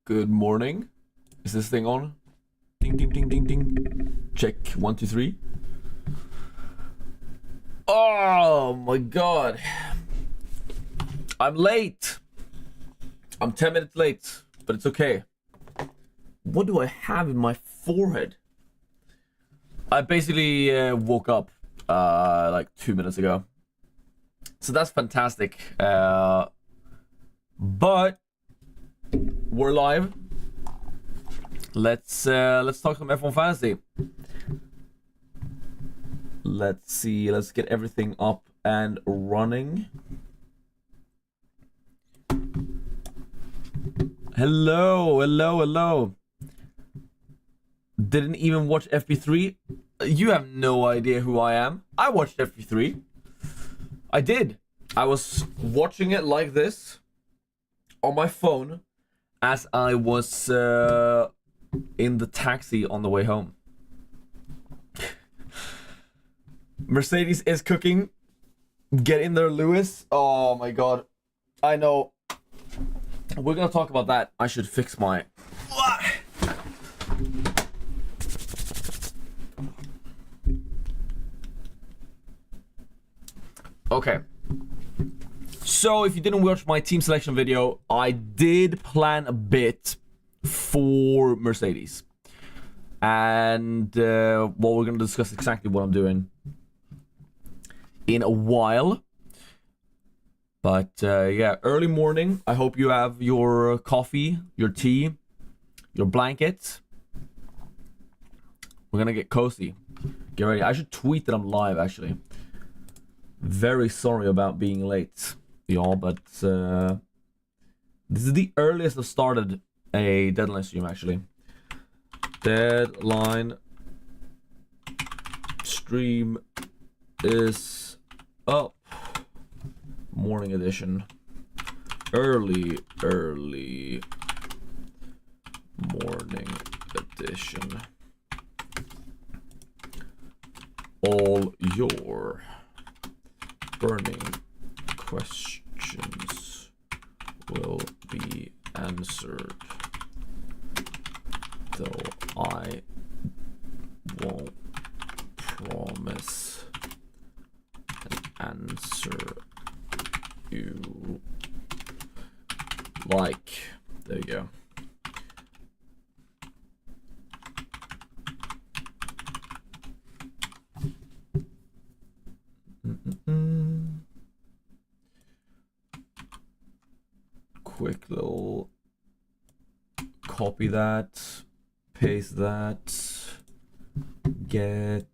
Good morning. Is this thing on? Ding, ding, ding, ding, ding. Check. 1, 2, 3. Oh my god. I'm late. I'm 10 minutes late, but it's okay. What do I have in my forehead? I basically woke up like 2 minutes ago. So that's fantastic. But we're live. Let's talk some F1 Fantasy. Let's see. Let's get everything up and running. Hello. Didn't even watch FP3. You have no idea who I am. I watched FP3. I did. I was watching it like this on my phone as I was in the taxi on the way home. Mercedes is cooking. Get in there, Lewis. Oh my god. I know. We're gonna talk about that. I should fix my... Okay. So if you didn't watch my team selection video, I did plan a bit for Mercedes. And well, we're gonna discuss exactly what I'm doing in a while. But yeah, early morning. I hope you have your coffee, your tea, your blanket. We're gonna get cozy. Get ready. I should tweet that I'm live, actually. Very sorry about being late, y'all, but this is the earliest I've started a deadline stream, actually. Deadline stream is up. Morning edition. Early morning edition. All your burning questions will be answered, though I won't promise an answer you like. There you go. Quick little copy that, paste that, get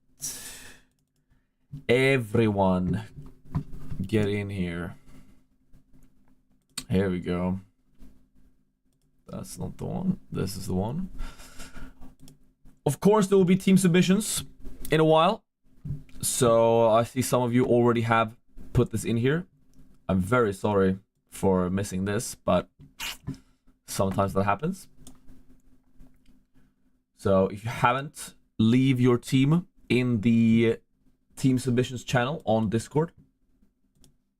everyone get in here. Here we go. That's not the one. This is the one. Of course, there will be team submissions in a while. So I see some of you already have put this in here. I'm very sorry for missing this, but sometimes that happens. So if you haven't, leave your team in the team submissions channel on Discord.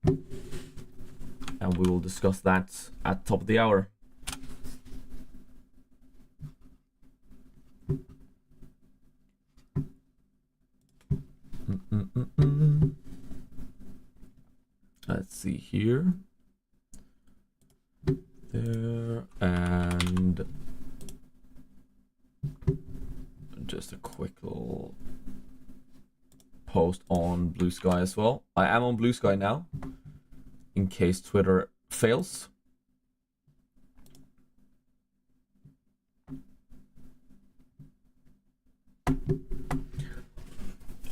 And we will discuss that at top of the hour. Let's see here. There, and just a quick little post on Blue Sky as well. I am on Blue Sky now, in case Twitter fails.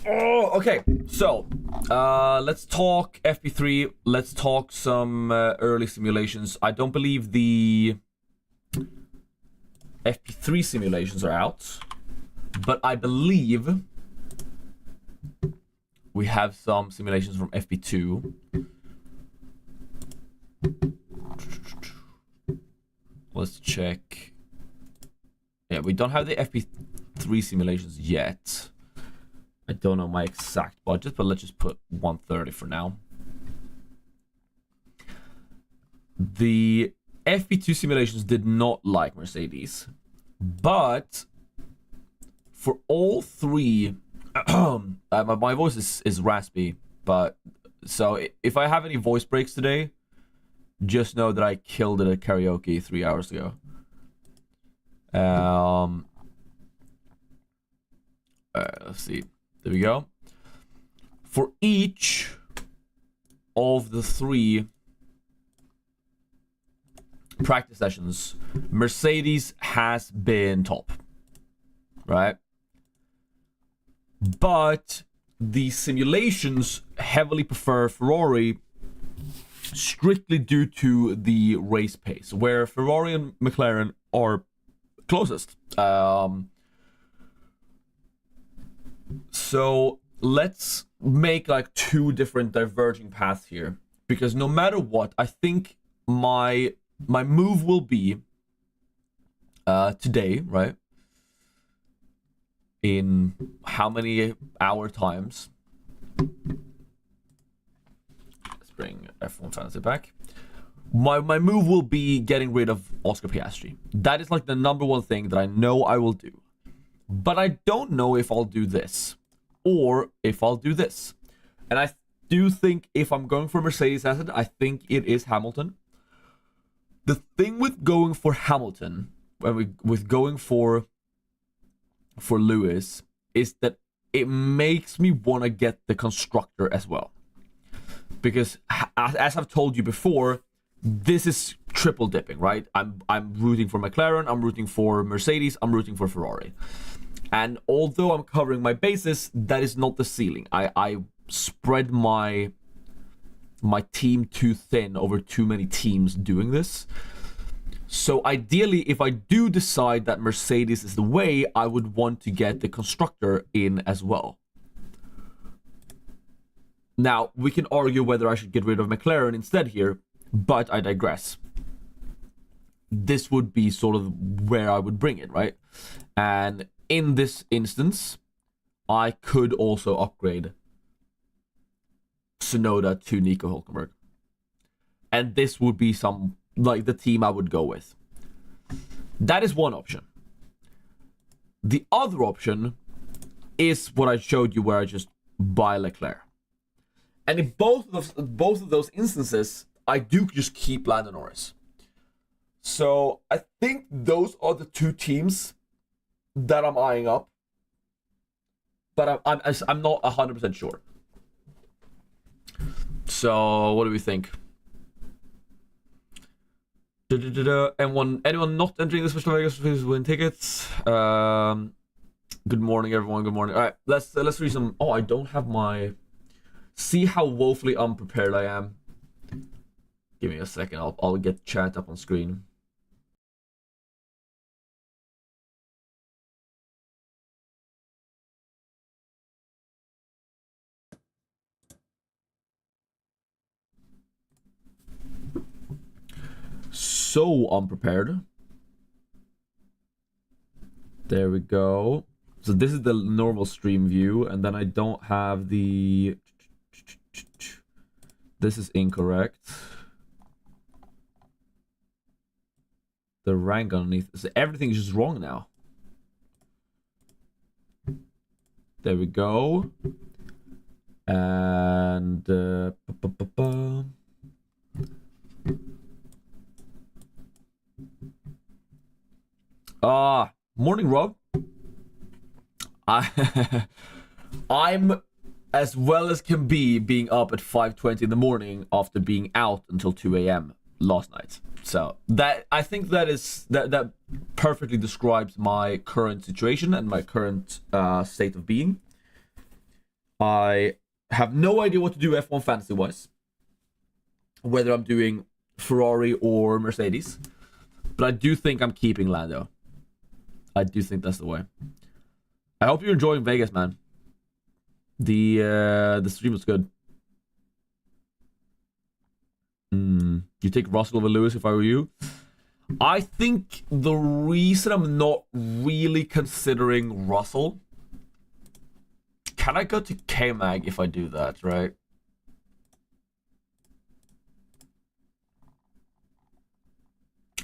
Oh, okay. So, let's talk FP3. Let's talk some early simulations. I don't believe the FP3 simulations are out, but I believe we have some simulations from FP2. Let's check. Yeah, we don't have the FP3 simulations yet. I don't know my exact budget, but let's just put 130 for now. The FP2 simulations did not like Mercedes, but for all three, my voice is raspy, but so if I have any voice breaks today, just know that I killed it at karaoke 3 hours ago. Let's see. There we go. For each of the 3 practice sessions, Mercedes has been top, right? But the simulations heavily prefer Ferrari strictly due to the race pace, where Ferrari and McLaren are closest. So let's make like 2 different diverging paths here, because no matter what, I think my move will be today, right? In how many hour times? Let's bring F1 Fantasy back. My move will be getting rid of Oscar Piastri. That is like the number one thing that I know I will do. But I don't know if I'll do this or if I'll do this. And I do think if I'm going for Mercedes asset, I think it is Hamilton. The thing with going for Hamilton, with going for Lewis, is that it makes me want to get the constructor as well. Because as I've told you before, this is triple dipping, right? I'm rooting for McLaren, I'm rooting for Mercedes, I'm rooting for Ferrari. And although I'm covering my bases, that is not the ceiling. I spread my team too thin over too many teams doing this. So ideally, if I do decide that Mercedes is the way, I would want to get the constructor in as well. Now, we can argue whether I should get rid of McLaren instead here, but I digress. This would be sort of where I would bring it, right? And in this instance, I could also upgrade Tsunoda to Nico Hülkenberg. And this would be like the team I would go with. That is one option. The other option is what I showed you, where I just buy Leclerc. And in both of those instances, I do just keep Lando Norris. So I think those are the 2 teams that I'm eyeing up, but I'm not 100% sure. So what do we think? Anyone not entering this Special Vegas, please win tickets. Good morning, everyone. Good morning. All right, let's read some. Oh, I don't have my. See how woefully unprepared I am. Give me a second. I'll get chat up on screen. So unprepared. There we go. So this is the normal stream view, and then I don't have the... This is incorrect. The rank underneath. So everything is just wrong now. There we go. And... morning, Rob. I'm as well as can be being up at 5:20 in the morning after being out until 2 a.m. last night. So that, I think that perfectly describes my current situation and my current state of being. I have no idea what to do F1 fantasy wise, whether I'm doing Ferrari or Mercedes, but I do think I'm keeping Lando. I do think that's the way. I hope you're enjoying Vegas, man. The stream was good. You take Russell over Lewis if I were you? I think the reason I'm not really considering Russell... Can I go to K-Mag if I do that, right?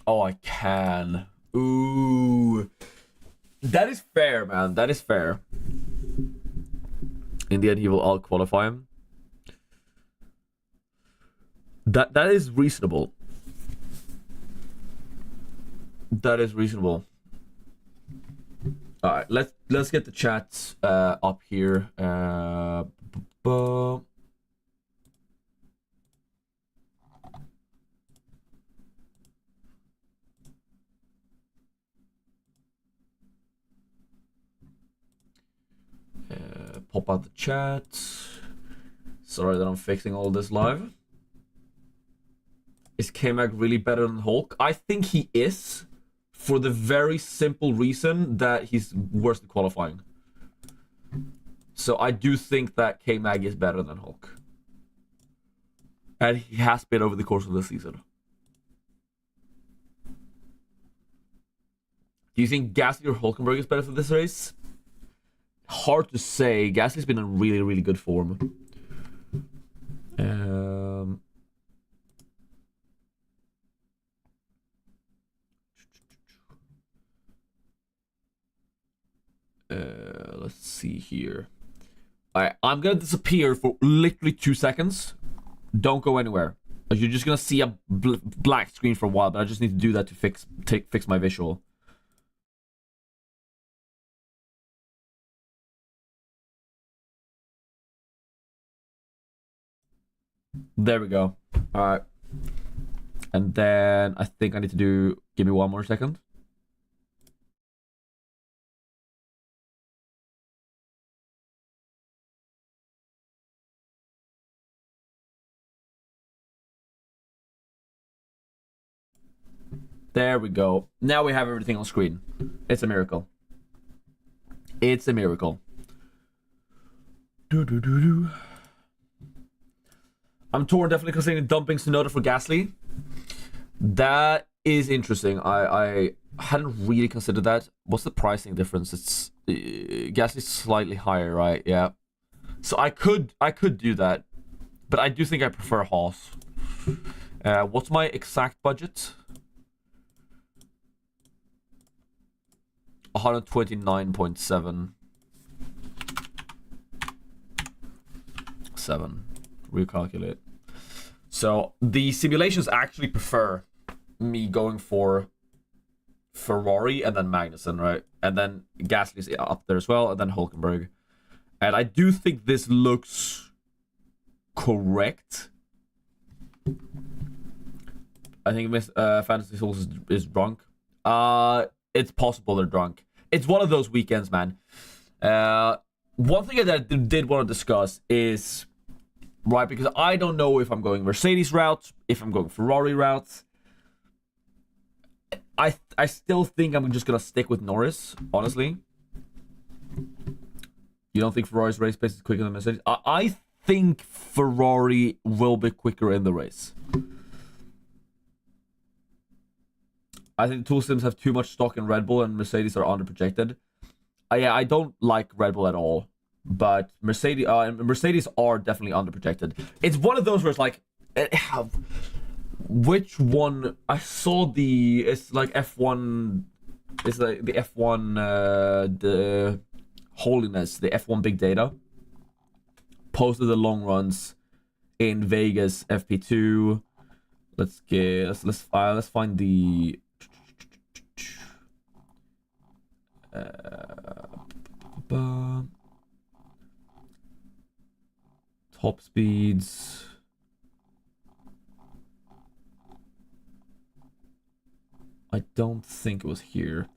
Oh, I can. Ooh. That is fair, man. That is fair. In the end, he will out-qualify him. That is reasonable. That is reasonable. All right, let's get the chat up here. Pop out the chat. Sorry that I'm fixing all this live. Is K-Mag really better than Hulk? I think he is, for the very simple reason that he's worse at qualifying. So I do think that K-Mag is better than Hulk. And he has been over the course of the season. Do you think Gasly or Hulkenberg is better for this race? Hard to say. Gasly's been in really, really good form. Let's see here. Alright, I'm gonna disappear for literally 2 seconds. Don't go anywhere. You're just gonna see a black screen for a while, but I just need to do that to fix my visual. There we go. Alright. And then I think I need to do... Give me 1 more second. There we go. Now we have everything on screen. It's a miracle. It's a miracle. I'm torn, definitely considering dumping Tsunoda for Gasly. That is interesting. I hadn't really considered that. What's the pricing difference? It's Gasly's slightly higher, right? Yeah. So I could do that, but I do think I prefer Haas. What's my exact budget? 129.7. Recalculate. So the simulations actually prefer me going for Ferrari and then Magnussen, right? And then Gasly's up there as well, and then Hulkenberg. And I do think this looks correct. I think Fantasy Souls is drunk. It's possible they're drunk. It's one of those weekends, man. One thing that I did want to discuss is, right, because I don't know if I'm going Mercedes route, if I'm going Ferrari route. I still think I'm just gonna stick with Norris, honestly. You don't think Ferrari's race pace is quicker than Mercedes? I think Ferrari will be quicker in the race. I think tool sims have too much stock in Red Bull and Mercedes are underprojected. Yeah, I don't like Red Bull at all, but Mercedes are definitely underprojected. It's one of those where it's like, which one? I saw it's like F1. It's like the F1, the Holiness, the F1 Big Data posted the long runs in Vegas FP2. Let's find the top speeds. I don't think it was here.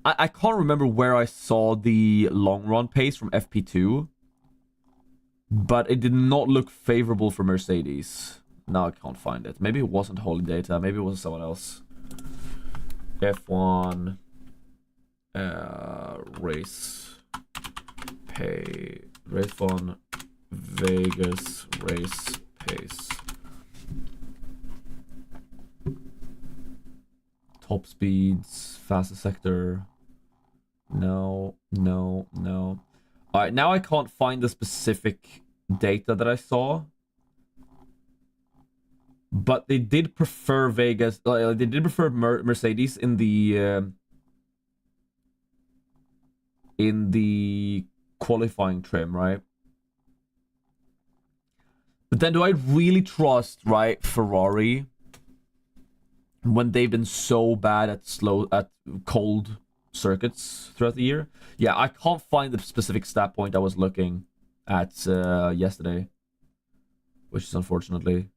I can't remember where I saw the long run pace from FP2, but it did not look favorable for Mercedes. Now I can't find it. Maybe it wasn't Holy Data. Maybe it was someone else. F1 race F1 Vegas race pace. Top speeds, fastest sector. No. Alright, now I can't find the specific data that I saw. But they did prefer Vegas. They did prefer Mercedes in the qualifying trim, right? But then do I really trust, right, Ferrari when they've been so bad at cold circuits throughout the year? Yeah, I can't find the specific stat point I was looking at yesterday, which is unfortunately.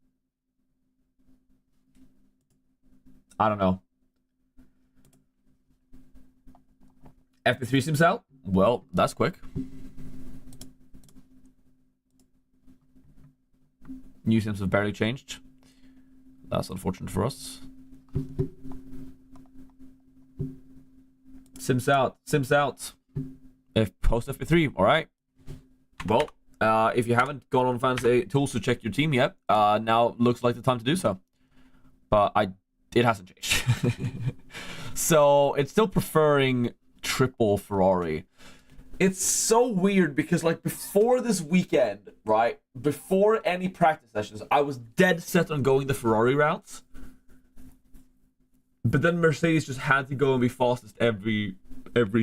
I don't know. FP3 sims out? Well, that's quick. New sims have barely changed. That's unfortunate for us. Sims out. Sims out. If post FP3, alright. Well, if you haven't gone on Fantasy Tools to check your team yet, now looks like the time to do so. But it hasn't changed. So it's still preferring triple Ferrari. It's so weird because, like, before this weekend, right, before any practice sessions, I was dead set on going the Ferrari routes. But then Mercedes just had to go and be fastest every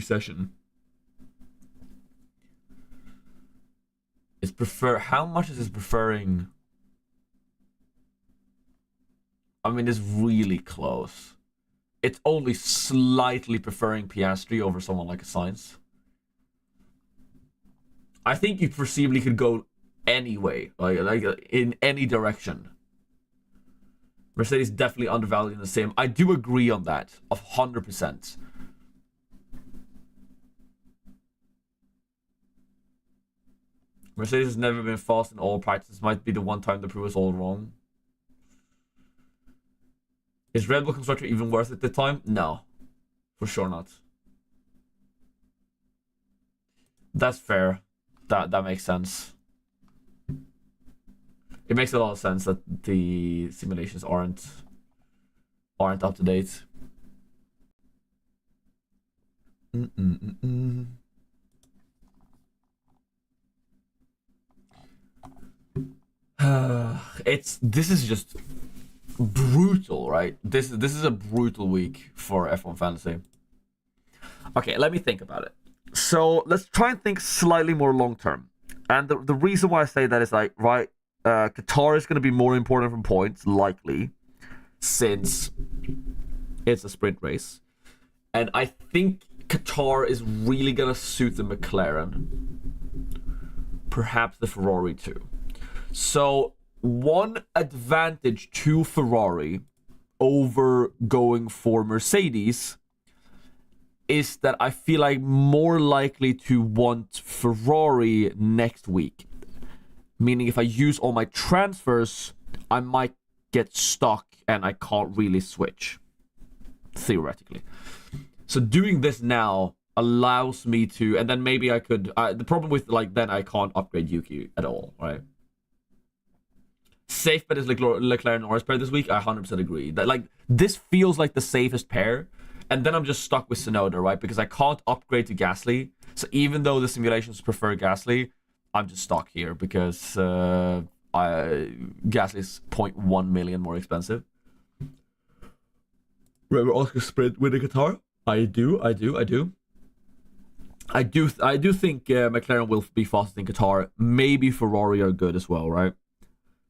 session. It's how much is it preferring? I mean, it's really close. It's only slightly preferring Piastri over someone like a Sainz. I think you perceivably could go any way, like in any direction. Mercedes definitely undervalued in the sim. I do agree on that, 100%. Mercedes has never been fast in all practices. Might be the one time they prove us all wrong. Is Red Bull Constructor even worth it at the time? No, for sure not. That's fair. That makes sense. It makes a lot of sense that the simulations aren't up to date. This is just brutal, right? This is a brutal week for F1 Fantasy. Okay, let me think about it. So let's try and think slightly more long term. And the reason why I say that is, like, right, Qatar is going to be more important from points, likely, since it's a sprint race. And I think Qatar is really going to suit the McLaren. Perhaps the Ferrari too. So one advantage to Ferrari over going for Mercedes is that I feel like more likely to want Ferrari next week. Meaning if I use all my transfers, I might get stuck and I can't really switch. Theoretically. So doing this now allows me to, and then maybe I could, the problem with, like, then I can't upgrade Yuki at all, right? Safe bet is Leclerc and Norris pair this week. I 100% agree. That, like, this feels like the safest pair. And then I'm just stuck with Tsunoda, right? Because I can't upgrade to Gasly. So even though the simulations prefer Gasly, I'm just stuck here because Gasly is 0.1 million more expensive. Remember Oscar Sprint winning Qatar? I do think McLaren will be faster than Qatar. Maybe Ferrari are good as well, right?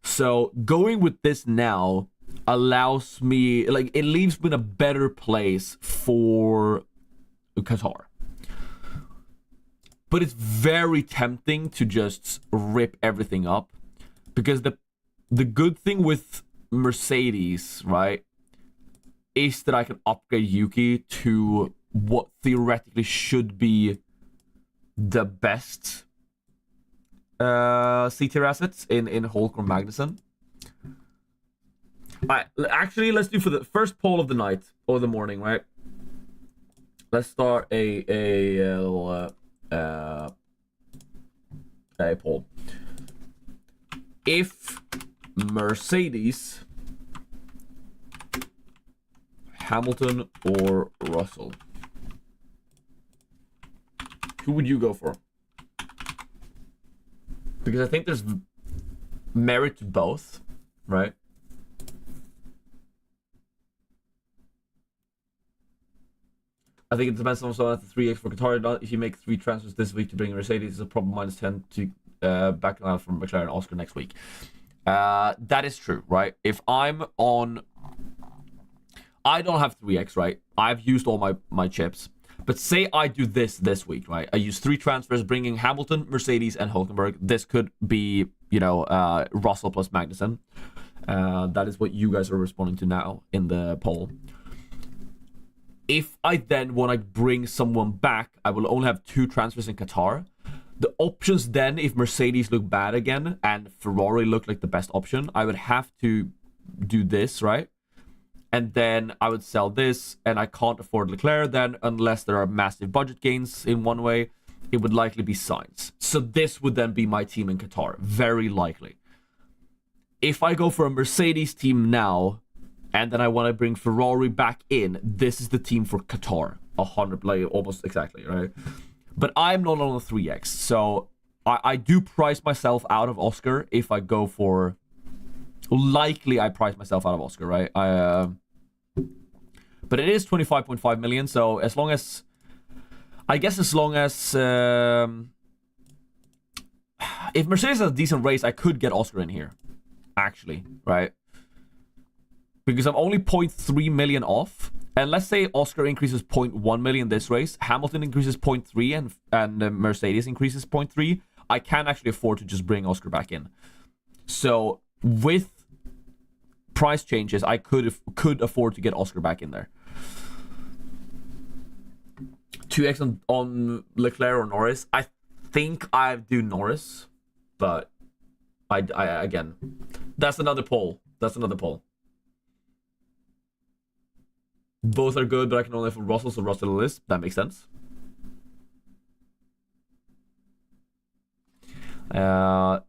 So going with this now allows me, like, it leaves me in a better place for Qatar. But it's very tempting to just rip everything up, because the good thing with Mercedes, right, is that I can upgrade Yuki to what theoretically should be the best C-tier assets in Hülkenberg Magnussen. Alright, actually, let's do for the first poll of the night or the morning, right? Let's start a poll. If Mercedes, Hamilton, or Russell, who would you go for? Because I think there's merit to both, right? I think it depends on the 3x for Qatar. If you make 3 transfers this week to bring Mercedes, it's a problem -10 to back out from McLaren Oscar next week. That is true, right? If I'm on... I don't have 3x, right? I've used all my chips. But say I do this week, right? I use 3 transfers, bringing Hamilton, Mercedes, and Hulkenberg. This could be, you know, Russell plus Magnussen. That is what you guys are responding to now in the poll. If I then want to bring someone back, I will only have 2 transfers in Qatar. The options then, if Mercedes look bad again and Ferrari look like the best option, I would have to do this, right? And then I would sell this, and I can't afford Leclerc then, unless there are massive budget gains in one way. It would likely be Sainz. So this would then be my team in Qatar, very likely. If I go for a Mercedes team now, and then I want to bring Ferrari back in, this is the team for Qatar. 100, like almost exactly, right? But I'm not on a 3x, so I do price myself out of Oscar if I go for... Likely I price myself out of Oscar, right? But it is 25.5 million, so as long as... I guess as long as... if Mercedes has a decent race, I could get Oscar in here. Actually, right? Because I'm only 0.3 million off. And let's say Oscar increases 0.1 million this race. Hamilton increases 0.3 and Mercedes increases 0.3. I can actually afford to just bring Oscar back in. So with price changes, I could afford to get Oscar back in there. 2x on Leclerc or Norris. I think I do Norris, but I again, that's another poll. That's another poll. Both are good, but I can only afford Russell, so Russell is. That makes sense. But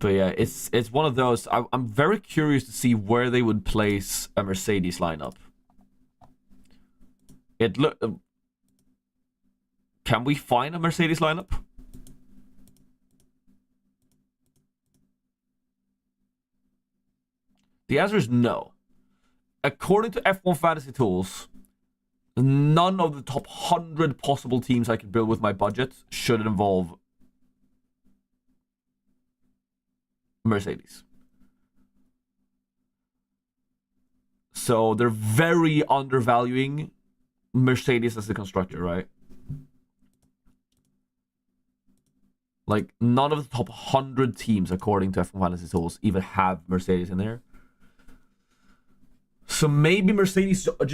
yeah, it's one of those. I'm very curious to see where they would place a Mercedes lineup. Can we find a Mercedes lineup? The answer is no. According to F1 Fantasy Tools, none of the top 100 possible teams I could build with my budget should involve Mercedes. So they're very undervaluing Mercedes as a constructor, right? Like, none of the top 100 teams, according to F1 Fantasy Tools, even have Mercedes in there. So maybe Mercedes are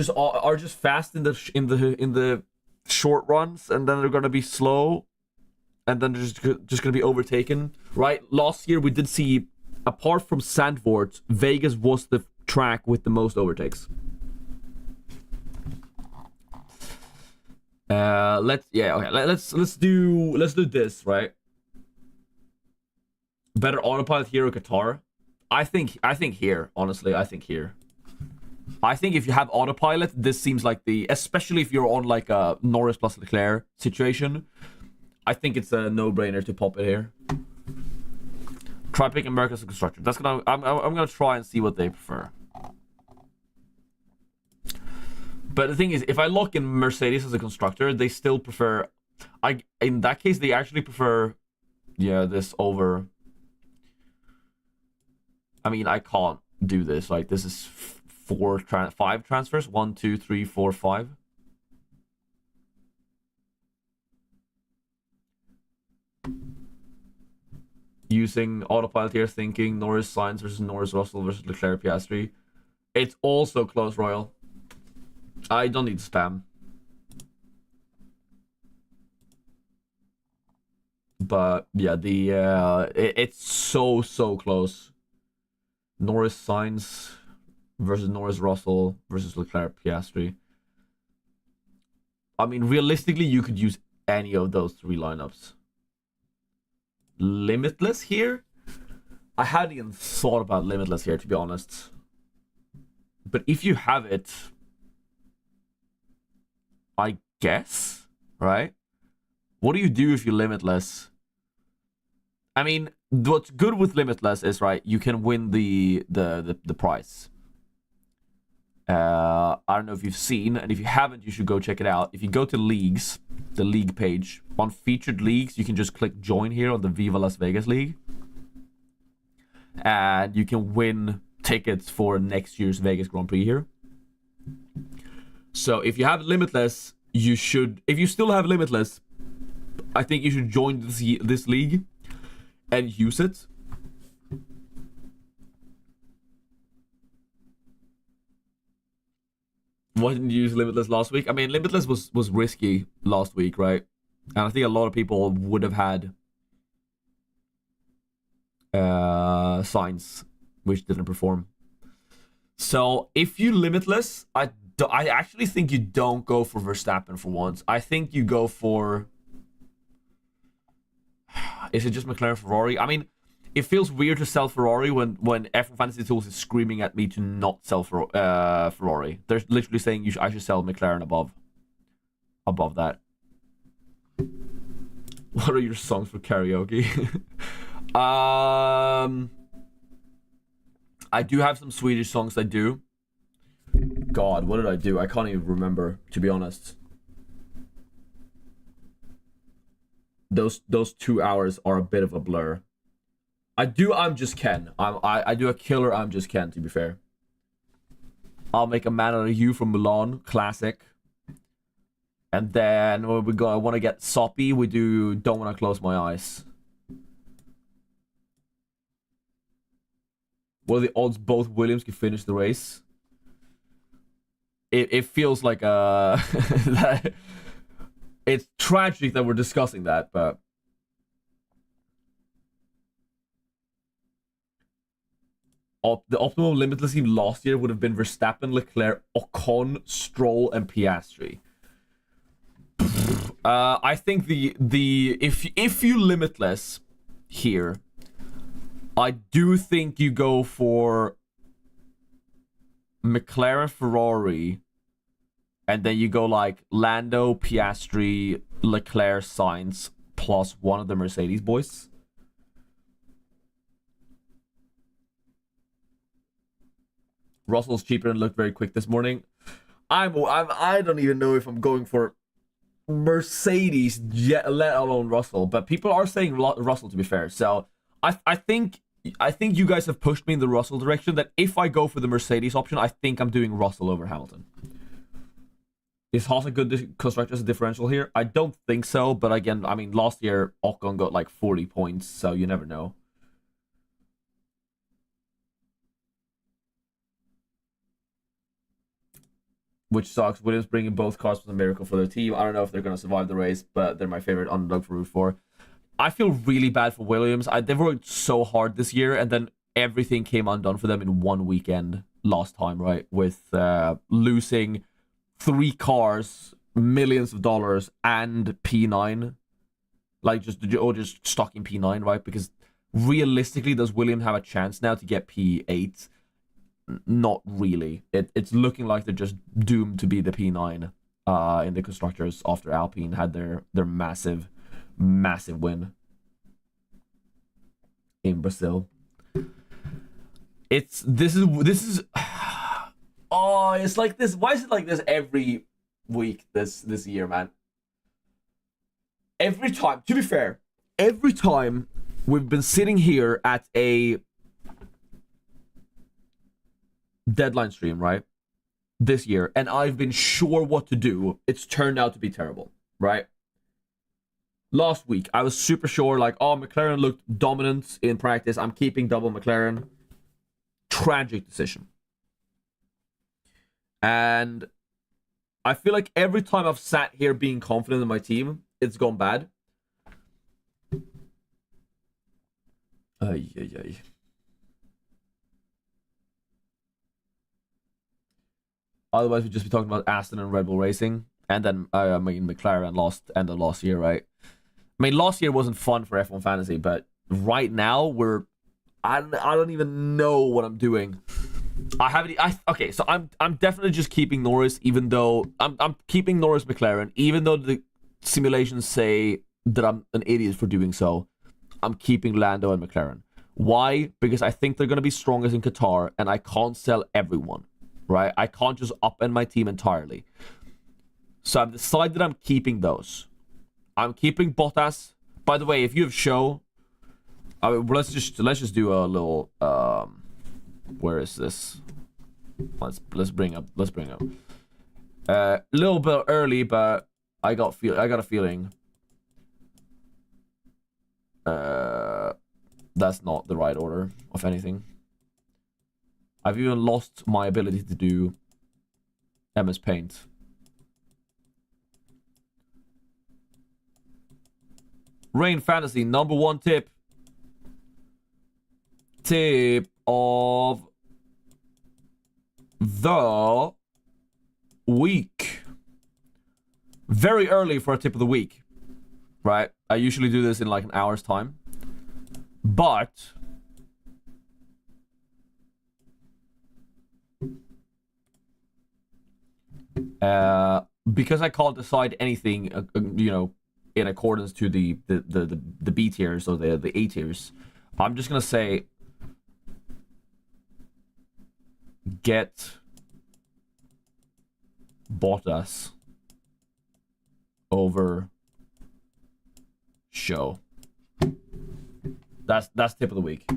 just fast in the short runs, and then they're gonna be slow, and then they're just gonna be overtaken, right? Last year we did see, apart from Zandvoort, Vegas was the track with the most overtakes. Let's do this, right? Better autopilot here or Qatar? I think here, honestly. I think here. I think if you have autopilot, this seems like especially if you're on like a Norris plus Leclerc situation, I think it's a no-brainer to pop it here. Try picking America as a constructor. I'm gonna try and see what they prefer. But the thing is, if I look in Mercedes as a constructor, they still prefer... in that case, they actually prefer... Yeah, this over... I mean, I can't do this. Like, this is 5 transfers. 1, 2, 3, 4, 5. Using autopilot here, thinking Norris Sainz versus Norris Russell versus Leclerc Piastri. It's also close, Royal. I don't need spam. But yeah, it's so close. Norris Sainz versus Norris Russell versus Leclerc Piastri. I mean, realistically, you could use any of those 3 lineups. Limitless here? I hadn't even thought about Limitless here, to be honest. But if you have it, I guess, right? What do you do if you Limitless? I mean, what's good with Limitless is, right, you can win the prize. I don't know if you've seen, and if you haven't, you should go check it out. If you go to leagues, the league page, on featured leagues, you can just click join here on the Viva Las Vegas League. And you can win tickets for next year's Vegas Grand Prix here. So if you have Limitless, you should, if you still have Limitless, I think you should join this league and use it. Why didn't you use Limitless last week? I mean, Limitless was risky last week, right? And I think a lot of people would have had signs which didn't perform. So if you Limitless, I actually think you don't go for Verstappen for once. I think you go for... Is it just McLaren Ferrari? I mean, it feels weird to sell Ferrari when F1 Fantasy Tools is screaming at me to not sell Ferrari. They're literally saying I should sell McLaren above that. What are your songs for karaoke? I do have some Swedish songs I do. God, what did I do? I can't even remember, to be honest. Those 2 hours are a bit of a blur. I do I'm Just Ken. I do a killer I'm Just Ken, to be fair. I'll Make a Man Out of You from Mulan, classic. And then when we go, I want to get soppy, we do Don't Wanna Close My Eyes. What are the odds both Williams can finish the race? It feels like it's tragic that we're discussing that, but the optimal Limitless team last year would have been Verstappen, Leclerc, Ocon, Stroll, and Piastri. I think if you Limitless here, I do think you go for McLaren, Ferrari, and then you go like Lando, Piastri, Leclerc, Sainz, plus one of the Mercedes boys. Russell's cheaper and looked very quick this morning. I don't even know if I'm going for Mercedes yet, let alone Russell. But people are saying Russell, to be fair. So I think you guys have pushed me in the Russell direction. That if I go for the Mercedes option, I think I'm doing Russell over Hamilton. Is Haas a good constructor as a differential here? I don't think so, but again, I mean, last year Ocon got like 40 points, so you never know. Which sucks. Williams bringing both cars was a miracle for their team. I don't know if they're going to survive the race, but they're my favorite underdog for Route 4. I feel really bad for Williams. They've worked so hard this year, and then everything came undone for them in one weekend last time, right? With losing 3 cars, millions of dollars, and P9. Like, just stocking P9, right? Because realistically, does Williams have a chance now to get P8? Not really. It's looking like they're just doomed to be the P9 in the constructors after Alpine had their massive win in Brazil. This is oh, it's like this. Why is it like this every week this year, man? Every time, to be fair, every time we've been sitting here at a deadline stream, right, this year, and I've been sure what to do, it's turned out to be terrible, right? Last week, I was super sure, like, oh, McLaren looked dominant in practice. I'm keeping double McLaren. Tragic decision. And I feel like every time I've sat here being confident in my team, it's gone bad. Ay. Otherwise, we'd just be talking about Aston and Red Bull Racing. And then, I mean, McLaren lost end of last year, right? I mean, last year wasn't fun for F1 Fantasy, but right now, I don't even know what I'm doing. Okay, so I'm definitely just keeping Norris, even though... I'm keeping Norris McLaren, even though the simulations say that I'm an idiot for doing so. I'm keeping Lando and McLaren. Why? Because I think they're going to be strongest in Qatar, and I can't sell everyone. right? I can't just upend my team entirely. So I've decided I'm keeping those. I'm keeping Bottas. By the way, if you have show, let's just do a little. Where is this? Let's bring up. A little bit early, but I got a feeling. That's not the right order of anything. I've even lost my ability to do MS Paint. Rain Fantasy, number one tip. Tip of the week. Very early for a tip of the week, right? I usually do this in like an hour's time. But because I can't decide anything, you know, in accordance to the B tiers or the A tiers, I'm just gonna say get Bottas over show. That's tip of the week.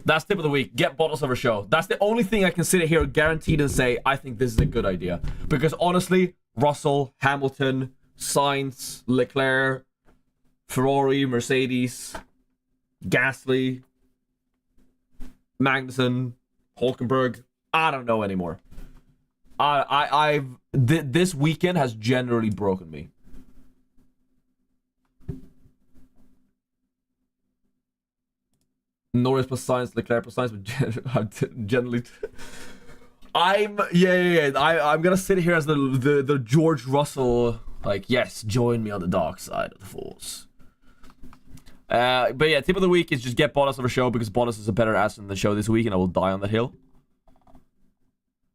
That's tip of the week. Get Bottas over show. That's the only thing I can sit here guaranteed and say I think this is a good idea. Because honestly, Russell, Hamilton, Sainz, Leclerc, Ferrari, Mercedes, Gasly, Magnussen, Hulkenberg, I don't know anymore. This weekend has generally broken me. Norris plus Sainz, Leclerc plus Sainz, but generally, I'm gonna sit here as the George Russell, like, yes, join me on the dark side of the force. But yeah, tip of the week is just get Bottas over show, because Bottas is a better ass in the show this week, and I will die on that hill.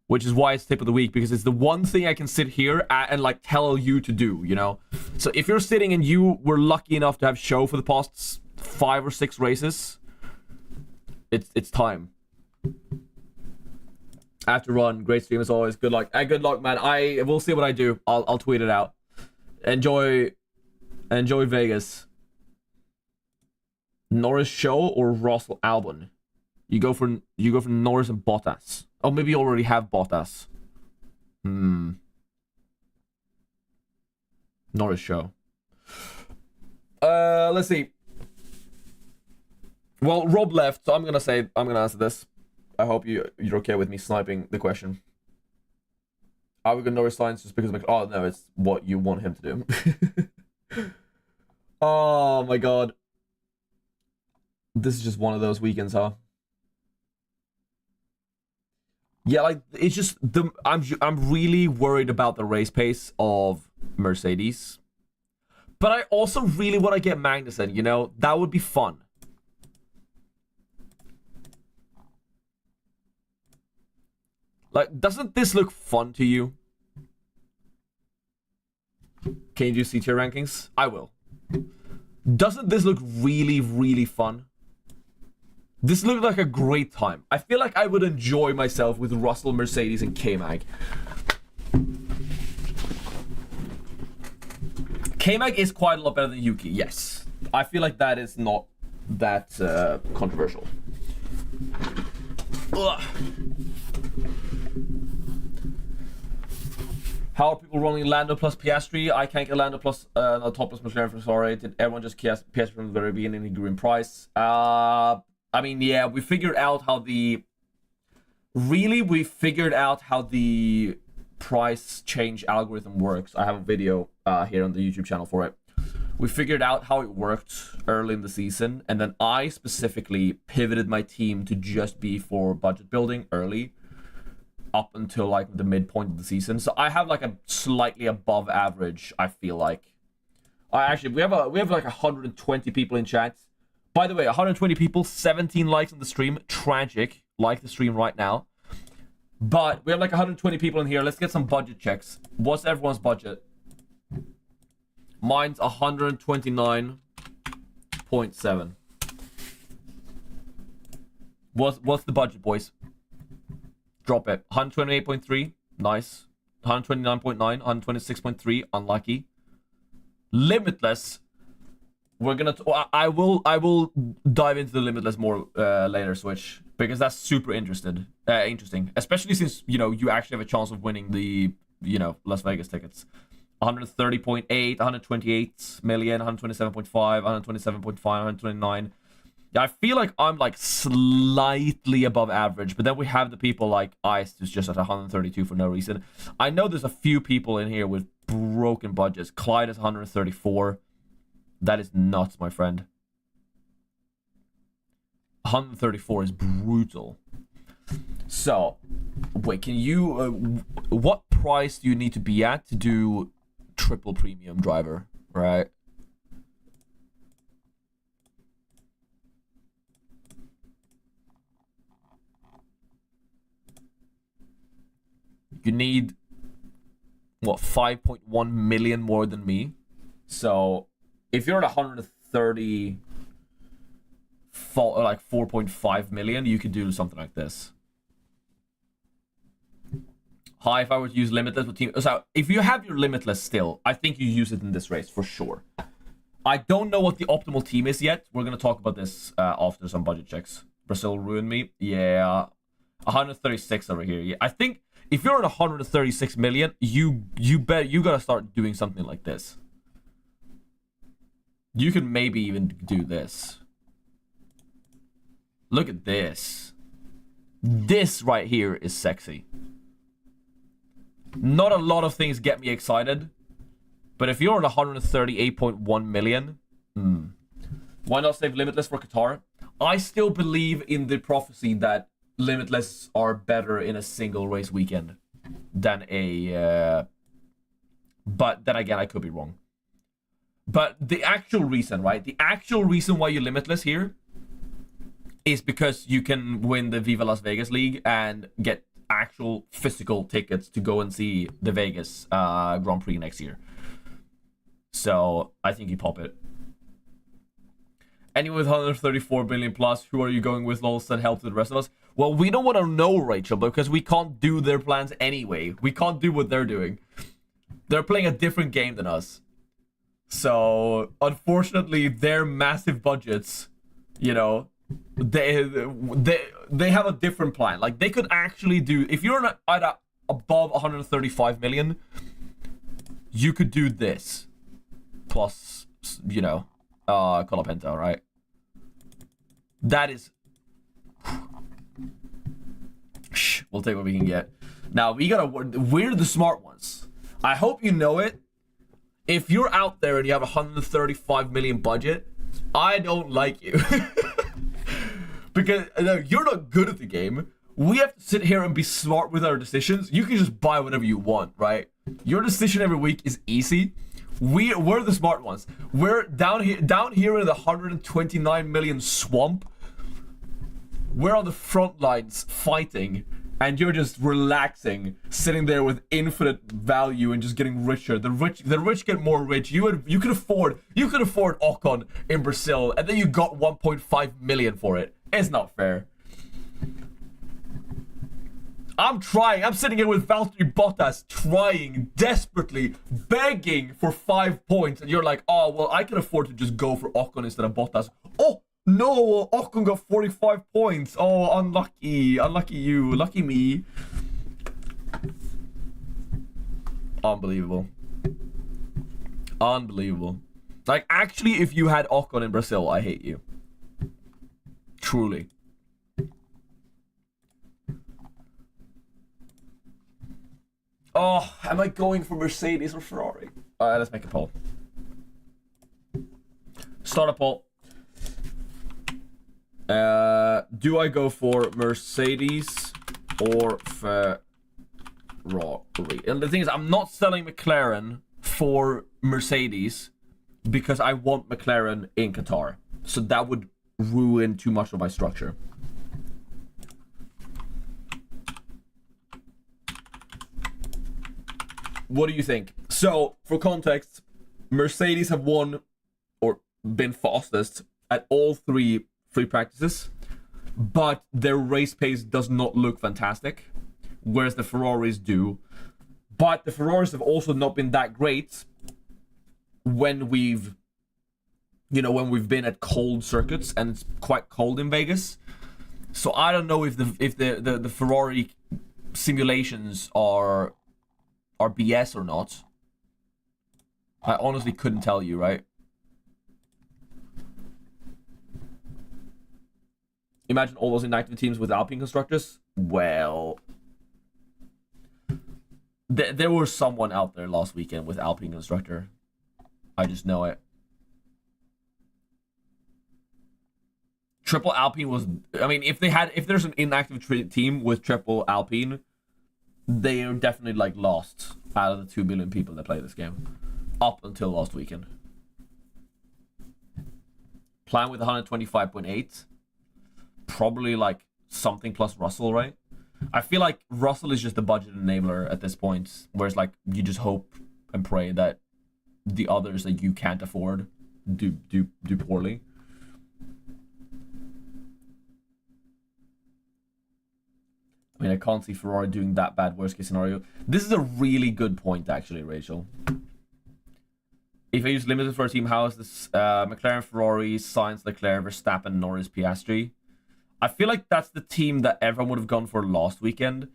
Which is why it's tip of the week, because it's the one thing I can sit here and like tell you to do, you know? So if you're sitting and you were lucky enough to have show for the past 5 or 6 races, it's time. I have to run. Great stream as always. Good luck. Good luck, man. We'll see what I do. I'll tweet it out. Enjoy Vegas. Norris show or Russell Albon? You go for Norris and Bottas. Oh, maybe you already have Bottas. Norris show. Let's see. Well, Rob left, so I'm gonna answer this. I hope you're okay with me sniping the question. Are we going Norris Sainz just because oh no, it's what you want him to do. Oh my god. This is just one of those weekends, huh? Yeah, like it's just I'm really worried about the race pace of Mercedes. But I also really want to get Magnussen, you know? That would be fun. Like, doesn't this look fun to you? Can you do C tier rankings? I will. Doesn't this look really, really fun? This looked like a great time. I feel like I would enjoy myself with Russell, Mercedes, and K-Mag. K-Mag is quite a lot better than Yuki, yes. I feel like that is not that controversial. Ugh. How are people running Lando plus Piastri? I can't get Lando plus no, top plus McLaren for sorry. Did everyone just Piastri from the very beginning and grew in price? I mean, yeah, we figured out how the price change algorithm works. I have a video here on the YouTube channel for it. We figured out how it worked early in the season, and then I specifically pivoted my team to just be for budget building early, up until like the midpoint of the season. So I have like a slightly above average, I feel like. Actually, we have like 120 people in chat. By the way, 120 people, 17 likes on the stream. Tragic. Like the stream right now. But we have like 120 people in here. Let's get some budget checks. What's everyone's budget? Mine's 129. 0.7. What's the budget, boys? Drop it. 128.3. Nice. 129.9. 126.3. Unlucky. Limitless. We're gonna. I will dive into the Limitless more later, Switch, because that's super interesting. Especially since you actually have a chance of winning the Las Vegas tickets. 130.8, 128 million, 127.5, 127.5, 129. Yeah, I feel like I'm like slightly above average, but then we have the people like Ice who's just at 132 for no reason. I know there's a few people in here with broken budgets. Clyde is 134. That is nuts, my friend. 134 is brutal. So, wait, can you... what price do you need to be at to do triple premium driver, right? You need, what, 5.1 million more than me? So, if you're at 130... like 4.5 million, you could do something like this. Hi, if I were to use Limitless with team... So, if you have your Limitless still, I think you use it in this race, for sure. I don't know what the optimal team is yet. We're going to talk about this after some budget checks. Brazil ruined me. Yeah. 136 over here. Yeah, I think if you're at 136 million, you gotta start doing something like this. You can maybe even do this. Look at this. This right here is sexy. Not a lot of things get me excited, but if you're at 138.1 million, why not save Limitless for Qatar? I still believe in the prophecy that Limitless are better in a single race weekend than a... but then again, I could be wrong. But the actual reason, right? The actual reason why you Limitless here is because you can win the Viva Las Vegas League and get actual physical tickets to go and see the Vegas Grand Prix next year. So I think you pop it. Anyone with 134 billion plus, who are you going with, lols, that help the rest of us? Well, we don't want to know, Rachel, because we can't do their plans anyway. We can't do what they're doing. They're playing a different game than us. So, unfortunately, their massive budgets, they have a different plan. Like, they could actually do... If you're at above 135 million, you could do this. Plus, Colapento, right? That is... Shh, we'll take what we can get. Now, we're the smart ones. I hope you know it. If you're out there and you have 135 million budget, I don't like you. Because you're not good at the game. We have to sit here and be smart with our decisions. You can just buy whatever you want, right? Your decision every week is easy. We're the smart ones. We're down here in the 129 million swamp. We're on the front lines fighting, and you're just relaxing, sitting there with infinite value and just getting richer. The rich get more rich. You could afford Ocon in Brazil, and then you got 1.5 million for it. It's not fair. I'm trying. I'm sitting here with Valtteri Bottas, trying desperately, begging for 5 points, and you're like, oh well, I can afford to just go for Ocon instead of Bottas. Oh no, Ocon got 45 points. Oh, unlucky you, lucky me. Unbelievable. Like, actually, if you had Ocon in Brazil, I hate you. Truly. Oh, am I going for Mercedes or Ferrari? Let's make a poll. Start a poll. Do I go for Mercedes or Ferrari? And the thing is, I'm not selling McLaren for Mercedes because I want McLaren in Qatar. So that would ruin too much of my structure. What do you think? So, for context, Mercedes have won or been fastest at all three free practices, but their race pace does not look fantastic, whereas the Ferraris do. But the Ferraris have also not been that great when we've been at cold circuits, and it's quite cold in Vegas. So I don't know if the Ferrari simulations are BS or not. I honestly couldn't tell you, right? Imagine all those inactive teams with Alpine constructors. Well, there was someone out there last weekend with Alpine constructor. I just know it. Triple Alpine was... I mean, if there's an inactive team with triple Alpine, they are definitely, like, lost out of the 2 billion people that play this game. Up until last weekend. Plan with 125.8. Probably, like, something plus Russell, right? I feel like Russell is just a budget enabler at this point, whereas, like, you just hope and pray that the others that you can't afford do poorly. I mean, I can't see Ferrari doing that bad worst case scenario. This is a really good point, actually, Rachel. If I use limited for a team, how is this McLaren, Ferrari, Sainz, Leclerc, Verstappen, Norris, Piastri? I feel like that's the team that everyone would have gone for last weekend.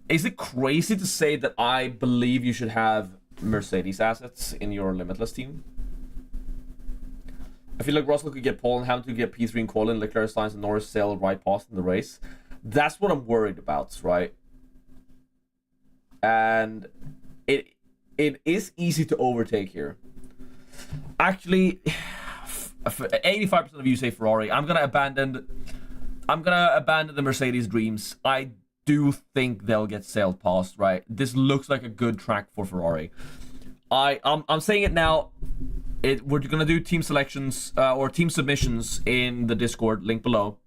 Is it crazy to say that I believe you should have Mercedes assets in your limitless team? I feel like Russell could get pole and Hamilton could get P3 in qualifying, Leclerc, Sainz, and Norris sail right past in the race. That's what I'm worried about, right? And it is easy to overtake here. Actually, 85% of you say Ferrari. I'm gonna abandon the Mercedes dreams. I do think they'll get sailed past, right? This looks like a good track for Ferrari. I'm saying it now. We're gonna do team selections or team submissions in the Discord link below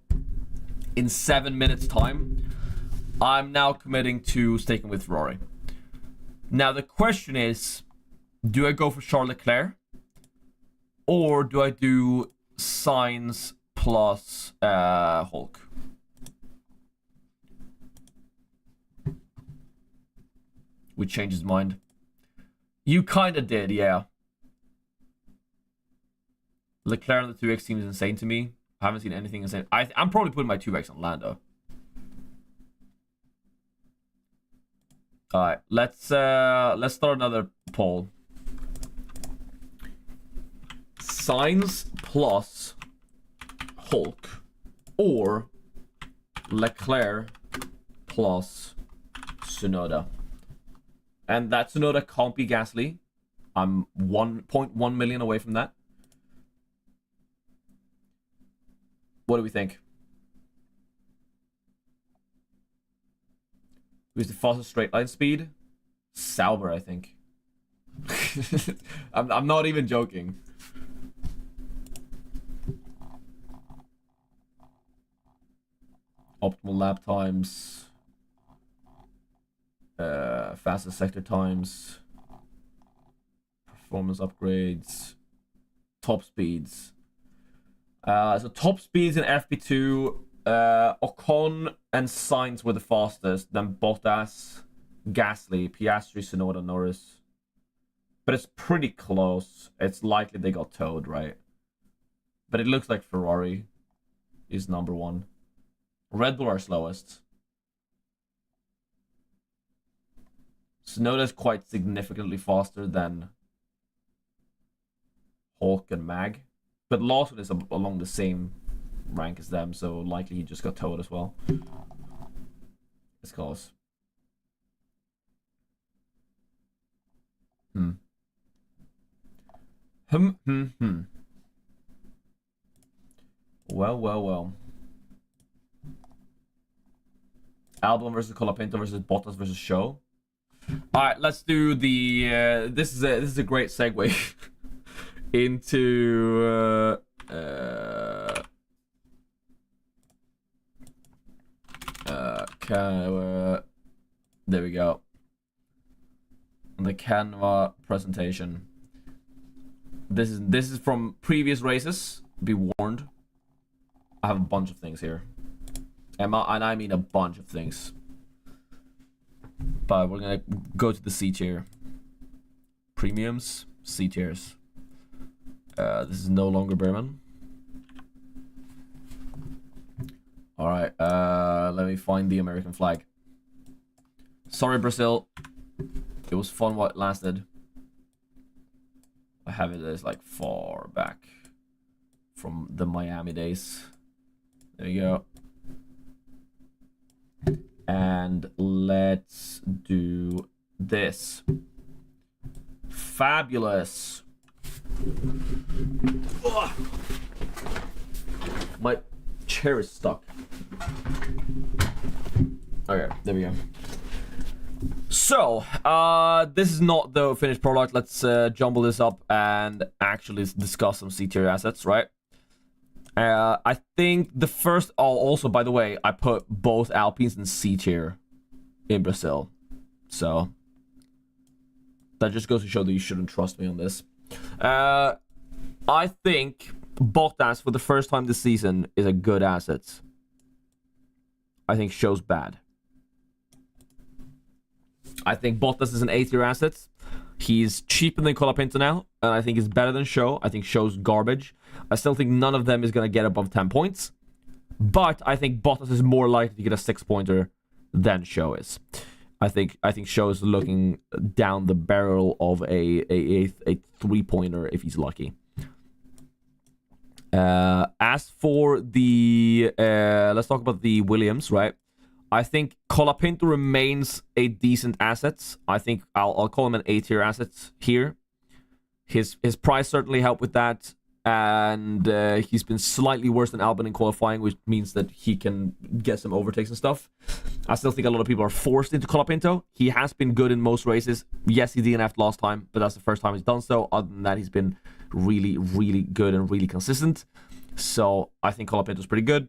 in 7 minutes time. I'm now committing to sticking with Ferrari. Now the question is, do I go for Charles Leclerc or do I do Sainz plus Hulk? We changed his mind. You kind of did, yeah. Leclerc on the 2x team is insane to me. I haven't seen anything insane. I'm probably putting my 2x on Lando. All right, let's start another poll. Sainz plus Hulk or Leclerc plus Tsunoda. And that Tsunoda can't be Gasly. I'm 1.1 million away from that. What do we think? Who's the fastest straight line speed? Sauber, I think. I'm not even joking. Optimal lap times. Fastest sector times. Performance upgrades. Top speeds. So top speeds in FP2, Ocon and Sainz were the fastest, then Bottas, Gasly, Piastri, Tsunoda, Norris. But it's pretty close. It's likely they got towed, right? But it looks like Ferrari is number one. Red Bull are slowest. Tsunoda is quite significantly faster than Hulk and Mag. But Lawson is along the same rank as them, so likely he just got towed as well. It's close. Well. Albon versus Colapinto versus Bottas versus Show. All right, let's do the. This is a great segue into there we go. The Canva presentation. This is from previous races. Be warned. I have a bunch of things here. And I mean a bunch of things. But we're gonna go to the C tier. Premiums, C tiers. This is no longer Berman. Alright, let me find the American flag. Sorry, Brazil. It was fun while it lasted. I have it as like far back from the Miami days. There you go. And let's do this. Fabulous. Ugh. My chair is stuck. Okay, there we go. So, this is not the finished product. Let's jumble this up and actually discuss some C-tier assets, right? I think the first... Oh, also, by the way, I put both Alpines in C-tier in Brazil. So, that just goes to show that you shouldn't trust me on this. I think Bottas, for the first time this season, is a good asset. I think Show's bad. I think Bottas is an A-tier asset. He's cheaper than Colapinto now, and I think he's better than Show. I think Show's garbage. I still think none of them is going to get above 10 points. But I think Bottas is more likely to get a 6-pointer than Show is. I think Show is looking down the barrel of a 3-pointer if he's lucky. As for the... let's talk about the Williams, right? I think Colapinto remains a decent asset. I think I'll call him an A-tier asset here. His price certainly helped with that. And he's been slightly worse than Albon in qualifying, which means that he can get some overtakes and stuff. I still think a lot of people are forced into Colapinto. He has been good in most races. Yes, he DNF'd last time, but that's the first time he's done so. Other than that, he's been really, really good and really consistent. So I think Colapinto's pretty good.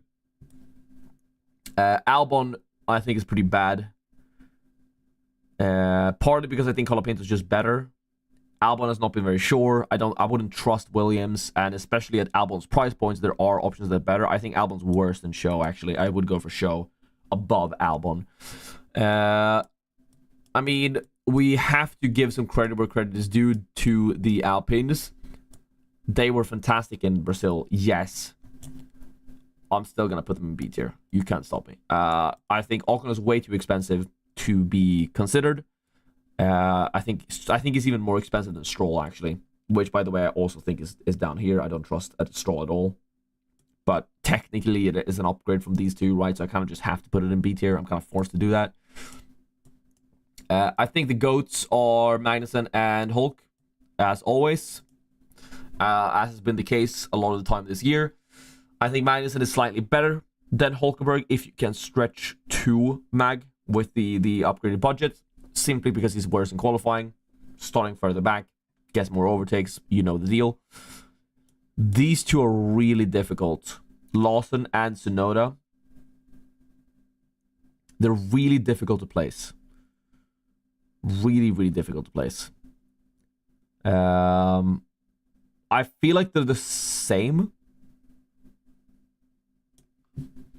Albon, I think, is pretty bad. Partly because I think Colapinto's just better. Albon has not been very sure. I wouldn't trust Williams, and especially at Albon's price points, there are options that are better. I think Albon's worse than Show, actually. I would go for Show above Albon. I mean, we have to give some credit where credit is due to the Alpines. They were fantastic in Brazil, yes. I'm still going to put them in B tier. You can't stop me. I think Ocon is way too expensive to be considered. I think he's even more expensive than Stroll, actually. Which, by the way, I also think is down here. I don't trust Stroll at all. But technically, it is an upgrade from these two, right? So I kind of just have to put it in B tier. I'm kind of forced to do that. I think the GOATs are Magnussen and Hulk, as always. As has been the case a lot of the time this year. I think Magnussen is slightly better than Hulkenberg if you can stretch to Mag with the upgraded budget. Simply because he's worse in qualifying, starting further back, gets more overtakes, you know the deal. These two are really difficult. Lawson and Tsunoda. They're really difficult to place. Really, really difficult to place. I feel like they're the same.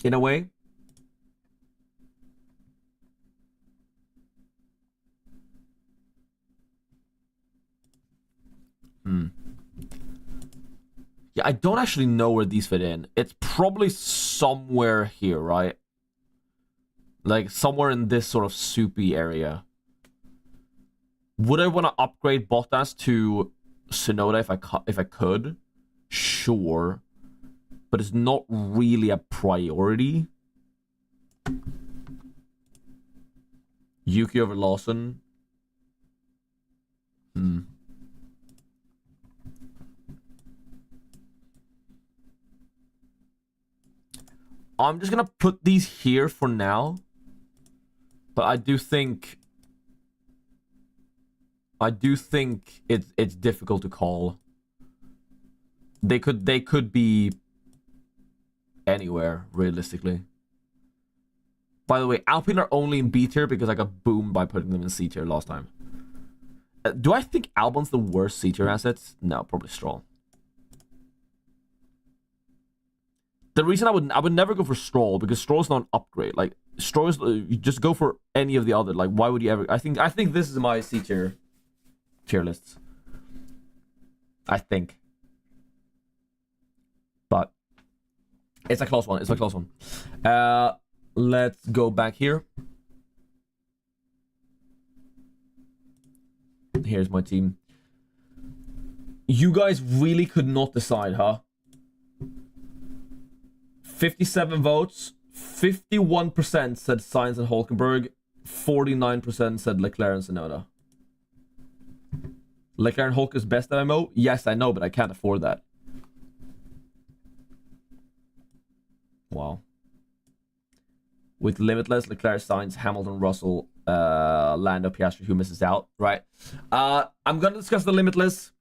In a way. Yeah, I don't actually know where these fit in. It's probably somewhere here, right? Like somewhere in this sort of soupy area. Would I want to upgrade Bottas to Tsunoda if I could? Sure. But it's not really a priority. Yuki over Lawson. I'm just gonna put these here for now. But I do think it's difficult to call. They could be anywhere, realistically. By the way, Alpine are only in B tier because I got boomed by putting them in C tier last time. Do I think Albon's the worst C tier asset? No, probably Stroll. The reason I would never go for Stroll because Stroll's not an upgrade. Like Stroll's, you just go for any of the other. Like why would you ever? I think this is my C tier lists. I think, but it's a close one. It's a close one. Let's go back here. Here's my team. You guys really could not decide, huh? 57 votes. 51% said Sainz and Hulkenberg. 49% said Leclerc and Tsunoda. Leclerc and Hulk is best MMO? Yes, I know, but I can't afford that. Wow. With Limitless, Leclerc, Sainz, Hamilton, Russell, Lando, Piastri, who misses out, right? I'm gonna discuss the Limitless.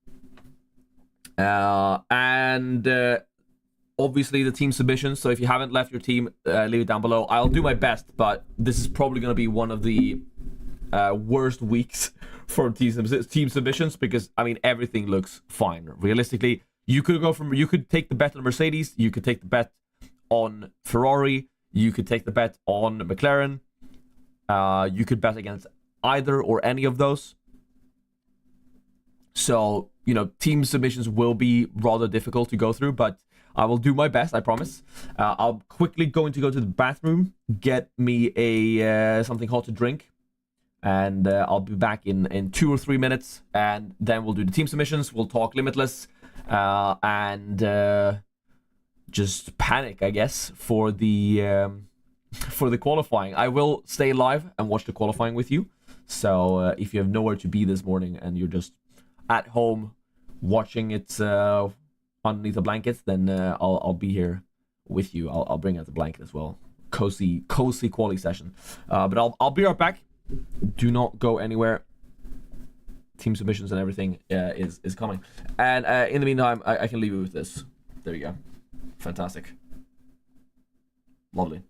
Obviously the team submissions. So if you haven't left your team, leave it down below. I'll do my best, but this is probably gonna be one of the worst weeks for team submissions because I mean everything looks fine. Realistically, you could take the bet on Mercedes, you could take the bet on Ferrari, you could take the bet on McLaren, you could bet against either or any of those. So, you know, team submissions will be rather difficult to go through, but I will do my best, I promise. I'll quickly go to the bathroom, get me a something hot to drink, and I'll be back in 2 or 3 minutes, and then we'll do the team submissions, we'll talk Limitless, and just panic, I guess, for the qualifying. I will stay live and watch the qualifying with you. So if you have nowhere to be this morning and you're just at home watching it underneath the blankets, then I'll be here with you. I'll bring out the blanket as well. Cozy quality session. But I'll be right back. Do not go anywhere. Team submissions and everything is coming. And in the meantime, I can leave you with this. There you go. Fantastic. Lovely.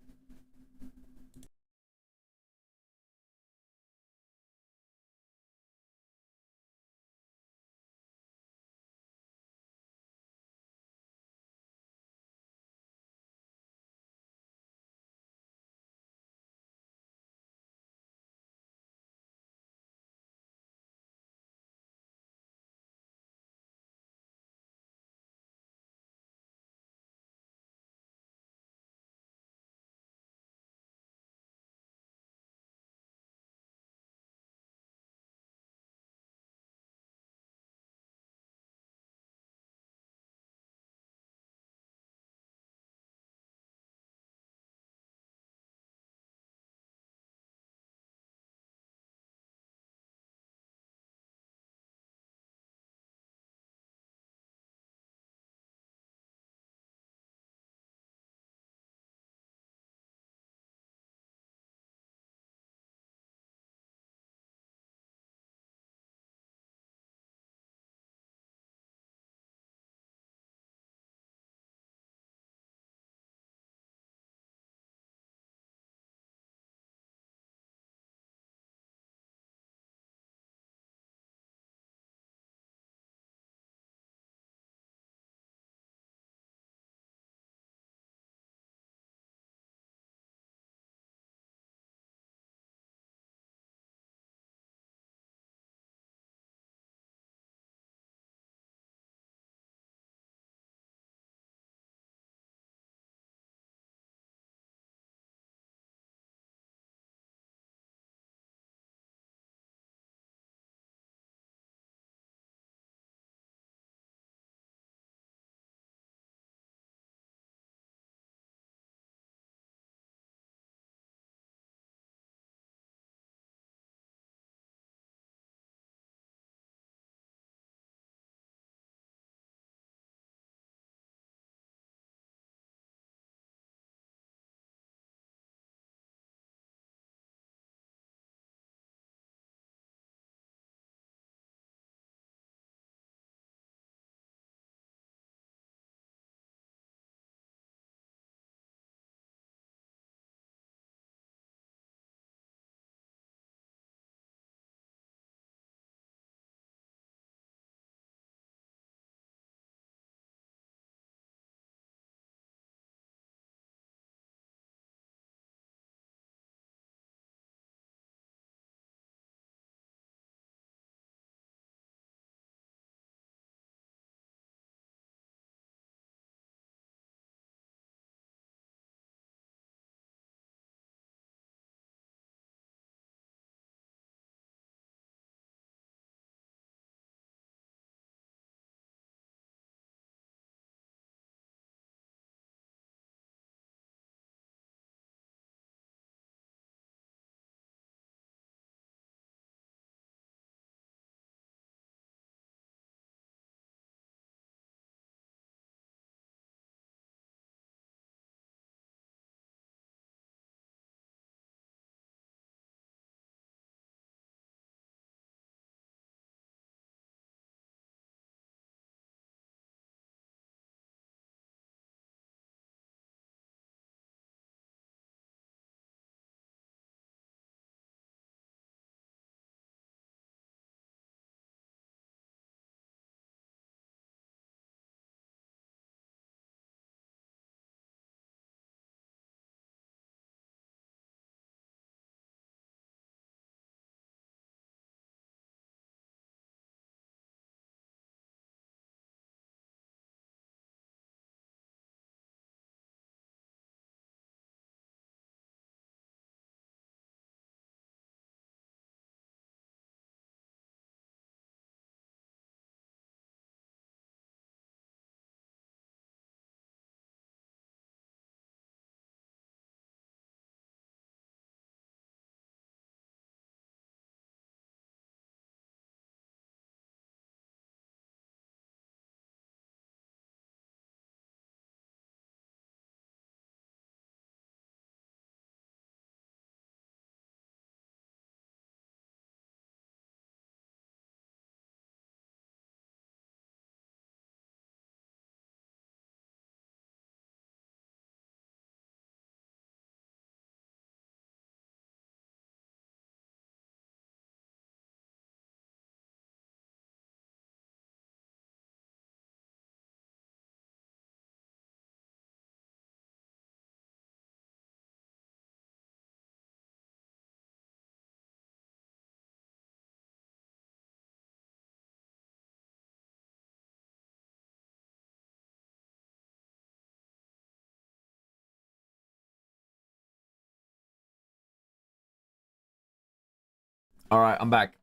All right, I'm back.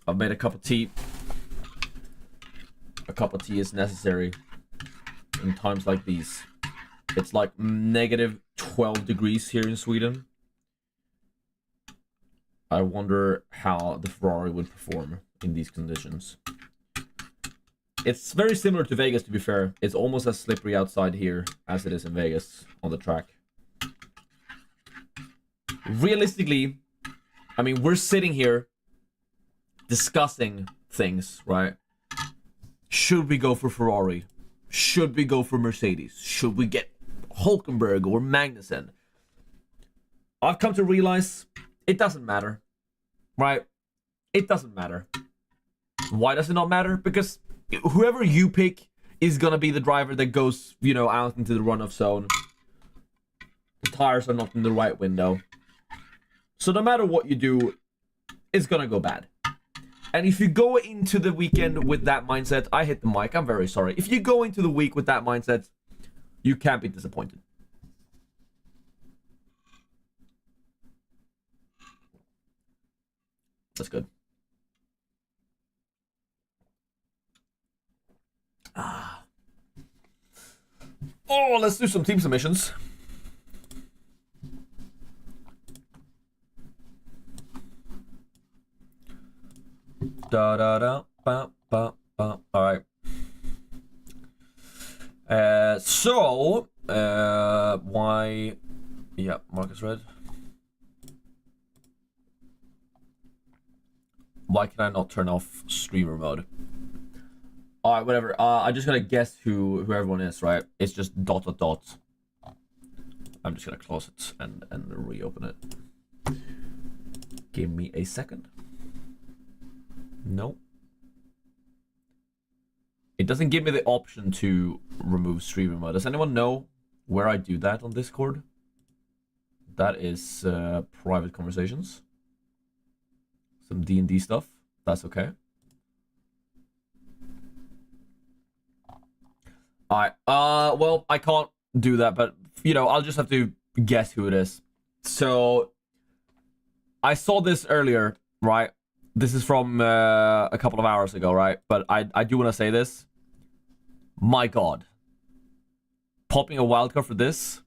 I've made a cup of tea. A cup of tea is necessary in times like these. It's like negative 12 degrees here in Sweden. I wonder how the Ferrari would perform in these conditions. It's very similar to Vegas, to be fair. It's almost as slippery outside here as it is in Vegas on the track. Realistically, I mean, we're sitting here discussing things, right? Should we go for Ferrari? Should we go for Mercedes? Should we get Hulkenberg or Magnussen? I've come to realize it doesn't matter, right? It doesn't matter. Why does it not matter? Because whoever you pick is gonna be the driver that goes, you know, out into the runoff zone. The tires are not in the right window. So no matter what you do, it's gonna go bad. And if you go into the weekend with that mindset, I hit the mic, I'm very sorry. If you go into the week with that mindset, you can't be disappointed. That's good. Oh, let's do some team submissions. Da da da ba ba ba. All right. Why? Yeah, Marcus Red. Why can I not turn off streamer mode? All right, whatever. I just gotta guess who everyone is, right? It's just dot dot dot. I'm just gonna close it and reopen it. Give me a second. No. It doesn't give me the option to remove streamer mode. Does anyone know where I do that on Discord? That is private conversations. Some D&D stuff. That's okay. Alright. Well, I can't do that, but, you know, I'll just have to guess who it is. So, I saw this earlier, right? This is from a couple of hours ago, right? But I do want to say this. My God. Popping a wildcard for this?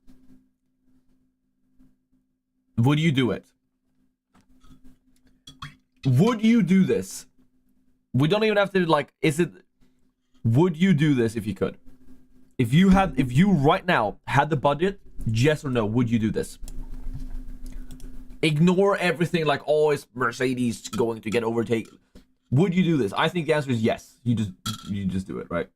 Would you do it? Would you do this? We don't even have to, like, is it... Would you do this if you could? If you right now had the budget, yes or no, would you do this? Ignore everything like, oh, is Mercedes going to get overtaken? Would you do this? I think the answer is yes. You just do it, right?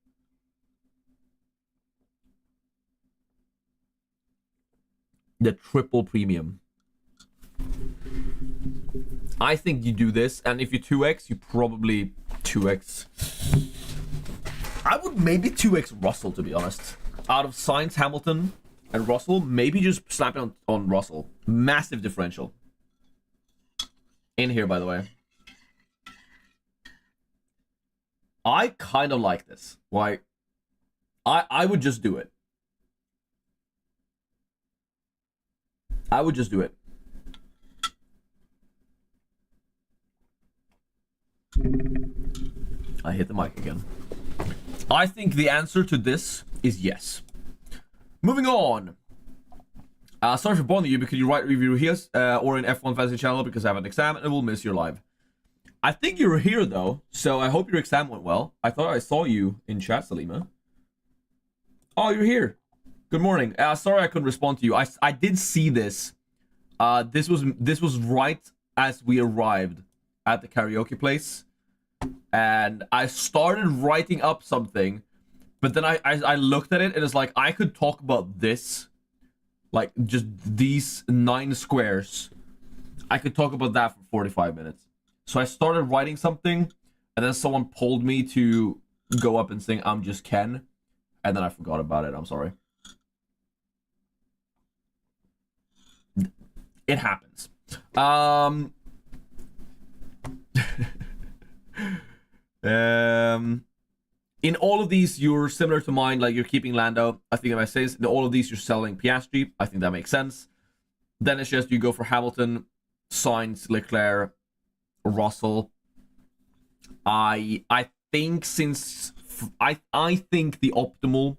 The triple premium. I think you do this, and if you 2x, you probably 2x. I would maybe 2x Russell, to be honest. Out of Sainz, Hamilton, and Russell, maybe just slap it on Russell. Massive differential. In here, by the way. I kind of like this. Why? I would just do it. I would just do it. I hit the mic again. I think the answer to this is yes. Moving on. Sorry for bothering you, but could you write a review here or in F1 Fantasy channel because I have an exam and will miss your live. I think you're here though, so I hope your exam went well. I thought I saw you in chat, Salima. Oh, you're here. Good morning. Sorry I couldn't respond to you. I did see this. This was right as we arrived at the karaoke place, and I started writing up something, but then I looked at it and it's like I could talk about this, like just these 9 squares. I could talk about that for 45 minutes. So I started writing something, and then someone pulled me to go up and sing "I'm Just Ken," and then I forgot about it. I'm sorry. It happens. In all of these, you're similar to mine, like you're keeping Lando. I think if I say this, in all of these, you're selling Piastri. I think that makes sense. Then it's just you go for Hamilton, Sainz, Leclerc, Russell. I think I think the optimal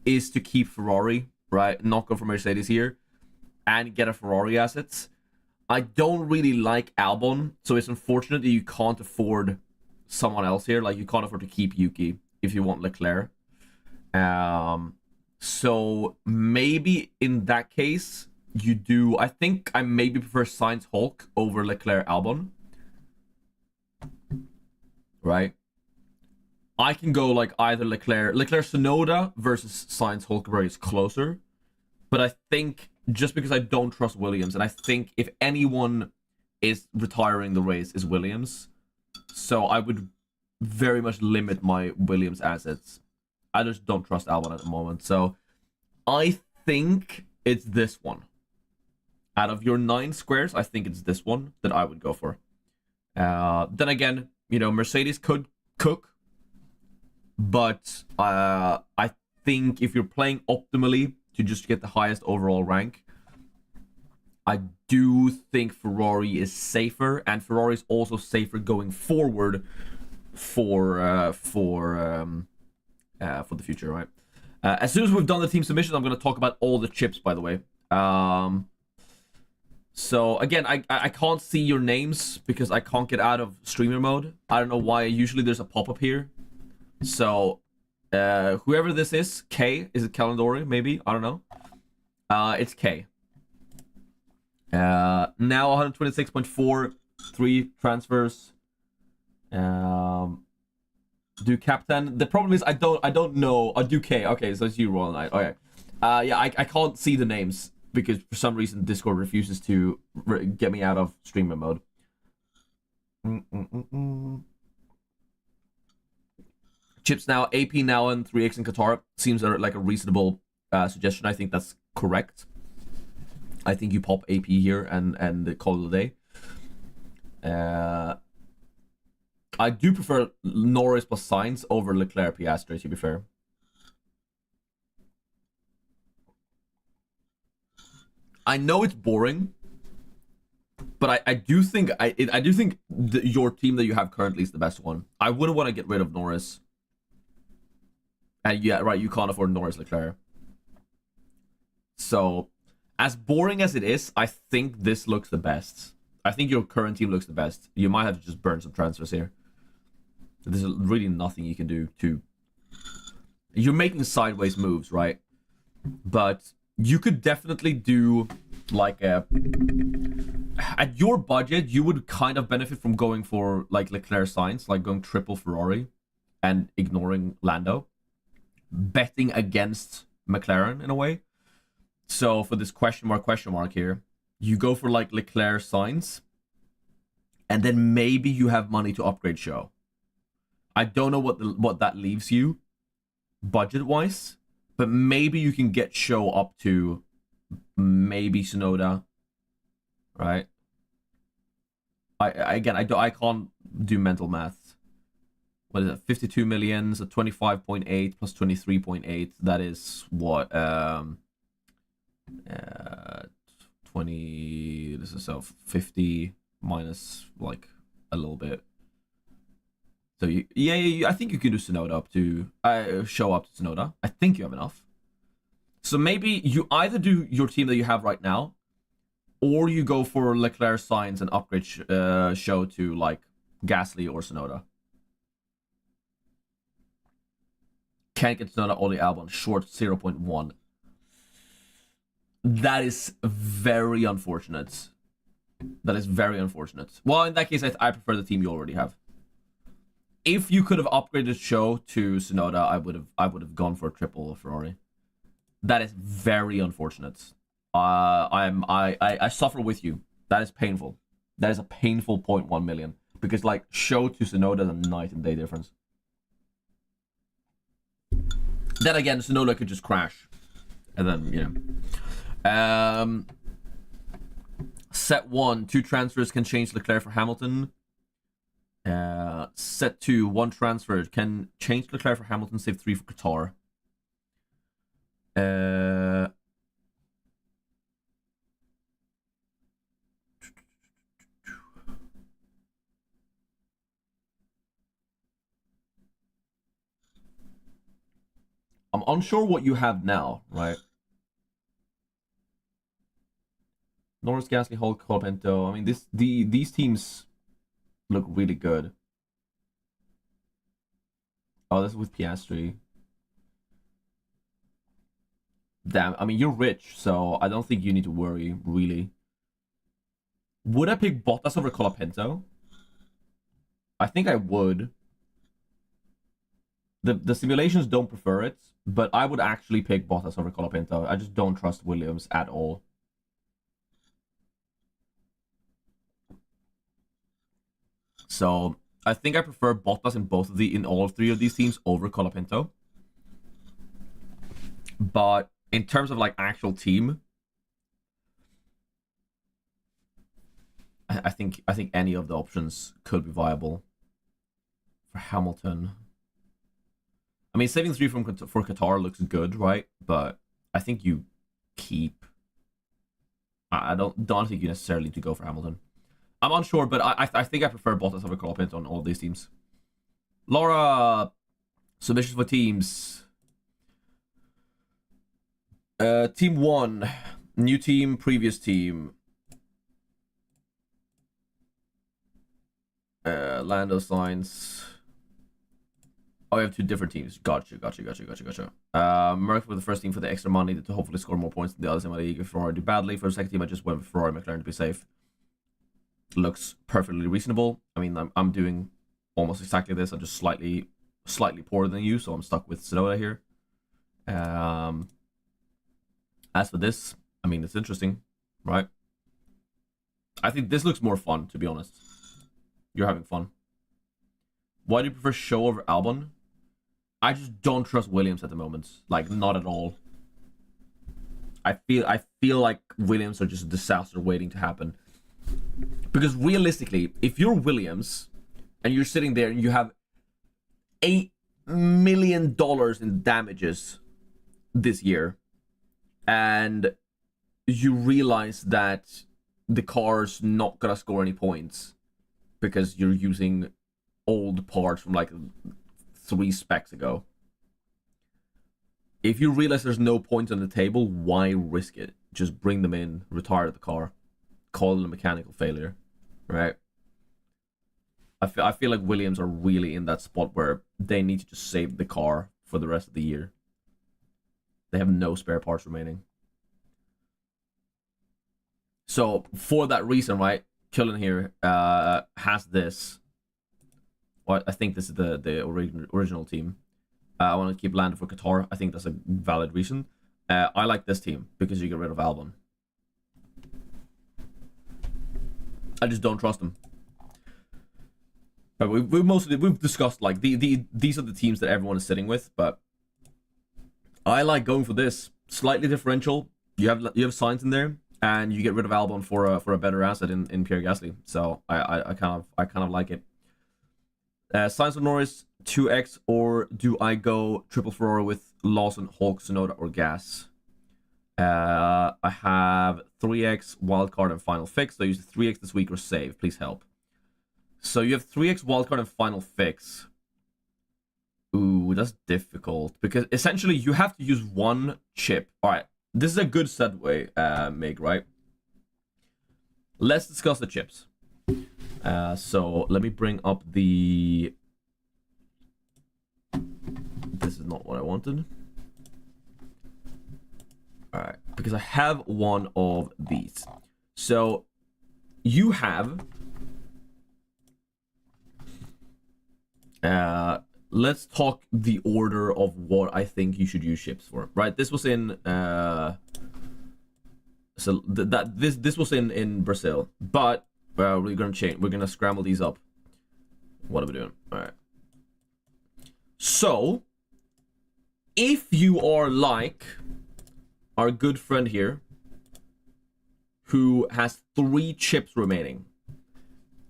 is to keep Ferrari, right? Not go for Mercedes here and get a Ferrari assets. I don't really like Albon, so it's unfortunate that you can't afford someone else here. Like, you can't afford to keep Yuki if you want Leclerc. So maybe in that case, you do. I think I maybe prefer Sainz Hulk over Leclerc Albon. Right? I can go like either Leclerc Sonoda versus Sainz Hulkenberg is closer, but I think just because I don't trust Williams, and I think if anyone is retiring the race is Williams, so I would very much limit my Williams assets. I just don't trust Albon at the moment, so I think it's this one. Out of your 9 squares, I think it's this one that I would go for. Then again, you know, Mercedes could cook, but I think if you're playing optimally to just get the highest overall rank, I do think Ferrari is safer, and Ferrari is also safer going forward for the future, right? As soon as we've done the team submissions, I'm going to talk about all the chips, by the way. So again, I can't see your names because I can't get out of streamer mode. I don't know why. Usually there's a pop-up here. So whoever this is it Calendori? Maybe, I don't know. It's K. Now 126.4, 3 transfers. Do captain. The problem is I don't know. Do K. Okay, so it's you, Royal Knight. Okay. Yeah, I can't see the names because for some reason Discord refuses to get me out of streamer mode. Chips now, AP now, and 3x in Qatar seems like a reasonable suggestion. I think that's correct. I think you pop AP here and call it a day. I do prefer Norris plus Sainz over Leclerc Piastri, to be fair. I know it's boring, but I do think your team that you have currently is the best one. I wouldn't want to get rid of Norris. And yeah, right, you can't afford Norris Leclerc. So, as boring as it is, I think this looks the best. I think your current team looks the best. You might have to just burn some transfers here. There's really nothing you can do to... You're making sideways moves, right? But you could definitely do like a... At your budget, you would kind of benefit from going for like Leclerc Sainz, like going triple Ferrari and ignoring Lando. Betting against McLaren in a way. So for this question mark here, you go for like Leclerc Sainz, and then maybe you have money to upgrade Show. I don't know what that leaves you budget wise, but maybe you can get Show up to maybe Tsunoda, right? I can't do mental math. What is it? 52 million, so 25.8 plus 23.8. That is what 20. This is so 50 minus like a little bit. So I think you can do Tsunoda up to Show up to Tsunoda. I think you have enough. So maybe you either do your team that you have right now, or you go for Leclerc Sainz and upgrade Show to like Gasly or Tsunoda. Can't get Tsunoda or the Albon. Short 0.1. That is very unfortunate. That is very unfortunate. Well, in that case, I prefer the team you already have. If you could have upgraded Show to Tsunoda, I would have gone for a triple Ferrari. That is very unfortunate. I suffer with you. That is painful. That is a painful 0.1 million. Because like Show to Tsunoda is a night and day difference. Then again, Tsunoda could just crash. And then, you know. Set 1, 2 transfers can change Leclerc for Hamilton. Set 2, 1 transfer can change Leclerc for Hamilton, save 3 for Qatar. I'm unsure what you have now, right? Norris, Gasly, Hulk, Colapinto. I mean, these teams look really good. Oh, this is with Piastri. Damn, I mean, you're rich, so I don't think you need to worry, really. Would I pick Bottas over Colapinto? I think I would. The simulations don't prefer it, but I would actually pick Bottas over Colapinto. I just don't trust Williams at all. So I think I prefer Bottas in all three of these teams over Colapinto. But in terms of like actual team, I think any of the options could be viable for Hamilton. I mean, saving 3 for Qatar looks good, right? But I think you keep. I don't think you necessarily need to go for Hamilton. I'm unsure, but I think I prefer Bottas over Colapinto on all these teams. Laura, submissions for teams. Team 1, new team, previous team. Lando Sainz. Oh, we have 2 different teams. Gotcha. Merc for the first team for the extra money to hopefully score more points than the others in my league. If Ferrari do badly, for the second team, I just went with Ferrari McLaren to be safe. Looks perfectly reasonable. I mean, I'm doing almost exactly this. I'm just slightly poorer than you, so I'm stuck with Tsunoda here. As for this, I mean, it's interesting, right? I think this looks more fun, to be honest. You're having fun. Why do you prefer Show over Albon? I just don't trust Williams at the moment. Like, not at all. I feel like Williams are just a disaster waiting to happen. Because realistically, if you're Williams and you're sitting there and you have $8 million in damages this year, and you realize that the car's not gonna score any points because you're using old parts from like 3 specs ago. If you realize there's no points on the table, why risk it? Just bring them in, retire the car, call it a mechanical failure, right? I feel like Williams are really in that spot where they need to just save the car for the rest of the year. They have no spare parts remaining. So for that reason, right, Cullen here has this. Well, I think this is the original team. I want to keep Lando for Qatar. I think that's a valid reason. I like this team because you get rid of Albon. I just don't trust him. But we've discussed like these are the teams that everyone is sitting with, but I like going for this slightly differential. You have Sainz in there, and you get rid of Albon for a better asset in Pierre Gasly. So I kind of like it. Sainz or Norris 2x, or do I go triple Ferrari with Lawson, Hulk, Tsunoda, or Gas? I have 3x wildcard and final fix. So I use 3x this week or save. Please help. So you have 3x wildcard and final fix. Ooh, that's difficult because essentially you have to use one chip. All right, this is a good segue, Mig, right? Let's discuss the chips. So let me bring up the... This is not what I wanted. All right, because I have one of these. So you have... let's talk the order of what I think you should use chips for, right? This was in this was in Brazil, but we're gonna change. We're gonna scramble these up. What are we doing? All right. So, if you are like our good friend here, who has 3 chips remaining,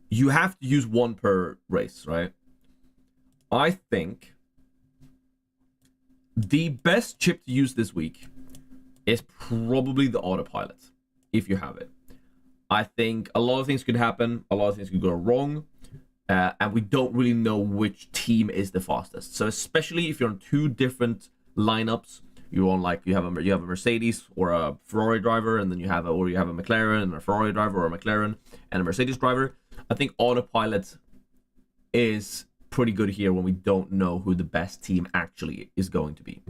you have to use 1 per race, right? I think the best chip to use this week is probably the autopilot, if you have it. I think a lot of things could happen, a lot of things could go wrong, and we don't really know which team is the fastest. So especially if you're on 2 different lineups. You on like you have a Mercedes or a Ferrari driver, and then you have a McLaren and a Ferrari driver or a McLaren and a Mercedes driver. I think autopilot is pretty good here when we don't know who the best team actually is going to be.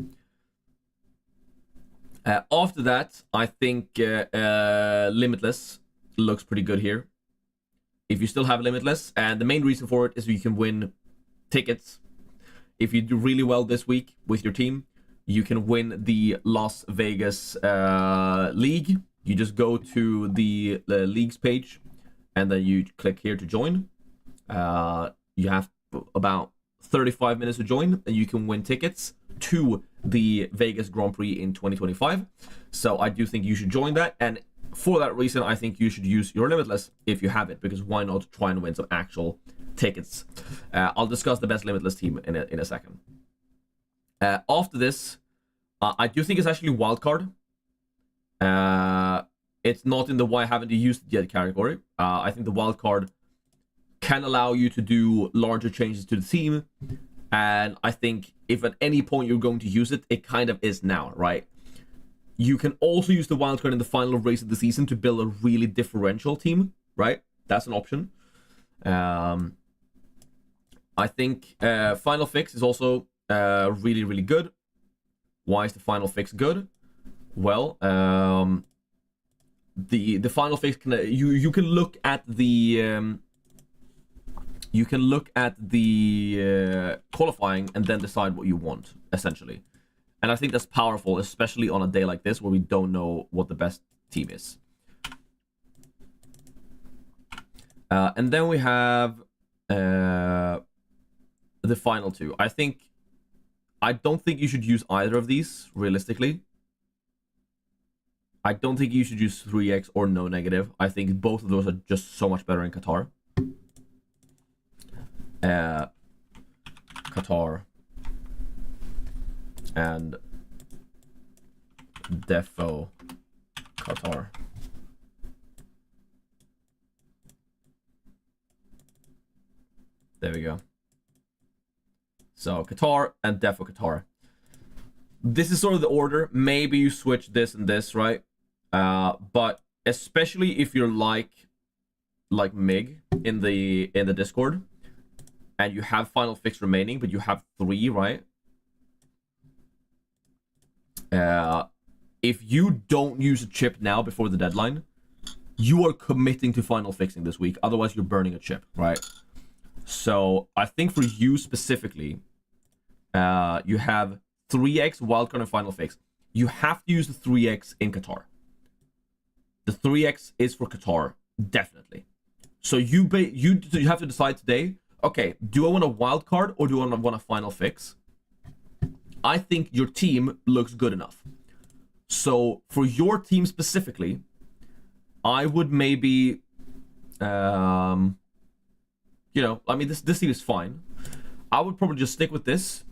After that, I think Limitless looks pretty good here. If you still have Limitless, and the main reason for it is you can win tickets. If you do really well this week with your team, you can win the Las Vegas League. You just go to the leagues page, and then you click here to join. You have about 35 minutes to join, and you can win tickets to the Vegas Grand Prix in 2025. So I do think you should join that, and for that reason, I think you should use your Limitless if you have it, because why not try and win some actual tickets? I'll discuss the best Limitless team in a second. After this, I do think it's actually wildcard. It's not in the why haven't you used it yet category. I think the wildcard can allow you to do larger changes to the team, and I think if at any point you're going to use it, it kind of is now, right? You can also use the wildcard in the final race of the season to build a really differential team, right? That's an option. I think Final Fix is also really, really good. Why is the Final Fix good? Well, the Final Fix can you can look at the qualifying and then decide what you want, essentially. And I think that's powerful, especially on a day like this where we don't know what the best team is. And then we have the final two. I don't think you should use either of these, realistically. I don't think you should use 3x or no negative. I think both of those are just so much better in Qatar. Qatar and Defo Qatar. There we go. So Qatar and Defo Qatar. This is sort of the order. Maybe you switch this and this, right? But especially if you're like Mig in the Discord, and you have Final Fix remaining, but you have 3, right? If you don't use a chip now before the deadline, you are committing to Final Fixing this week. Otherwise, you're burning a chip, right? So I think for you specifically, you have 3x wildcard and Final Fix. You have to use the 3x in Qatar. The 3x is for Qatar, definitely. So you have to decide today, okay, do I want a wild card or do I want a Final Fix? I think your team looks good enough. So for your team specifically, I would maybe, I mean, this team is fine. I would probably just stick with this.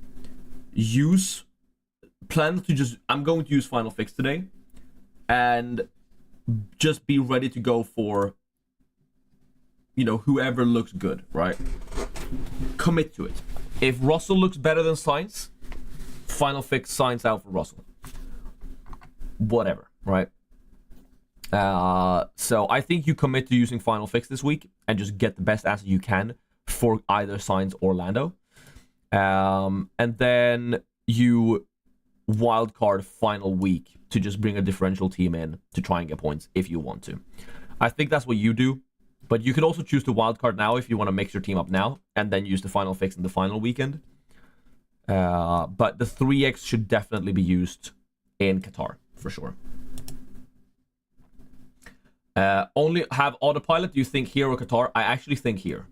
I'm going to use Final Fix today, and just be ready to go for, whoever looks good, right? Commit to it. If Russell looks better than Sainz, Final Fix Sainz out for Russell. Whatever, right? So I think you commit to using Final Fix this week and just get the best answer you can for either Sainz or Lando. And then you wildcard final week to just bring a differential team in to try and get points if you want to. I think that's what you do. But you could also choose the wildcard now if you want to mix your team up now and then use the Final Fix in the final weekend. But the 3x should definitely be used in Qatar, for sure. Only have autopilot, do you think here or Qatar? I actually think here.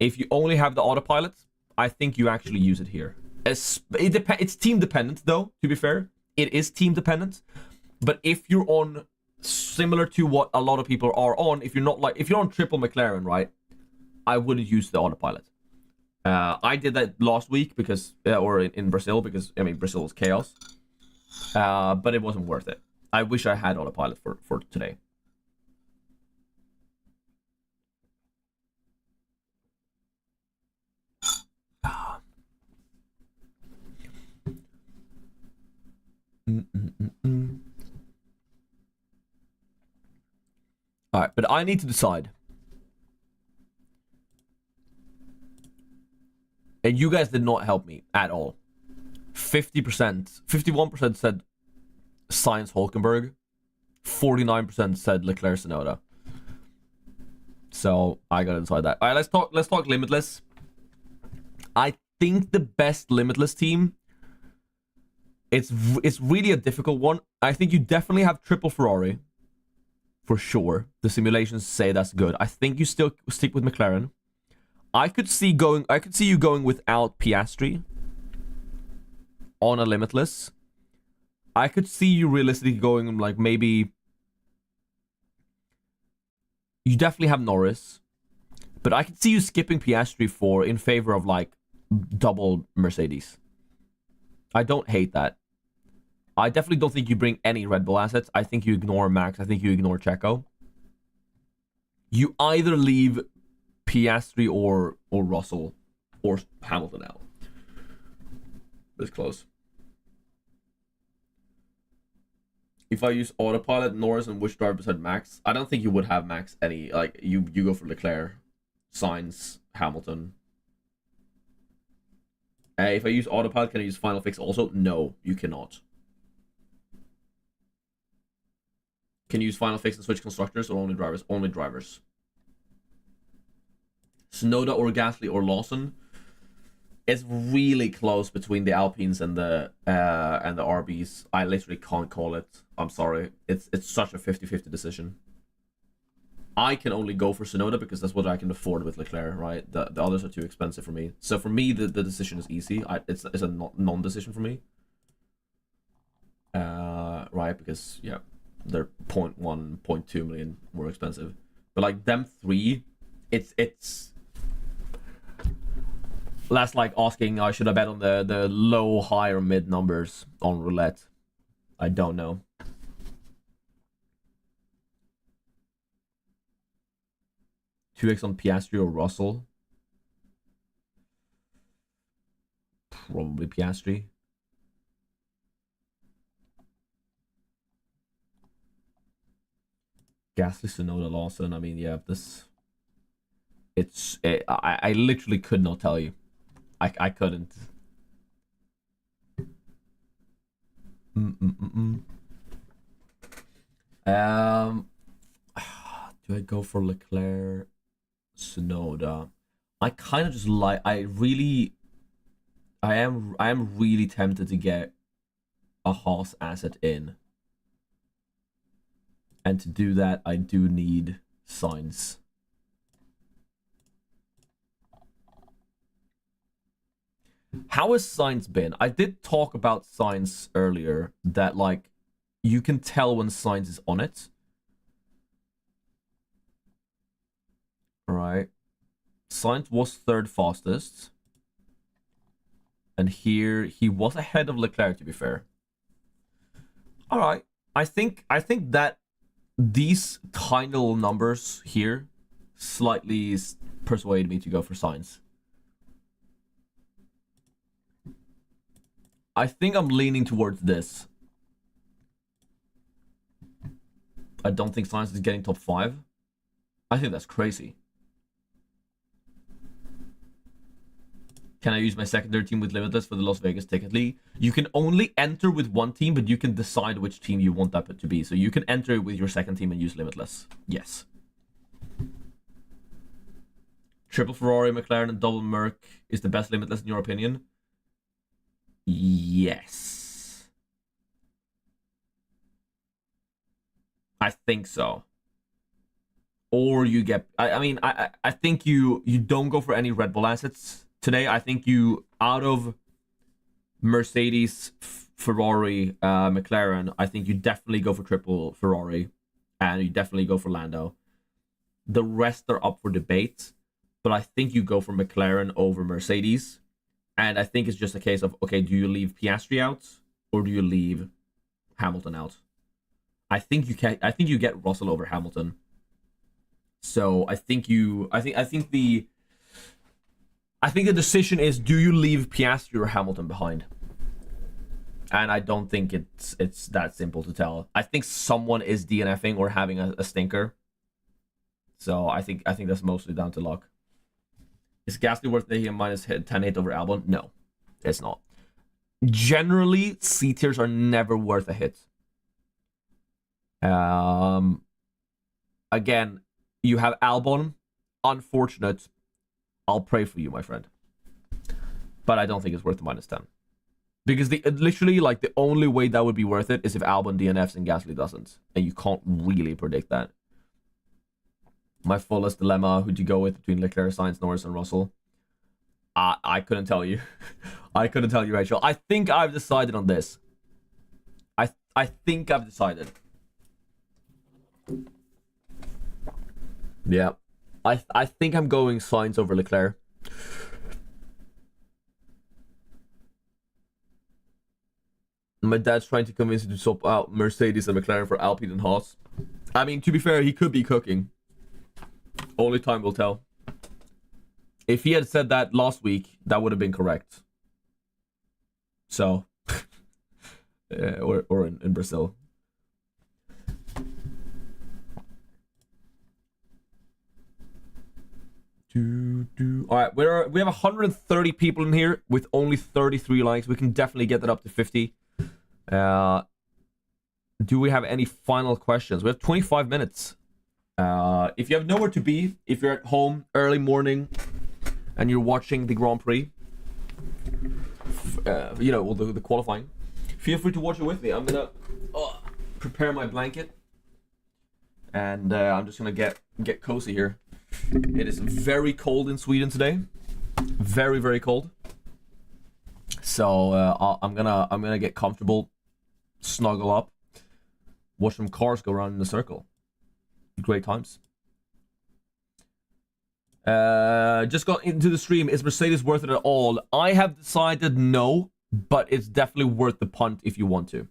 If you only have the autopilot, I think you actually use it here. It's team dependent, though, to be fair. It is team dependent. But if you're on, similar to what a lot of people are on, if you're on triple McLaren, right? I wouldn't use the autopilot. I did that last week because, or in Brazil, because, I mean, Brazil was chaos. But it wasn't worth it. I wish I had autopilot for today. All right, but I need to decide. And you guys did not help me at all. 50%, 51% said Sainz Hulkenberg. 49% said Leclerc Tsunoda. So I gotta decide that. All right, let's talk Limitless. I think the best Limitless team. It's really a difficult one. I think you definitely have triple Ferrari, for sure. The simulations say that's good. I think you still stick with McLaren. I could see you going without Piastri on a Limitless. I could see you realistically going like maybe. You definitely have Norris, but I could see you skipping Piastri in favor of like double Mercedes. I don't hate that. I definitely don't think you bring any Red Bull assets. I think you ignore Max. I think you ignore Checo. You either leave Piastri or Russell or Hamilton out. It's close. If I use autopilot, Norris and which driver beside Max? I don't think you would have Max any. Like you go for Leclerc, Sainz, Hamilton. If I use autopilot, can I use final fix also? No, you cannot. Can you use final fix and switch constructors or only drivers? Only drivers. Tsunoda or Gasly or Lawson. It's really close between the Alpines and the RBs. I literally can't call it. I'm sorry. It's such a 50-50 decision. I can only go for Tsunoda because that's what I can afford with Leclerc, right? The others are too expensive for me. So for me, the decision is easy. It's a non-decision for me. Right? Because, yeah, they're 0.1, 0.2 million more expensive. But like them three, it's... That's like asking, I should have bet on the low, high, or mid numbers on roulette. I don't know. $2x on Piastri or Russell? Probably Piastri. Gasly, Tsunoda, Lawson. I mean, yeah, this... I literally could not tell you. I couldn't. Do I go for Leclerc, Tsunoda? I kind of just like. I am really tempted to get a Haas asset in, and to do that, I do need Sainz. How has Sainz been? I did talk about Sainz earlier, that like you can tell when Sainz is on it. Alright. Sainz was third fastest. And here he was ahead of Leclerc, to be fair. Alright. I think that these tiny little numbers here slightly persuade me to go for Sainz. I think I'm leaning towards this. I don't think Sainz is getting top 5. I think that's crazy. Can I use my secondary team with Limitless for the Las Vegas Ticket League? You can only enter with one team, but you can decide which team you want that to be. So you can enter with your second team and use Limitless. Yes. Triple Ferrari, McLaren, and double Merc is the best Limitless in your opinion? Yes. I think so. Or you get... I think you don't go for any Red Bull assets today. I think you, out of Mercedes, Ferrari, McLaren, I think you definitely go for triple Ferrari. And you definitely go for Lando. The rest are up for debate. But I think you go for McLaren over Mercedes. And I think it's just a case of, okay, do you leave Piastri out or do you leave Hamilton out? I think you get Russell over Hamilton. So I think the decision is, do you leave Piastri or Hamilton behind? And I don't think it's that simple to tell. I think someone is DNFing or having a stinker. So I think that's mostly down to luck. Is Gasly worth taking a minus 10 hit over Albon? No, it's not. Generally, C tiers are never worth a hit. Again, you have Albon. Unfortunate. I'll pray for you, my friend. But I don't think it's worth the minus 10. Because literally, like, the only way that would be worth it is if Albon DNFs and Gasly doesn't. And you can't really predict that. My fullest dilemma, who'd you go with between Leclerc, Sainz, Norris, and Russell? I couldn't tell you. I couldn't tell you, Rachel. I think I've decided on this. I think I've decided. Yeah. I think I'm going Sainz over Leclerc. My dad's trying to convince you to swap out Mercedes and McLaren for Alpine and Haas. I mean, to be fair, he could be cooking. Only time will tell. If he had said that last week, that would have been correct. So, or in Brazil. All right, we have 130 people in here with only 33 likes. We can definitely get that up to 50. Do we have any final questions? We have 25 minutes. If you have nowhere to be, if you're at home early morning and you're watching the Grand Prix, you know, the qualifying, feel free to watch it with me. I'm gonna prepare my blanket, and I'm just gonna get cozy here. It is very cold in Sweden today, very, very cold. So I'm gonna get comfortable, snuggle up, watch some cars go around in a circle. Great times. Just got into the stream. Is Mercedes worth it at all? I have decided no, but it's definitely worth the punt if you want to.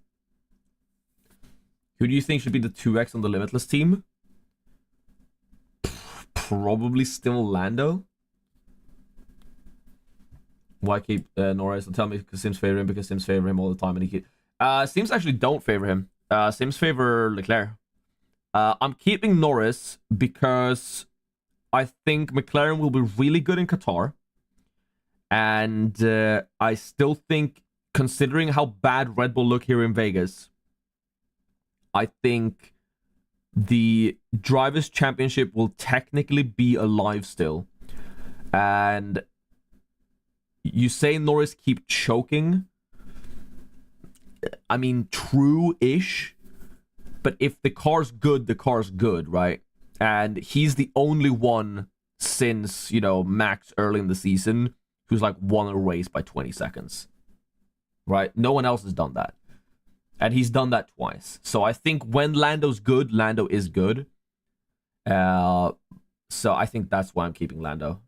Who do you think should be the 2x on the Limitless team? Probably still Lando. Why keep Norris? Tell me because Sims favor him, because Sims favor him all the time, and he Sims actually don't favor him. Sims favor Leclerc. I'm keeping Norris because I think McLaren will be really good in Qatar. And I still think, considering how bad Red Bull look here in Vegas, I think the Drivers' Championship will technically be alive still. And you say Norris keep choking. I mean, true-ish. But if the car's good, the car's good, right? And he's the only one since, you know, Max early in the season who's like won a race by 20 seconds. Right? No one else has done that. And he's done that twice. So I think when Lando's good, Lando is good. So I think that's why I'm keeping Lando.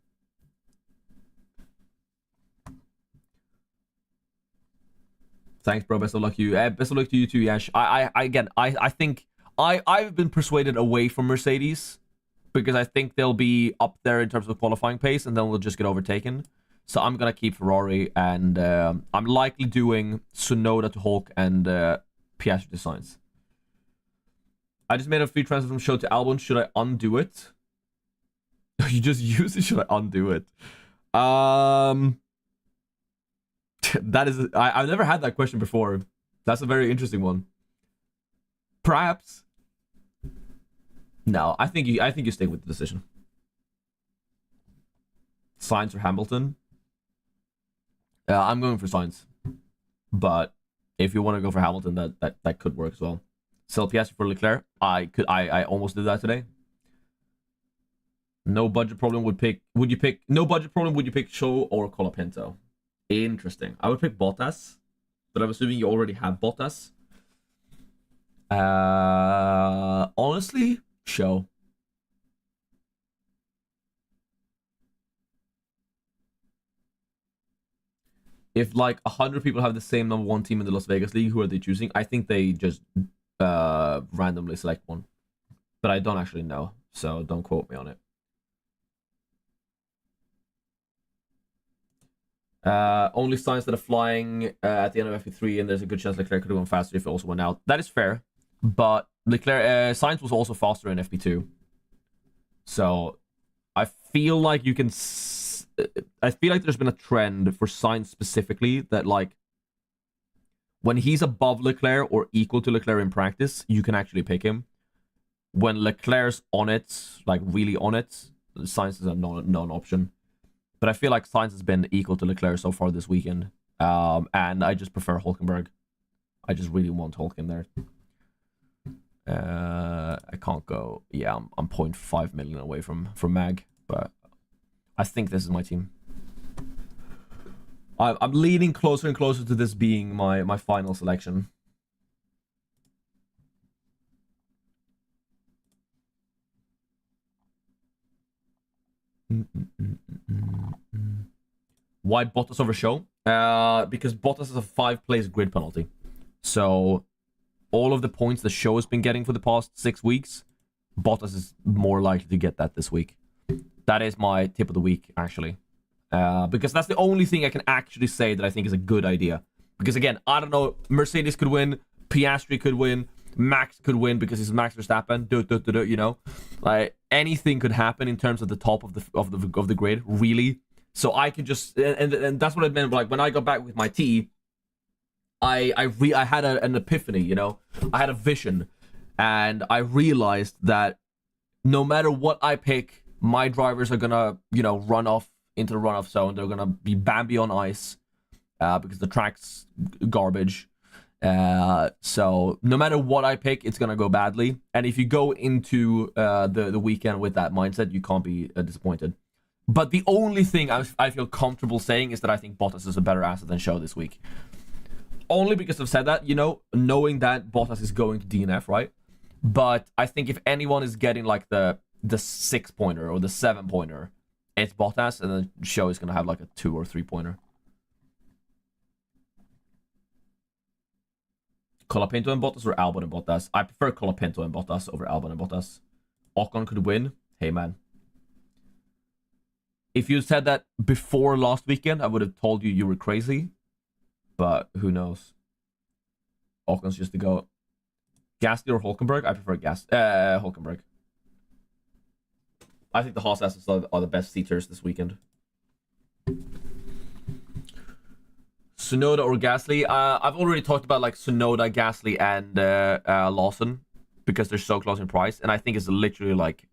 Thanks, bro. Best of luck to you. Best of luck to you too, Yash. I think I've been persuaded away from Mercedes because I think they'll be up there in terms of qualifying pace, and then we'll just get overtaken. So I'm gonna keep Ferrari, and I'm likely doing Tsunoda to Hulk and Piastri to Sainz. I just made a free transfer from Show to Albon. Should I undo it? You just use it. Should I undo it? That is, I've never had that question before. That's a very interesting one. Perhaps. No, I think you stick with the decision. Sainz or Hamilton? I'm going for Sainz. But if you want to go for Hamilton, that could work as well. Sell Piastri for Leclerc. I almost did that today. No budget problem would you pick Show or Colapinto? Interesting. I would pick Bottas, but I'm assuming you already have Bottas. Honestly, Show. If like 100 people have the same number one team in the Las Vegas League, who are they choosing? I think they just randomly select one, but I don't actually know, so don't quote me on it. Only signs that are flying at the end of FP3, and there's a good chance Leclerc could have gone faster if it also went out. That is fair, but Leclerc Sainz was also faster in FP2. So I feel like you can. I feel like there's been a trend for Sainz specifically that like when he's above Leclerc or equal to Leclerc in practice, you can actually pick him. When Leclerc's on it, like really on it, Sainz is a non-option. But I feel like Sainz has been equal to Leclerc so far this weekend. And I just prefer Hulkenberg. I just really want Hulk in there. I can't go. Yeah, I'm 0.5 million away from Mag, but I think this is my team. I'm leaning closer and closer to this being my final selection. Why Bottas over Show? Because Bottas has a 5-place grid penalty. So all of the points the Show has been getting for the past 6 weeks, Bottas is more likely to get that this week. That is my tip of the week, actually. Because that's the only thing I can actually say that I think is a good idea. Because again, I don't know, Mercedes could win, Piastri could win, Max could win because he's Max Verstappen, you know, like anything could happen in terms of the top of the grid, really. So I could just and that's what I meant. Like when I got back with my T, I had an epiphany, you know, I had a vision, and I realized that no matter what I pick, my drivers are gonna, you know, run off into the runoff zone. They're gonna be Bambi on ice because the track's garbage. So no matter what I pick, it's gonna go badly. And if you go into the weekend with that mindset, you can't be disappointed. But the only thing I feel comfortable saying is that I think Bottas is a better asset than Show this week. Only because I've said that, you know, knowing that Bottas is going to DNF, right? But I think if anyone is getting like the 6-pointer or the 7-pointer, it's Bottas, and then Show is gonna have like a 2 or 3-pointer. Colapinto and Bottas or Albon and Bottas? I prefer Colapinto and Bottas over Albon and Bottas. Ocon could win. Hey, man. If you said that before last weekend, I would have told you were crazy. But who knows? Ocon's just to go. Gasly or Hulkenberg? I prefer Hulkenberg. I think the Haas assets are the best seaters this weekend. Tsunoda or Gasly? I've already talked about like Tsunoda, Gasly, and Lawson because they're so close in price, and I think it's literally like,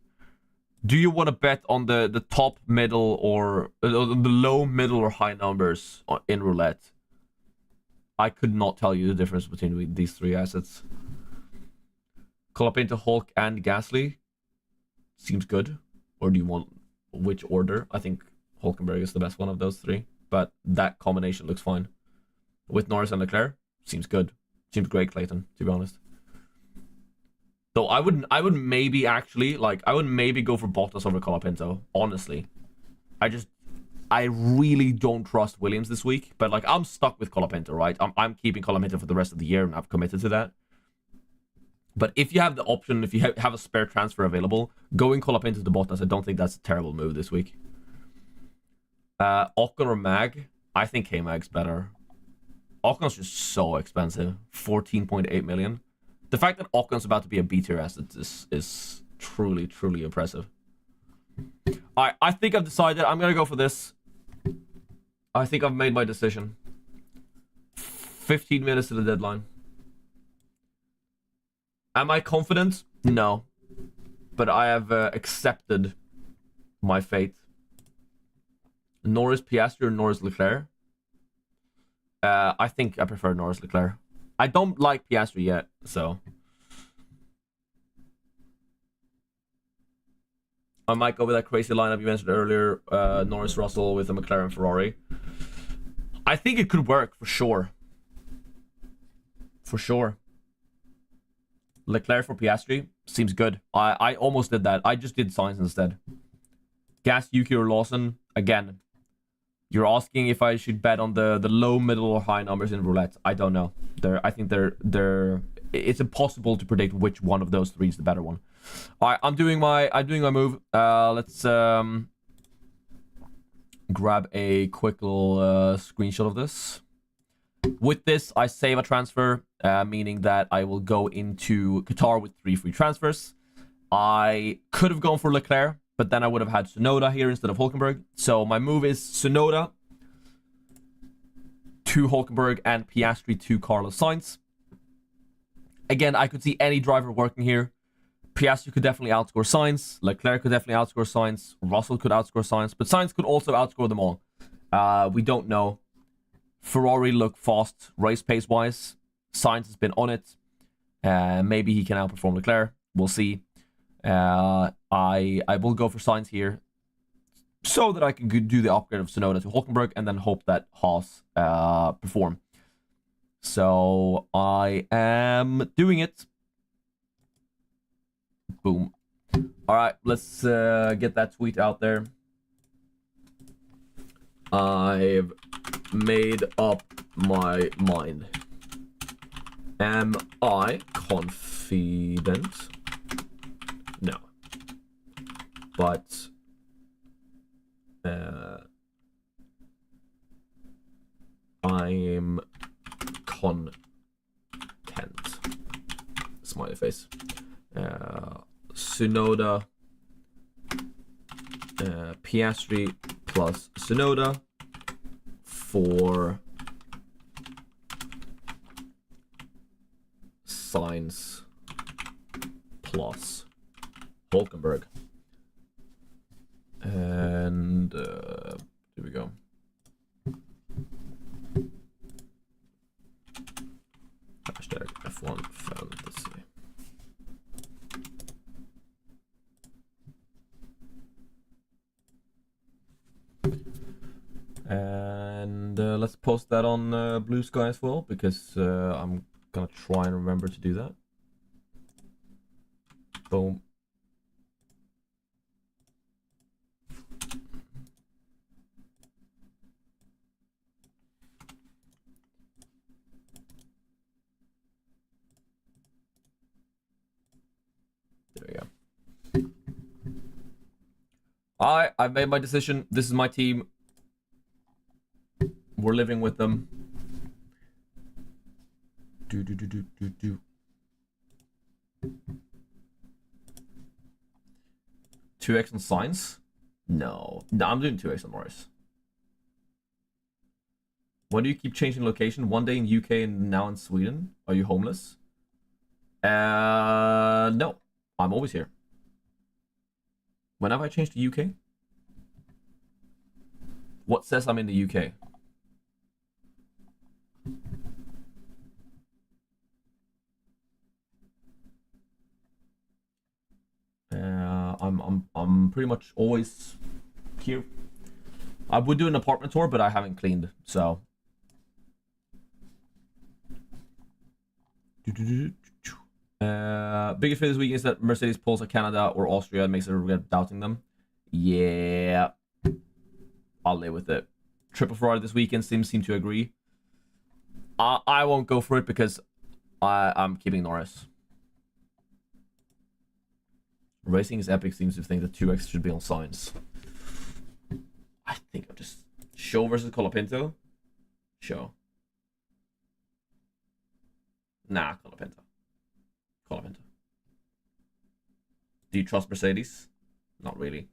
do you want to bet on the top, middle, or the low, middle, or high numbers in roulette? I could not tell you the difference between these 3 assets. Colapinto, Hulk, and Gasly seems good. Or do you want which order? I think Hulkenberg is the best one of those 3, but that combination looks fine. With Norris and Leclerc, seems good. Seems great, Clayton, to be honest. Though I would maybe actually, like, I would maybe go for Bottas over Colapinto, honestly. I really don't trust Williams this week, but like, I'm stuck with Colapinto, right? I'm keeping Colapinto for the rest of the year, and I've committed to that. But if you have the option, if you have a spare transfer available, going Colapinto to Bottas, I don't think that's a terrible move this week. Ocon or Mag? I think K-Mag's better. Ocon's just so expensive. 14.8 million. The fact that Ocon's about to be a B-tier asset is truly, truly impressive. Alright, I think I've decided. I'm going to go for this. I think I've made my decision. 15 minutes to the deadline. Am I confident? No. But I have accepted my fate. Norris Piastri or Norris Leclerc? I think I prefer Norris Leclerc. I don't like Piastri yet, so I might go with that crazy lineup you mentioned earlier. Norris Russell with a McLaren Ferrari. I think it could work for sure. For sure. Leclerc for Piastri seems good. I almost did that. I just did Sainz instead. Gas, Yuki, or Lawson. Again, you're asking if I should bet on the low, middle, or high numbers in roulette. I don't know. I think they're. It's impossible to predict which one of those 3 is the better one. All right, I'm doing my move. Let's grab a quick little screenshot of this. With this, I save a transfer, meaning that I will go into Qatar with 3 free transfers. I could have gone for Leclerc, but then I would have had Tsunoda here instead of Hulkenberg. So my move is Tsunoda to Hulkenberg and Piastri to Carlos Sainz. Again, I could see any driver working here. Piastri could definitely outscore Sainz. Leclerc could definitely outscore Sainz. Russell could outscore Sainz. But Sainz could also outscore them all. We don't know. Ferrari look fast race pace-wise. Sainz has been on it. Maybe he can outperform Leclerc. We'll see. I will go for Sainz here so that I can do the upgrade of Tsunoda to Hulkenberg and then hope that Haas perform. So I am doing it. Boom. All right, let's get that tweet out there. I've made up my mind. Am I confident? No. But I'm content. Smiley face. Tsunoda, Piastri plus Tsunoda for Sainz plus Hulkenberg. And here we go. Hashtag F1 Fantasy. And let's post that on Blue Sky as well, because I'm gonna try and remember to do that. Boom. There we go. I've made my decision. This is my team. We're living with them. 2x on Sainz? No, I'm doing 2x on Norris. Why do you keep changing location? One day in UK and now in Sweden? Are you homeless? No, I'm always here. When have I changed to UK? What says I'm in the UK? I'm pretty much always here. I would do an apartment tour, but I haven't cleaned, so. Biggest fear this week is that Mercedes pulls at Canada or Austria and makes it regret doubting them. Yeah, I'll live with it. Triple Ferrari this weekend seem to agree. I won't go for it because I'm keeping Norris. Racing is Epic seems to think that 2x should be on Sainz. I think I'll just show versus Colapinto. Show. Nah, Colapinto. Colapinto. Do you trust Mercedes? Not really.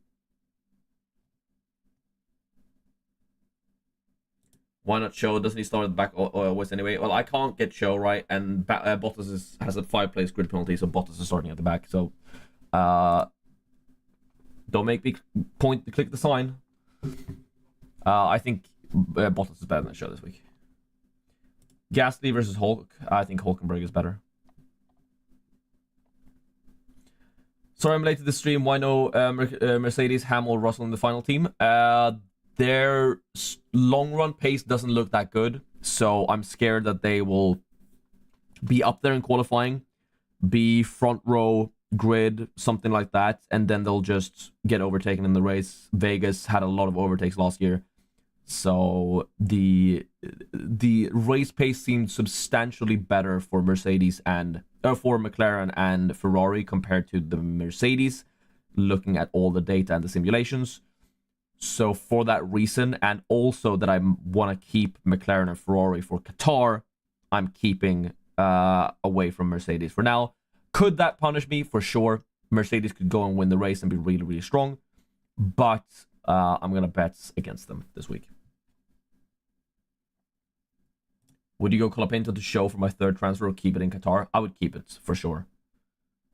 Why not Show? Doesn't he start at the back always anyway? Well, I can't get Show right, and Bottas has a 5-place grid penalty, so Bottas is starting at the back. So, don't make me click the sign. I think Bottas is better than Show this week. Gasly versus Hulk. I think Hulkenberg is better. Sorry I'm late to the stream. Why no Mercedes, Hamilton, Russell in the final team? Their long run pace doesn't look that good, so I'm scared that they will be up there in qualifying, be front row grid, something like that, and then they'll just get overtaken in the race. Vegas had a lot of overtakes last year, so the race pace seemed substantially better for Mercedes and for McLaren and Ferrari compared to the Mercedes, looking at all the data and the simulations. So for that reason, and also that I want to keep McLaren and Ferrari for Qatar, I'm keeping away from Mercedes for now. Could that punish me? For sure. Mercedes could go and win the race and be really, really strong. but I'm gonna bet against them this week. Would you go Colapinto to show for my third transfer or keep it in Qatar? I would keep it for sure.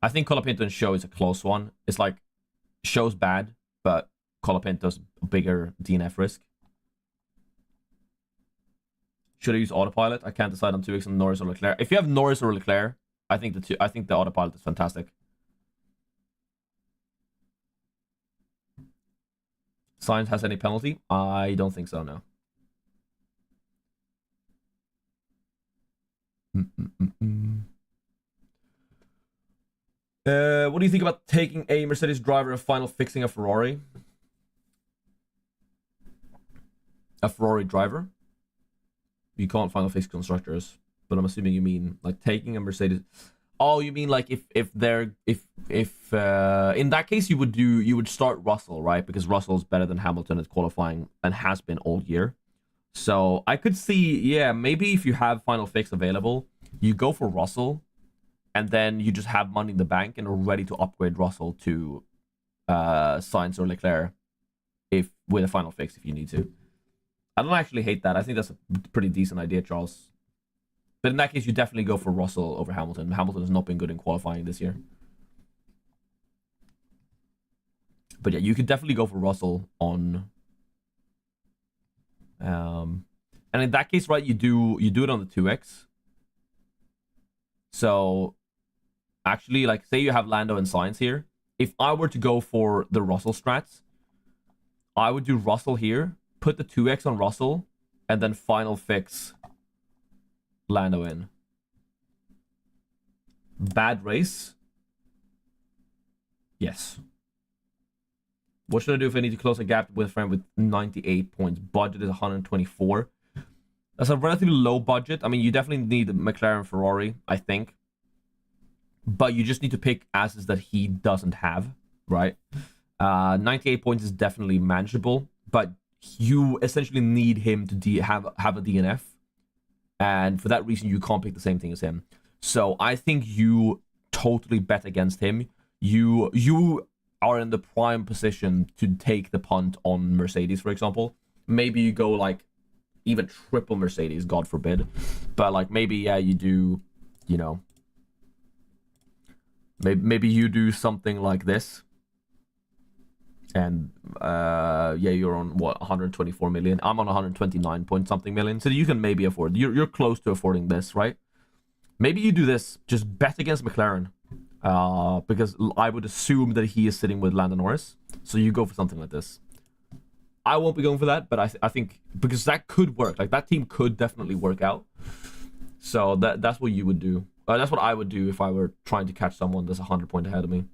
I think Colapinto and show is a close one. It's like show's bad, but Colapinto's a bigger DNF risk. Should I use autopilot? I can't decide on 2x on Norris or Leclerc. If you have Norris or Leclerc, I think the autopilot is fantastic. Sainz has any penalty? I don't think so, no. What do you think about taking a Mercedes driver and final fixing a Ferrari? A Ferrari driver? You can't final fix constructors, but I'm assuming you mean like taking a Mercedes. Oh, you mean like if in that case you would start Russell, right? Because Russell's better than Hamilton at qualifying and has been all year. So I could see, yeah, maybe if you have final fix available, you go for Russell, and then you just have money in the bank and are ready to upgrade Russell to Sainz or Leclerc with a final fix if you need to. I don't actually hate that. I think that's a pretty decent idea, Charles. But in that case, you definitely go for Russell over Hamilton. Hamilton has not been good in qualifying this year. But yeah, you could definitely go for Russell on... and in that case, right, you do it on the 2x. So, actually, like, say you have Lando and Sainz here. If I were to go for the Russell strats, I would do Russell here, put the 2x on Russell, and then final fix Lando in. Bad race? Yes. What should I do if I need to close a gap with a friend with 98 points? Budget is 124. That's a relatively low budget. I mean, you definitely need a McLaren Ferrari, I think. But you just need to pick asses that he doesn't have, right? 98 points is definitely manageable, but you essentially need him to have a DNF. And for that reason, you can't pick the same thing as him. So I think you totally bet against him. You are in the prime position to take the punt on Mercedes, for example. Maybe you go like even triple Mercedes, God forbid. But like maybe, yeah, you do, you know, maybe you do something like this. And yeah, you're on what, 124 million. I'm on 129 point something million. So you can maybe afford. You're close to affording this, right? Maybe you do this. Just bet against McLaren, because I would assume that he is sitting with Lando Norris. So you go for something like this. I won't be going for that, but I think because that could work. Like that team could definitely work out. So that's what you would do. That's what I would do if I were trying to catch someone that's 100 points ahead of me.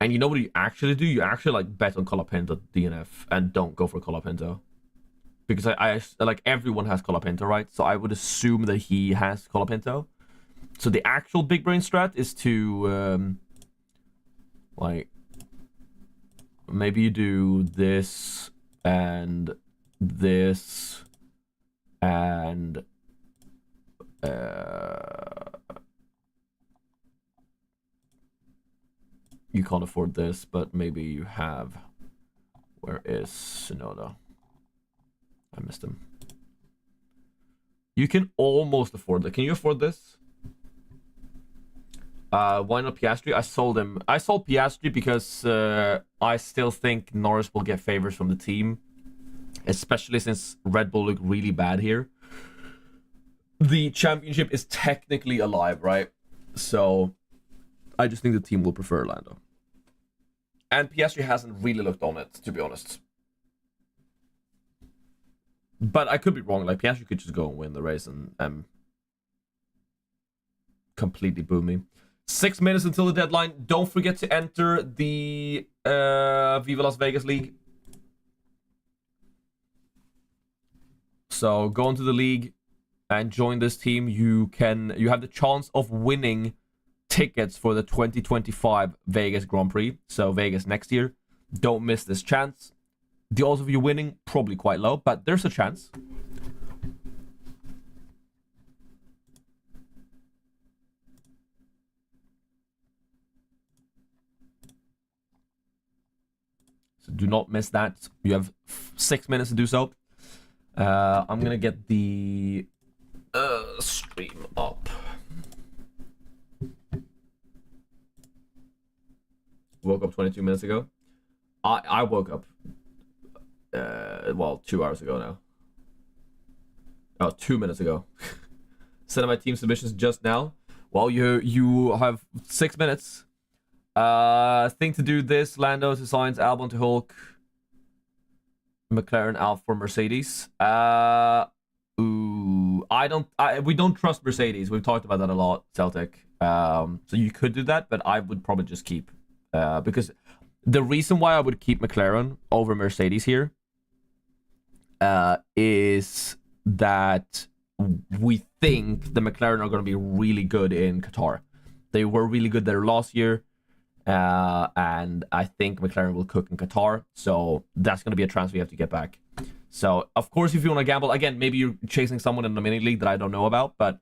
And you know what you actually do? You actually like bet on Colapinto DNF and don't go for Colapinto. Because I like everyone has Colapinto, right? So I would assume that he has Colapinto. So the actual big brain strat is to like maybe you do this and this and you can't afford this, but maybe you have. Where is Sonoda? I missed him. You can almost afford that. Can you afford this? Why not Piastri? I sold him. I sold Piastri because I still think Norris will get favors from the team, especially since Red Bull look really bad here. The championship is technically alive, right? So I just think the team will prefer Lando. And Piastri hasn't really looked on it, to be honest. But I could be wrong. Like, Piastri could just go and win the race and completely boom me. 6 minutes until the deadline. Don't forget to enter the Viva Las Vegas League. So go into the league and join this team. You have the chance of winning tickets for the 2025 Vegas Grand Prix. So Vegas next year. Don't miss this chance. The odds of you winning, probably quite low, but there's a chance. So do not miss that. You have 6 minutes to do so. I'm gonna get the stream up. Woke up 22 minutes ago. I woke up well 2 hours ago now. Oh, 2 minutes ago. Sent my team submissions just now. Well, you have 6 minutes. Thing to do this: Lando to Sainz, Albon to Hulk, McLaren out for Mercedes. We don't trust Mercedes. We've talked about that a lot, Celtic. So you could do that, but I would probably just keep, because the reason why I would keep McLaren over Mercedes here is that we think the McLaren are going to be really good in Qatar. They were really good there last year. And I think McLaren will cook in Qatar, so that's going to be a transfer you have to get back. So, of course, if you want to gamble, again, maybe you're chasing someone in the mini league that I don't know about, but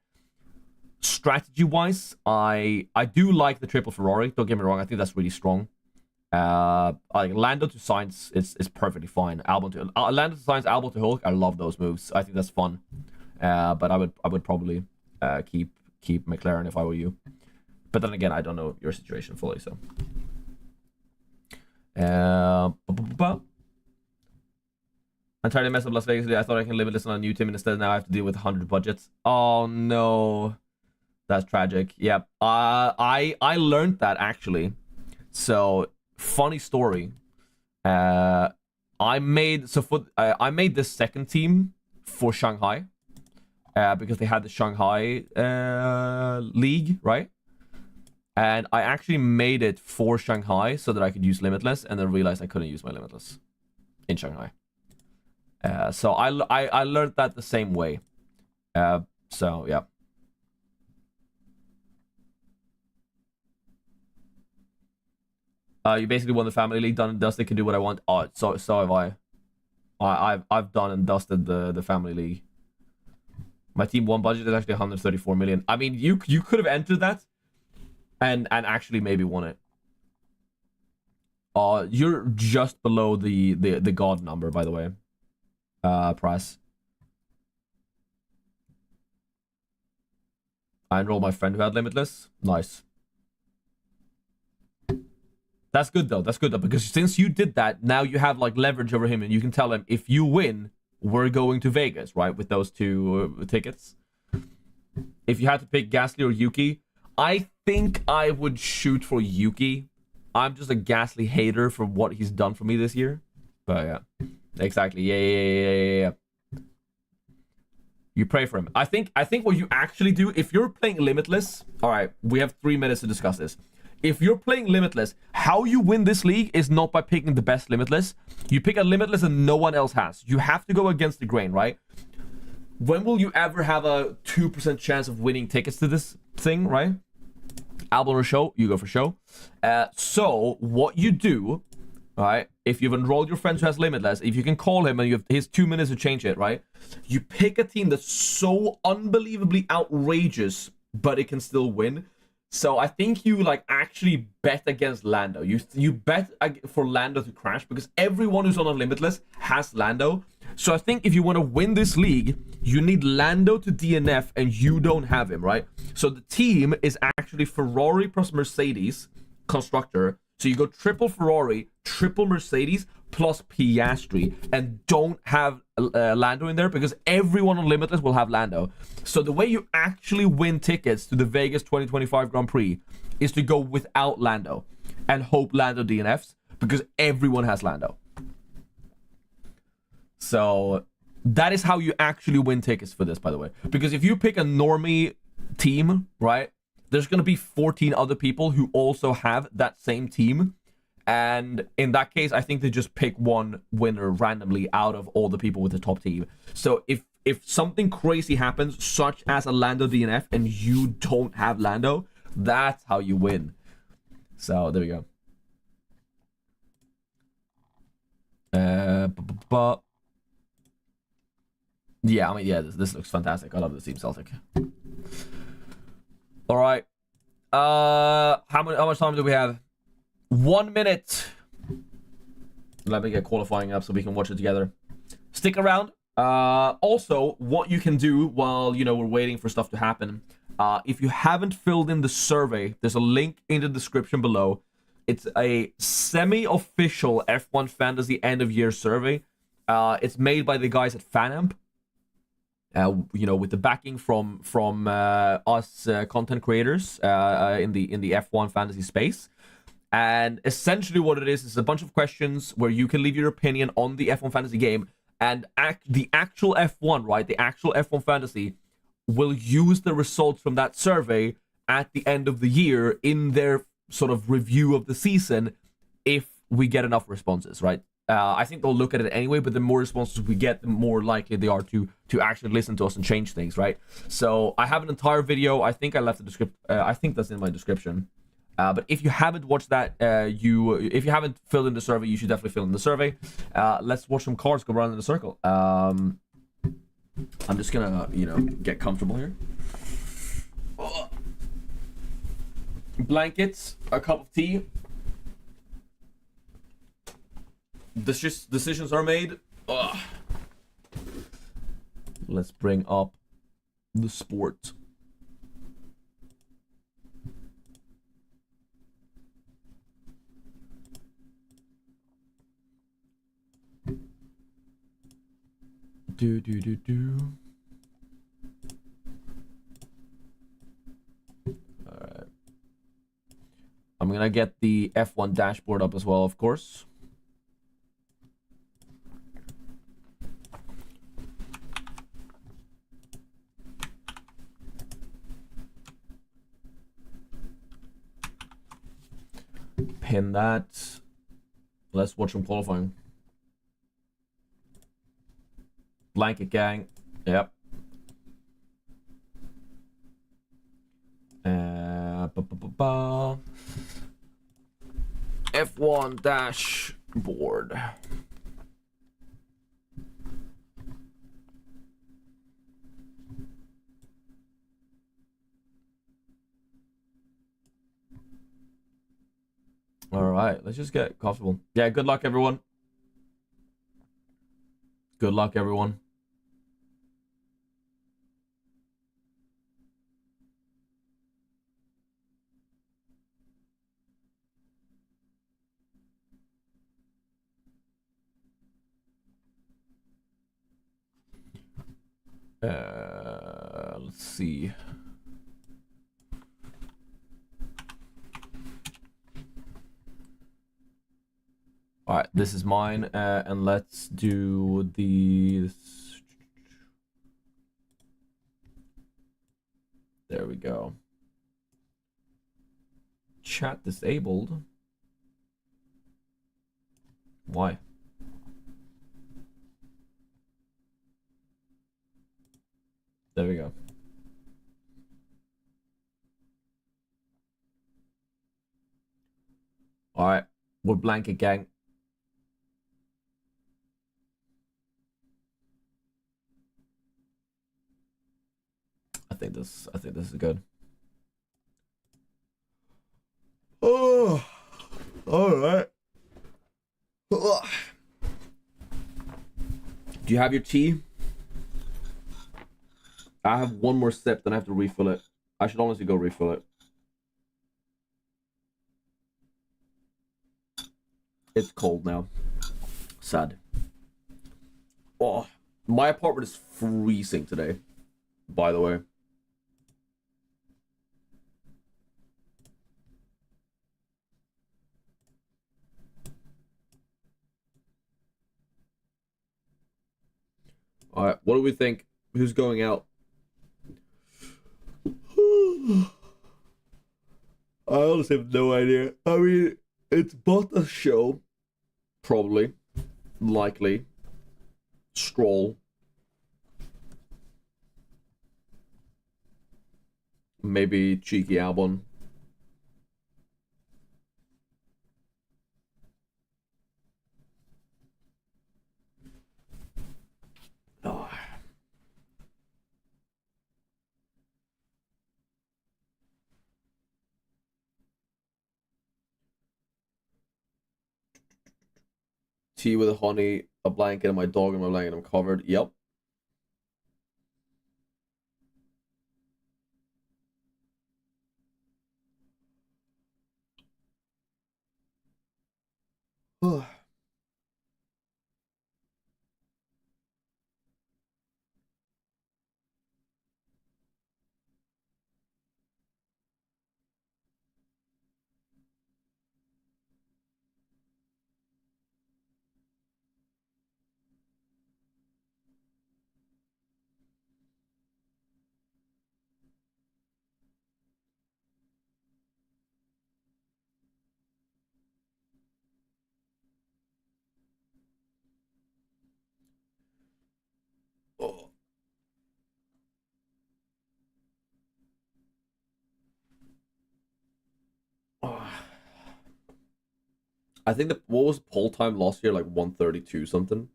strategy-wise, I do like the triple Ferrari. Don't get me wrong, I think that's really strong. Like Lando to Sainz is perfectly fine. Lando to Sainz, Albon to Hulk, I love those moves. I think that's fun. But I would probably keep McLaren if I were you. But then again, I don't know your situation fully, so. I'm trying to mess up Las Vegas today. I thought I can limitless on a new team, and instead now I have to deal with 100 budgets. Oh no, that's tragic. Yep. I learned that actually. So funny story. I made this second team for Shanghai, because they had the Shanghai league, right? And I actually made it for Shanghai so that I could use Limitless, and then realized I couldn't use my Limitless in Shanghai. So I learned that the same way. So yeah. You basically won the family league, done and dusted, can do what I want. Oh, so have I. I've done and dusted the family league. My team one budget is actually 134 million. I mean, you could have entered that and actually maybe won it. You're just below the god number, by the way. Price. I enrolled my friend who had Limitless. Nice. That's good though. That's good though, because since you did that, now you have like leverage over him, and you can tell him, if you win, we're going to Vegas, right? With those two tickets. If you had to pick Gasly or Yuki, I think I would shoot for Yuki. I'm just a Gasly hater for what he's done for me this year. But yeah, exactly. Yeah. You pray for him. I think what you actually do, if you're playing Limitless, all right, we have 3 minutes to discuss this. If you're playing Limitless, how you win this league is not by picking the best Limitless. You pick a Limitless and no one else has. You have to go against the grain, right? When will you ever have a 2% chance of winning tickets to this thing, right? Albon or show, you go for show. So what you do, right? If you've enrolled your friend who has Limitless, if you can call him and you have his 2 minutes to change it, right? You pick a team that's so unbelievably outrageous, but it can still win. So I think you like actually bet against Lando. You bet for Lando to crash, because everyone who's on a Limitless has Lando. So I think if you want to win this league, you need Lando to DNF, and you don't have him, right? So the team is actually Ferrari plus Mercedes constructor. So you go triple Ferrari, triple Mercedes, plus Piastri, and don't have Lando in there, because everyone on Limitless will have Lando. So the way you actually win tickets to the Vegas 2025 Grand Prix is to go without Lando and hope Lando DNFs, because everyone has Lando. So that is how you actually win tickets for this, by the way. Because if you pick a normie team, right, there's going to be 14 other people who also have that same team. And in that case, I think they just pick one winner randomly out of all the people with the top team. So if something crazy happens, such as a Lando DNF, and you don't have Lando, that's how you win. So there we go. Yeah, I mean, yeah, this looks fantastic. I love the Team Celtic. All right. How much time do we have? 1 minute. Let me get qualifying up so we can watch it together. Stick around. Also, what you can do while, you know, we're waiting for stuff to happen, if you haven't filled in the survey, there's a link in the description below. It's a semi-official F1 Fantasy end-of-year survey. It's made by the guys at Fanamp. You know, with the backing from us content creators in the F1 fantasy space. And essentially what it is a bunch of questions where you can leave your opinion on the F1 fantasy game, and the actual F1, right? The actual F1 fantasy will use the results from that survey at the end of the year in their sort of review of the season if we get enough responses, right? I think they'll look at it anyway, but the more responses we get, the more likely they are to actually listen to us and change things, right? So I have an entire video. I think I left the description. I think that's in my description. But if you haven't watched that, if you haven't filled in the survey, you should definitely fill in the survey. Let's watch some cars go around in a circle. I'm just gonna, you know, get comfortable here. Blankets, a cup of tea. Decisions are made. Ugh. Let's bring up the sport. Alright. I'm gonna get the F1 dashboard up as well, of course. Pin that. Let's watch some qualifying. Blanket gang. Yep. F1 dashboard. All right, let's just get comfortable. Yeah, good luck, everyone. Good luck, everyone. Let's see. All right, this is mine, and let's do the. There we go. Chat disabled. Why? There we go. All right, we're blanket gang. I think this is good. Oh, all right. Ugh. Do you have your tea? I have one more sip, then I have to refill it. I should honestly go refill it. It's cold now. Sad. Oh, my apartment is freezing today, by the way. All right, what do we think? Who's going out? I honestly have no idea. I mean, it's Bottas' show. Probably. Likely. Stroll. Maybe cheeky Albon. Oh. tea with honey, a blanket, and my dog in my blanket. I'm covered. Yep. Oh. I think the what was poll time last year, like 132 something.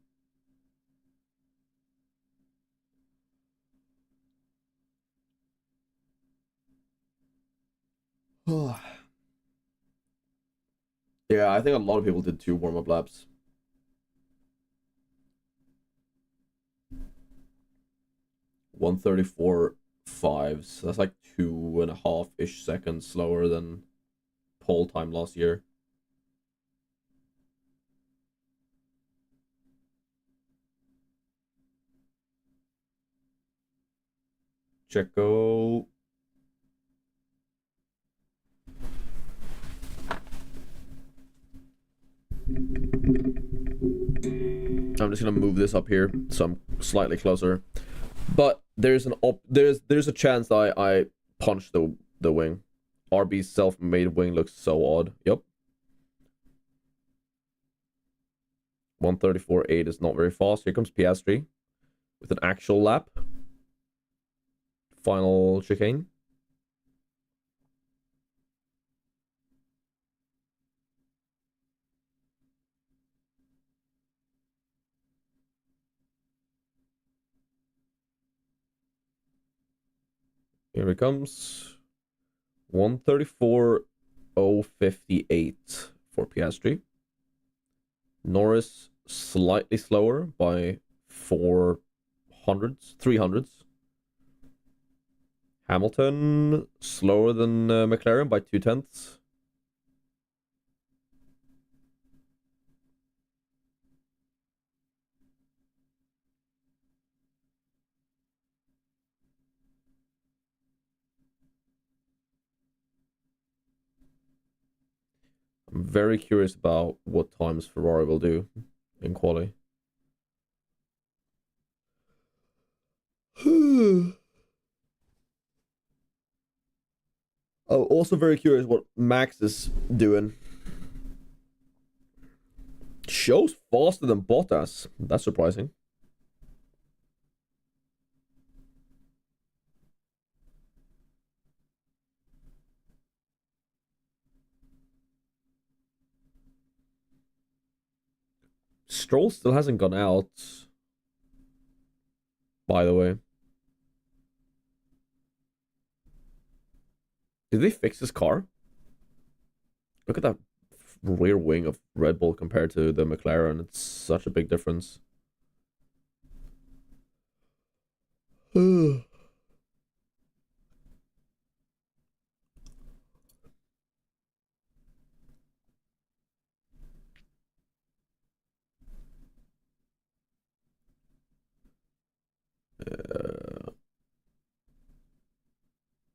Yeah, I think a lot of people did 2 warm-up laps. 134.5, so that's like 2.5-ish seconds slower than poll time last year. Checo. I'm just gonna move this up here so I'm slightly closer. But there's there's a chance I punch the wing. RB's self-made wing looks so odd. Yep. 134.8 is not very fast. Here comes Piastri with an actual lap. Final chicane. Here it comes. 134.058 for Piastri. Norris slightly slower by 300s. Hamilton slower than McLaren by 0.2. I'm very curious about what times Ferrari will do in quali. I'm also very curious what Max is doing. Shows faster than Bottas. That's surprising. Stroll still hasn't gone out, by the way. Did they fix his car? Look at that rear wing of Red Bull compared to the McLaren. It's such a big difference.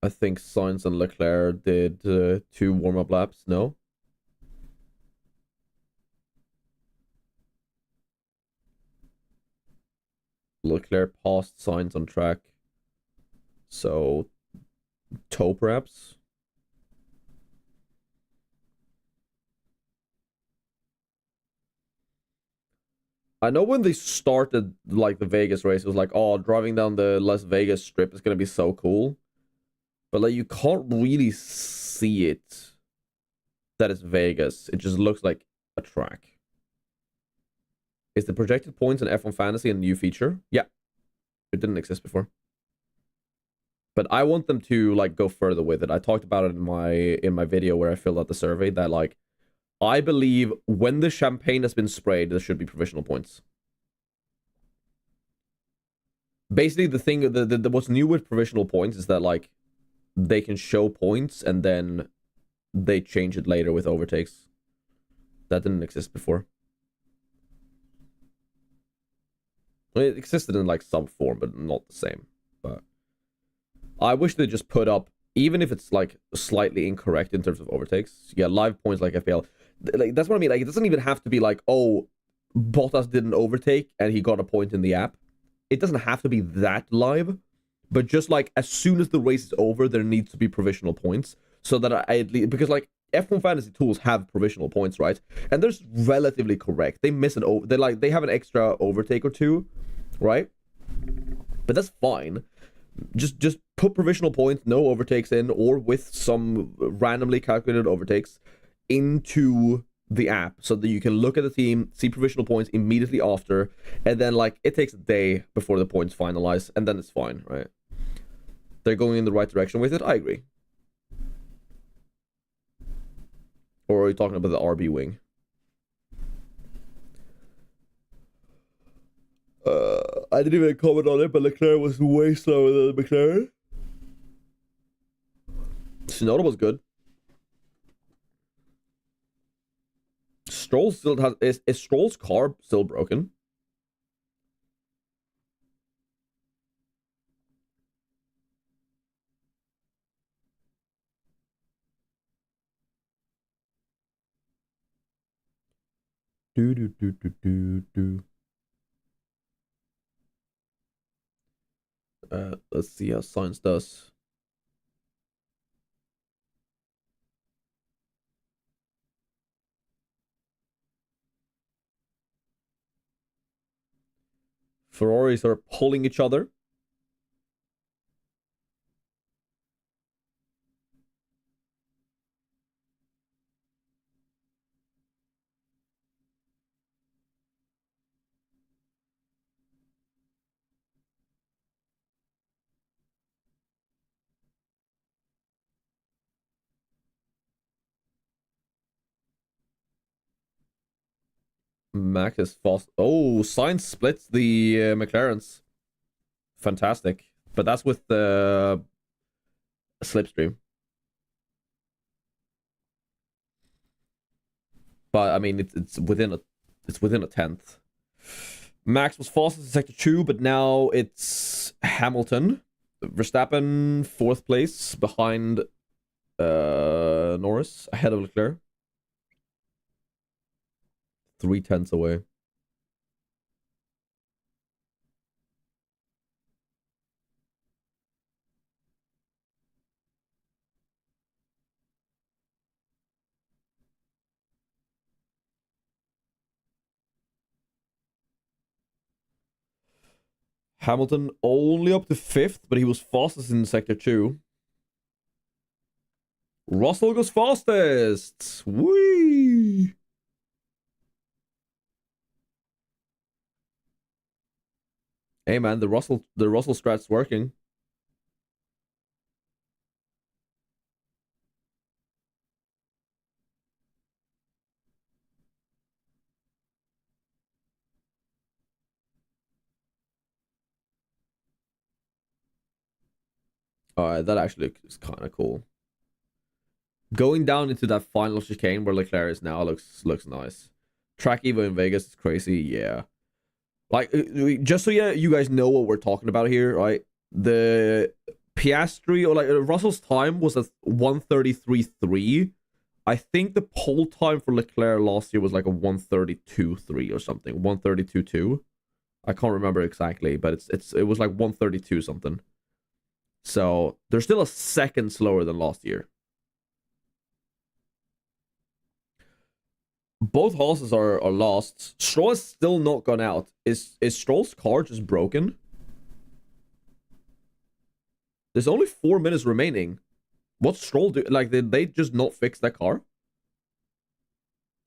I think Sainz and Leclerc did 2 warm-up laps. No? Leclerc passed Sainz on track. So, toe perhaps? I know when they started like the Vegas race, it was like, oh, driving down the Las Vegas strip is gonna be so cool. But like you can't really see it that it's Vegas. It just looks like a track. Is the projected points in F1 Fantasy a new feature? Yeah. It didn't exist before. But I want them to like go further with it. I talked about it in my video where I filled out the survey that like I believe when the champagne has been sprayed, there should be provisional points. Basically, the thing, what's new with provisional points is that, like, they can show points and then they change it later with overtakes. That didn't exist before. It existed in, like, some form, but not the same. But I wish they just put up, even if it's, like, slightly incorrect in terms of overtakes. Yeah, live points like FPL. Like, that's what I mean. Like, it doesn't even have to be like, oh, Bottas did an overtake and he got a point in the app. It doesn't have to be that live, but just like as soon as the race is over, there needs to be provisional points so that I at least, because like F1 Fantasy tools have provisional points, right? And they're relatively correct. They miss an over, they have an extra overtake or two, right? But that's fine. Just put provisional points, no overtakes in, or with some randomly calculated overtakes into the app so that you can look at the team, see provisional points immediately after, and then like it takes a day before the points finalize, and then it's fine, right? They're going in the right direction with it. I agree. Or are you talking about the RB wing? I didn't even comment on it, but Leclerc was way slower than McLaren. Tsunoda was good. Stroll still has... Is Stroll's car still broken? Let's see how Sainz does. Ferraris are pulling each other. Max is fast. Oh, Sainz splits the McLarens. Fantastic. But that's with the slipstream. But I mean, it's within a tenth. Max was fastest in sector 2, but now it's Hamilton. Verstappen, 4th place, behind Norris, ahead of Leclerc. 3/10 away. Hamilton only up to 5th, but he was fastest in sector 2. Russell goes fastest. Whee! Hey man, the Russell strat's working. Alright, that actually is kind of cool. Going down into that final chicane where Leclerc is now looks nice. Track Evo in Vegas is crazy, yeah. Like, just so you guys know what we're talking about here, right? The Piastri, or like Russell's time was at 1:33.3. I think the pole time for Leclerc last year was like a 1:32.3 or something, 1:32.2. I can't remember exactly, but it was like 1:32 something. So they're still a second slower than last year. Both horses are lost. Stroll has still not gone out. Is Stroll's car just broken? There's only 4 minutes remaining. What's Stroll do? Like, did they just not fix that car?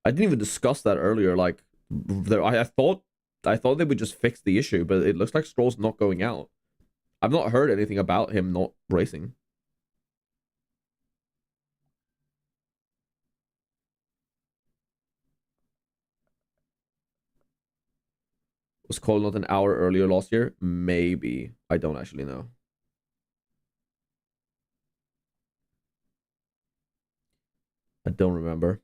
I didn't even discuss that earlier. Like, I thought they would just fix the issue, but it looks like Stroll's not going out. I've not heard anything about him not racing. Was called not an hour earlier last year? Maybe. I don't actually know. I don't remember.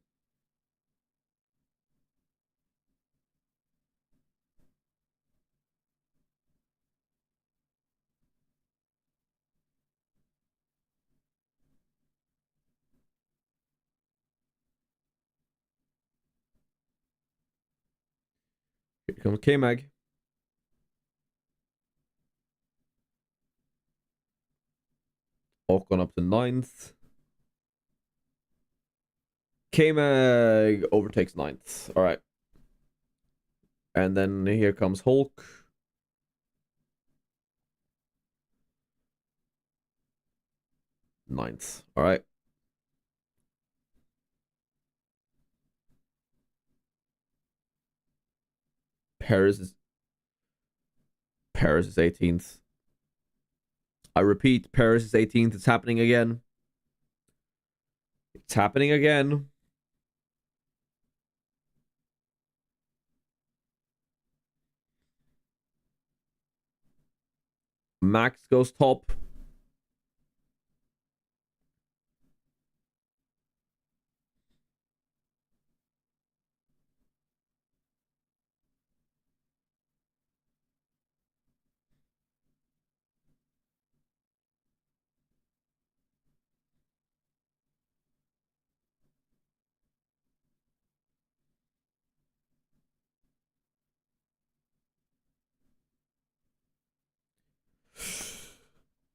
Here comes K-Mag. Ocon up to 9th. K-Mag overtakes 9th. All right. And then here comes Hulk. 9th. All right. Paris is 18th. I repeat, Paris is 18th. It's happening again. It's happening again. Max goes top.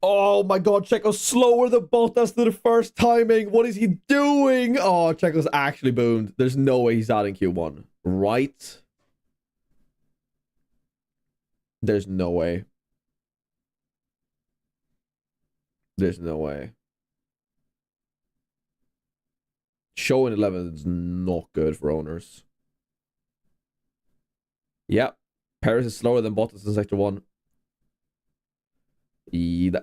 Oh my god, Checo's slower than Bottas to the first timing. What is he doing? Oh, Checo's actually boomed. There's no way he's out in Q1. Right? There's no way. There's no way. Show in 11 is not good for owners. Yep. Paris is slower than Bottas in Sector 1.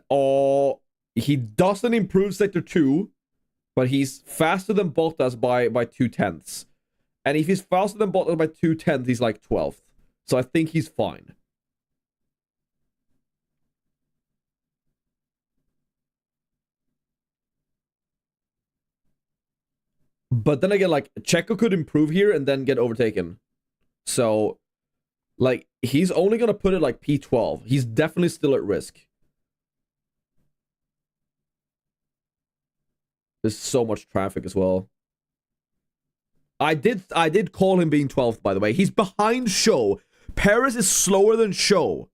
Oh, he doesn't improve Sector 2, but he's faster than Bottas by 2/10. And if he's faster than Bottas by 2/10, he's like 12th. So I think he's fine. But then again, like, Checo could improve here and then get overtaken. So, like, he's only going to put it like P12. He's definitely still at risk. There's so much traffic as well. I did call him being 12th, by the way. He's behind Show. Paris is slower than Show.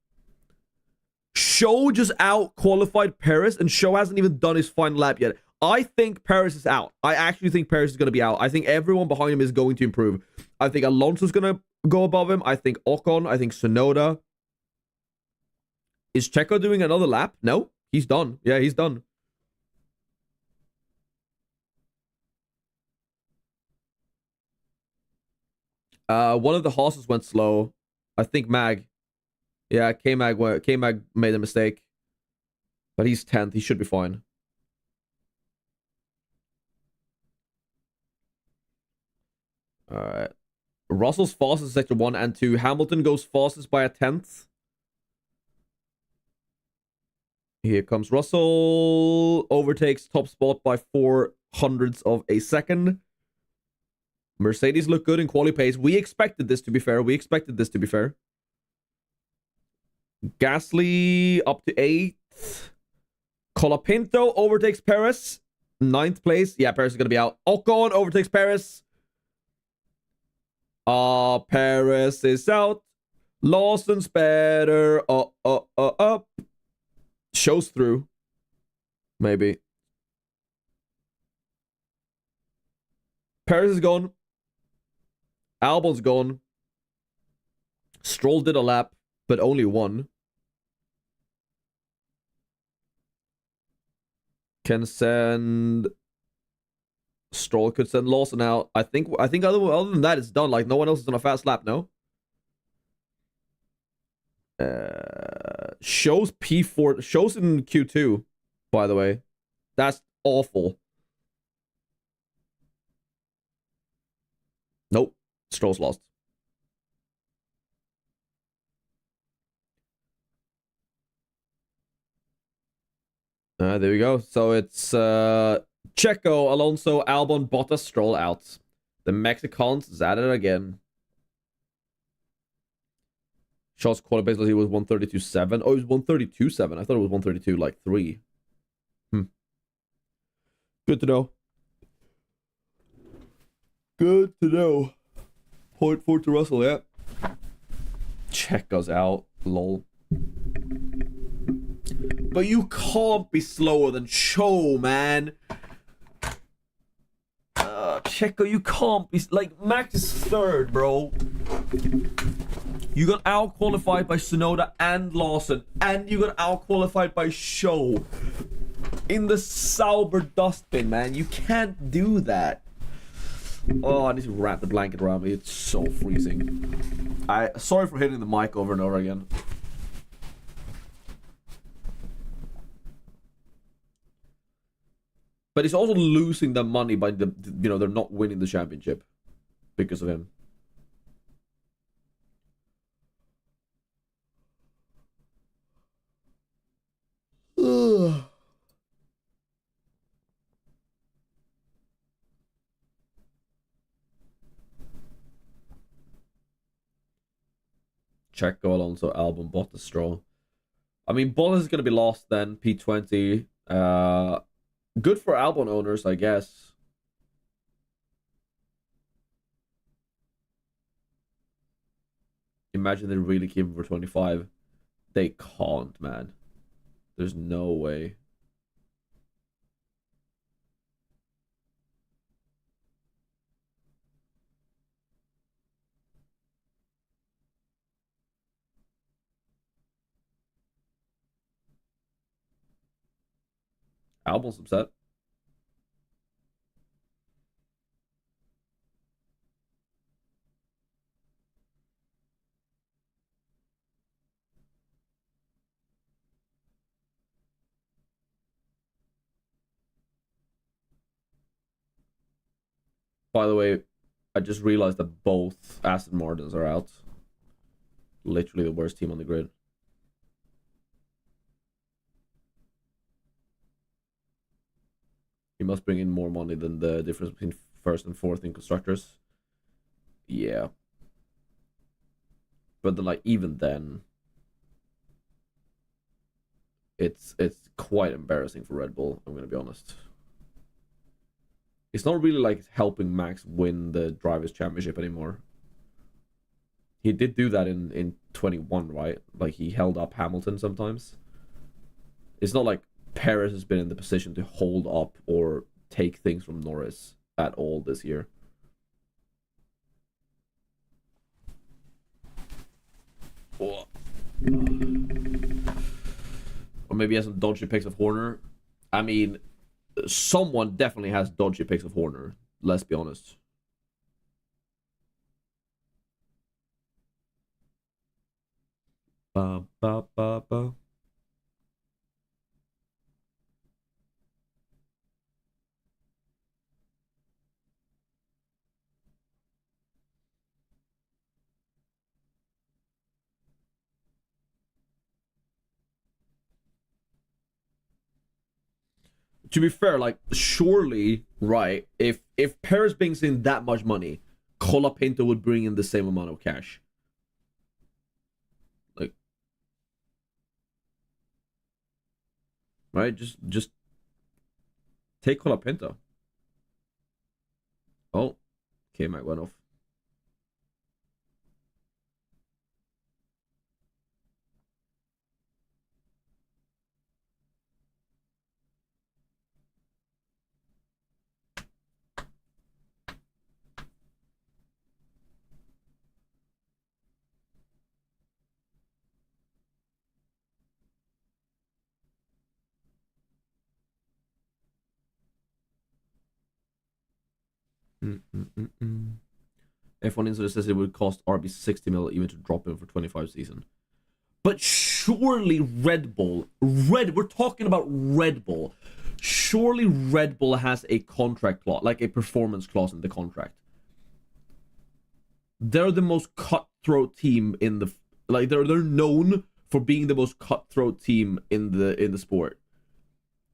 Show just out-qualified Paris, and Show hasn't even done his final lap yet. I think Paris is out. I actually think Paris is going to be out. I think everyone behind him is going to improve. I think Alonso's going to go above him. I think Ocon. I think Tsunoda. Is Checo doing another lap? No, he's done. Yeah, he's done. One of the horses went slow. I think Mag. Yeah, K-Mag made a mistake. But he's 10th. He should be fine. Alright. Russell's fastest sector 1 and 2. Hamilton goes fastest by a 10th. Here comes Russell. Overtakes top spot by 4/100ths of a second. Mercedes look good in quali pace. We expected this, to be fair. Gasly up to 8th. Colapinto overtakes Perez. 9th place. Yeah, Perez is going to be out. Ocon overtakes Perez. Perez is out. Lawson's better. Up. Shows through. Maybe. Perez is gone. Albon's gone. Stroll did a lap, but only one. Can send... Stroll could send Lawson out. I think other than that, it's done. Like, no one else is on a fast lap, no? Shows P4. Shows in Q2, by the way. That's awful. Nope. Stroll's lost. There we go. So it's Checo, Alonso, Albon, Bottas, Stroll out. The Mexicans is at it again. Charles qualified, he was 132.7. Oh, it was 132.7. I thought it was 132 like 3. Good to know. Good to know. 0.4 to Russell, yeah. Checo's out. Lol. But you can't be slower than Cho, man. Checo, you can't be... Like, Max is third, bro. You got out-qualified by Tsunoda and Lawson. And you got out-qualified by Cho. In the Sauber dustbin, man. You can't do that. Oh, I need to wrap the blanket around me. It's so freezing. Sorry for hitting the mic over and over again. But he's also losing the money by the, you know, they're not winning the championship because of him. Ugh. Checo, Alonso, Albon, Bottas, Stroll. I mean, Bottas is going to be lost then, P20. Good for Albon owners, I guess. Imagine they really keep him for 25. They can't, man. There's no way. Albon's upset. By the way, I just realized that both Aston Martins are out. Literally the worst team on the grid. He must bring in more money than the difference between first and fourth in constructors. Yeah. But then, like, even then, it's quite embarrassing for Red Bull, I'm gonna be honest. It's not really like helping Max win the Drivers' Championship anymore. He did do that in 21, right? Like, he held up Hamilton sometimes. It's not like Perez has been in the position to hold up or take things from Norris at all this year. Oh. Or maybe he has some dodgy picks of Horner. I mean, someone definitely has dodgy picks of Horner. Let's be honest. Ba, ba, ba, ba. To be fair, like, surely, right, if Perez brings in that much money, Colapinto would bring in the same amount of cash. Like, right? Just take Colapinto. Oh, K-Mac went off. F1 Insider says it would cost RB 60 mil even to drop him for 25 season. But surely Red Bull, we're talking about Red Bull. Surely Red Bull has a contract clause, like a performance clause in the contract. They're the most cutthroat team in the, like, they're known for being the most cutthroat team in the sport.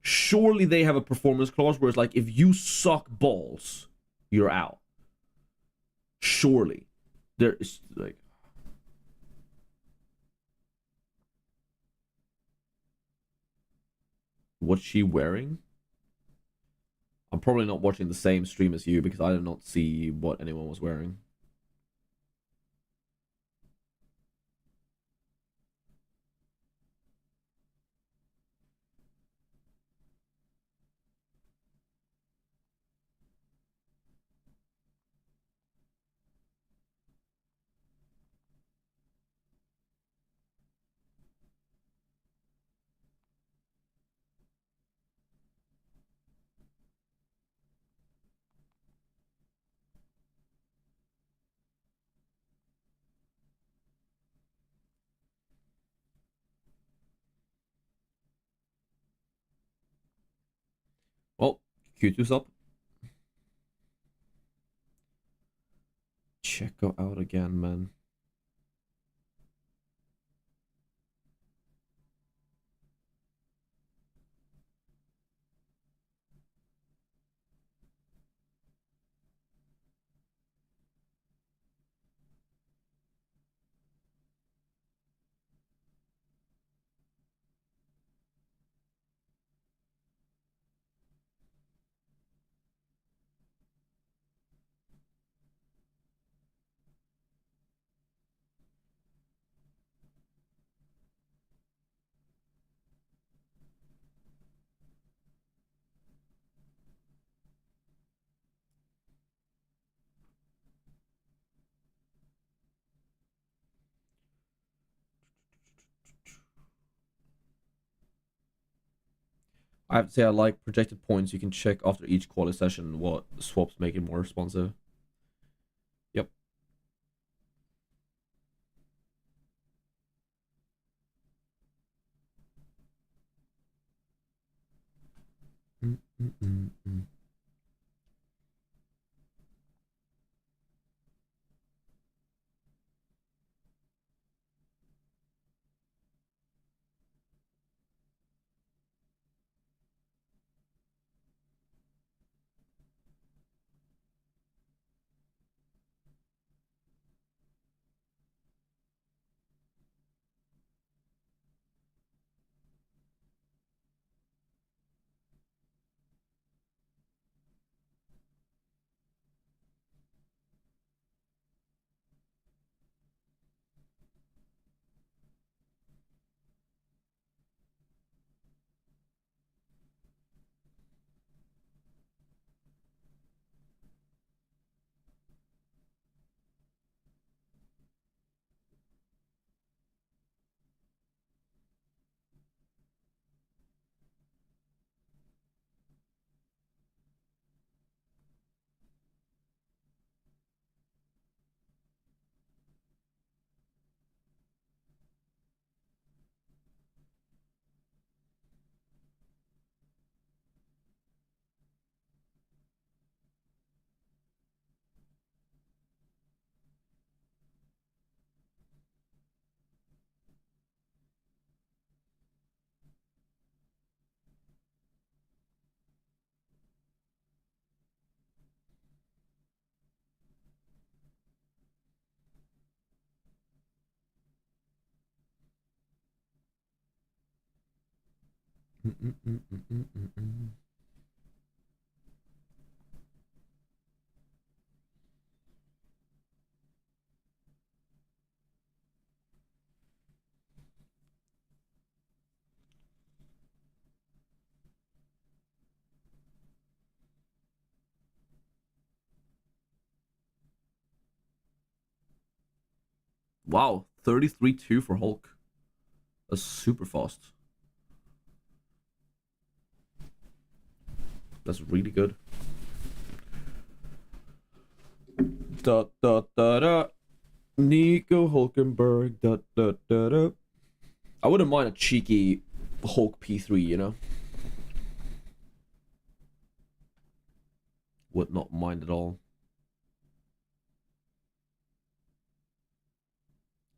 Surely they have a performance clause where it's like, if you suck balls, you're out. Surely. There is like, what's she wearing? I'm probably not watching the same stream as you because I did not see what anyone was wearing. Well, Q2's up. Check her out again, man. I have to say I like projected points. You can check after each quali session what swaps make it more responsive. Yep. Mm, mm, mm, mm. Mm, mm, mm, mm, mm, mm, mm. Wow, 33-2 for Hulk. That's super fast. That's really good. Da da da da. Nico Hulkenberg. Da da da da. I wouldn't mind a cheeky Hulk P3, you know? Would not mind at all.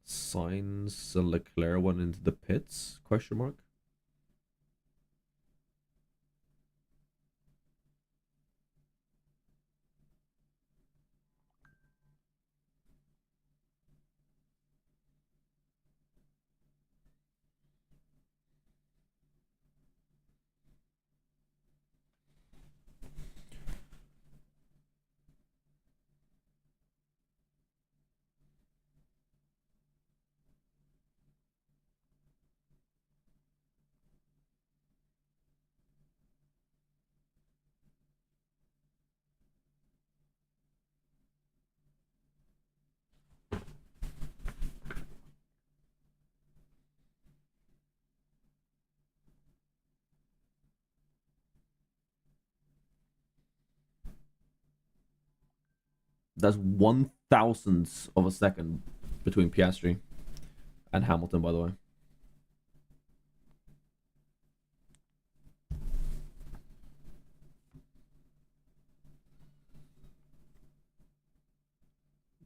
Signs a Leclerc one into the pits? Question mark. That's 1,000th of a second between Piastri and Hamilton, by the way.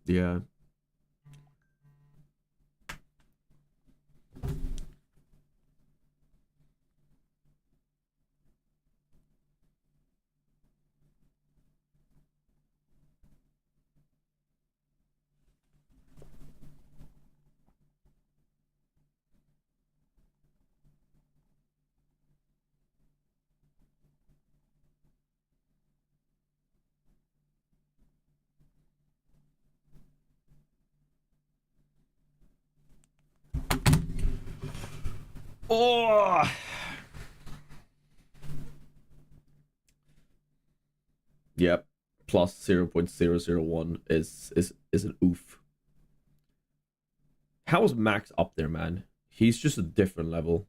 Yeah. Oh. Yep. Plus 0.001 is an oof. How is Max up there, man? He's just a different level.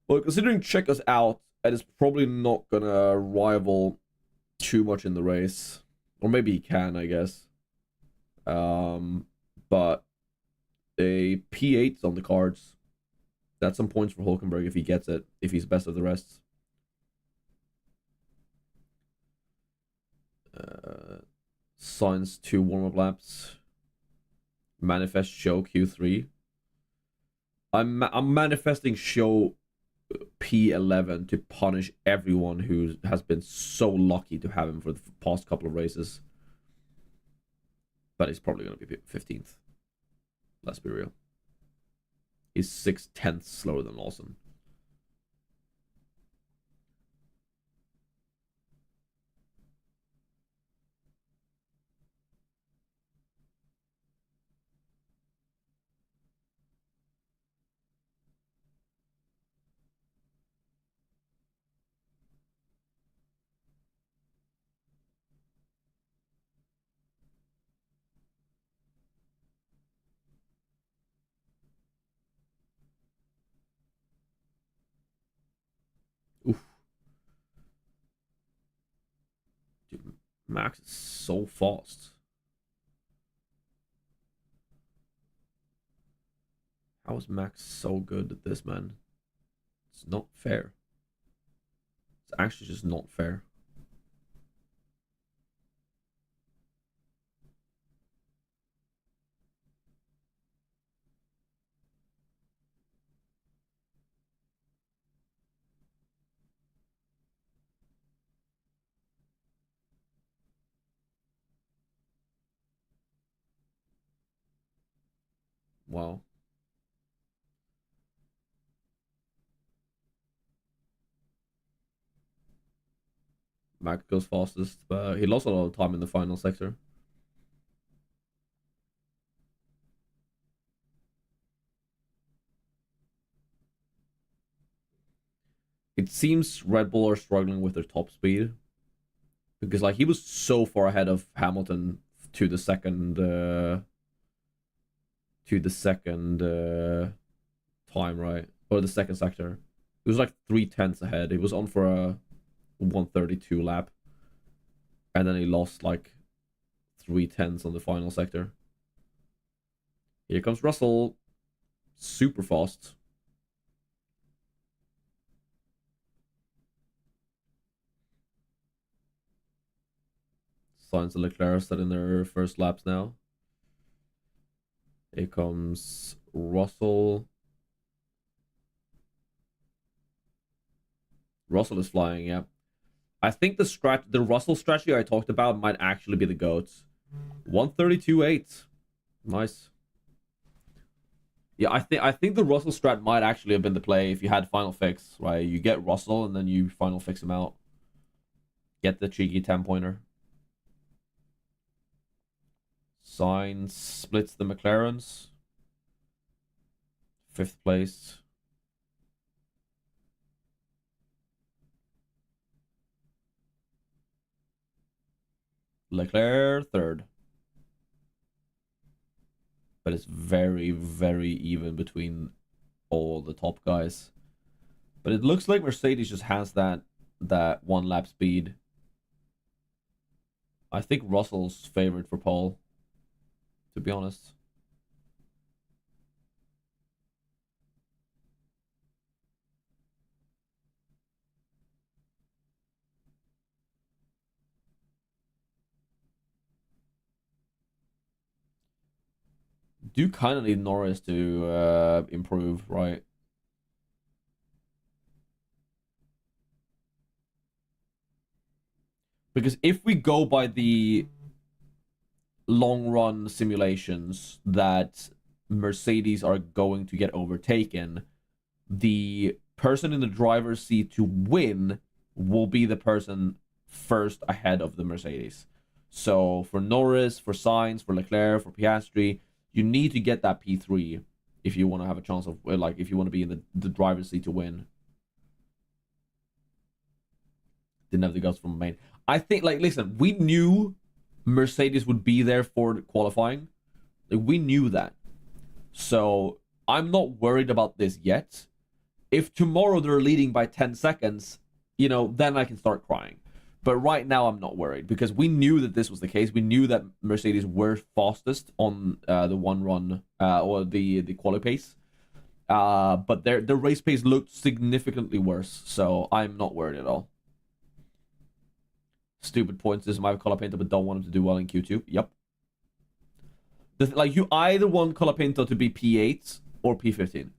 Well, considering Check Us Out, and it's probably not gonna rival too much in the race. Or maybe he can, I guess. But a P8 on the cards. That's some points for Hulkenberg if he gets it, if he's best of the rest. Science 2 warm-up laps. Manifest show Q3. I'm manifesting show P11 to punish everyone who has been so lucky to have him for the past couple of races. But he's probably going to be 15th. Let's be real. He's 6/10 slower than Lawson. Oof. Dude, Max is so fast. How is Max so good at this, man? It's not fair. It's actually just not fair. Wow. Max goes fastest, but he lost a lot of time in the final sector. It seems Red Bull are struggling with their top speed because like he was so far ahead of Hamilton to the second time, right? Or the second sector. It was like 3/10 ahead. He was on for a 132 lap. And then he lost like 3/10 on the final sector. Here comes Russell. Super fast. Sainz and Leclerc set in their first laps now. Here comes Russell. Russell is flying, yeah. I think the Russell strategy I talked about might actually be the GOAT. 132.8. Nice. Yeah, I think the Russell strat might actually have been the play if you had final fix, right? You get Russell and then you final fix him out. Get the cheeky 10-pointer. Sainz splits the McLarens. 5th place. Leclerc 3rd. But it's very, very even between all the top guys. But it looks like Mercedes just has that one lap speed. I think Russell's favored for pole, to be honest. Do kind of need Norris to improve, right? Because if we go by the long run simulations that Mercedes are going to get overtaken, the person in the driver's seat to win will be the person first ahead of the Mercedes. So for Norris, for Sainz, for Leclerc, for Piastri, you need to get that P3 if you want to have a chance of, like, if you want to be in the driver's seat to win. Didn't have the guts from main. I think, like, listen, we knew Mercedes would be there for qualifying. Like, we knew that. So I'm not worried about this yet. If tomorrow they're leading by 10 seconds, then I can start crying. But right now I'm not worried because we knew that this was the case. We knew that Mercedes were fastest on the one run or the quali pace. But their race pace looked significantly worse. So I'm not worried at all. Stupid points system. I have Colapinto, but don't want him to do well in Q2. Yep. Like, you either want Colapinto to be P8 or P15.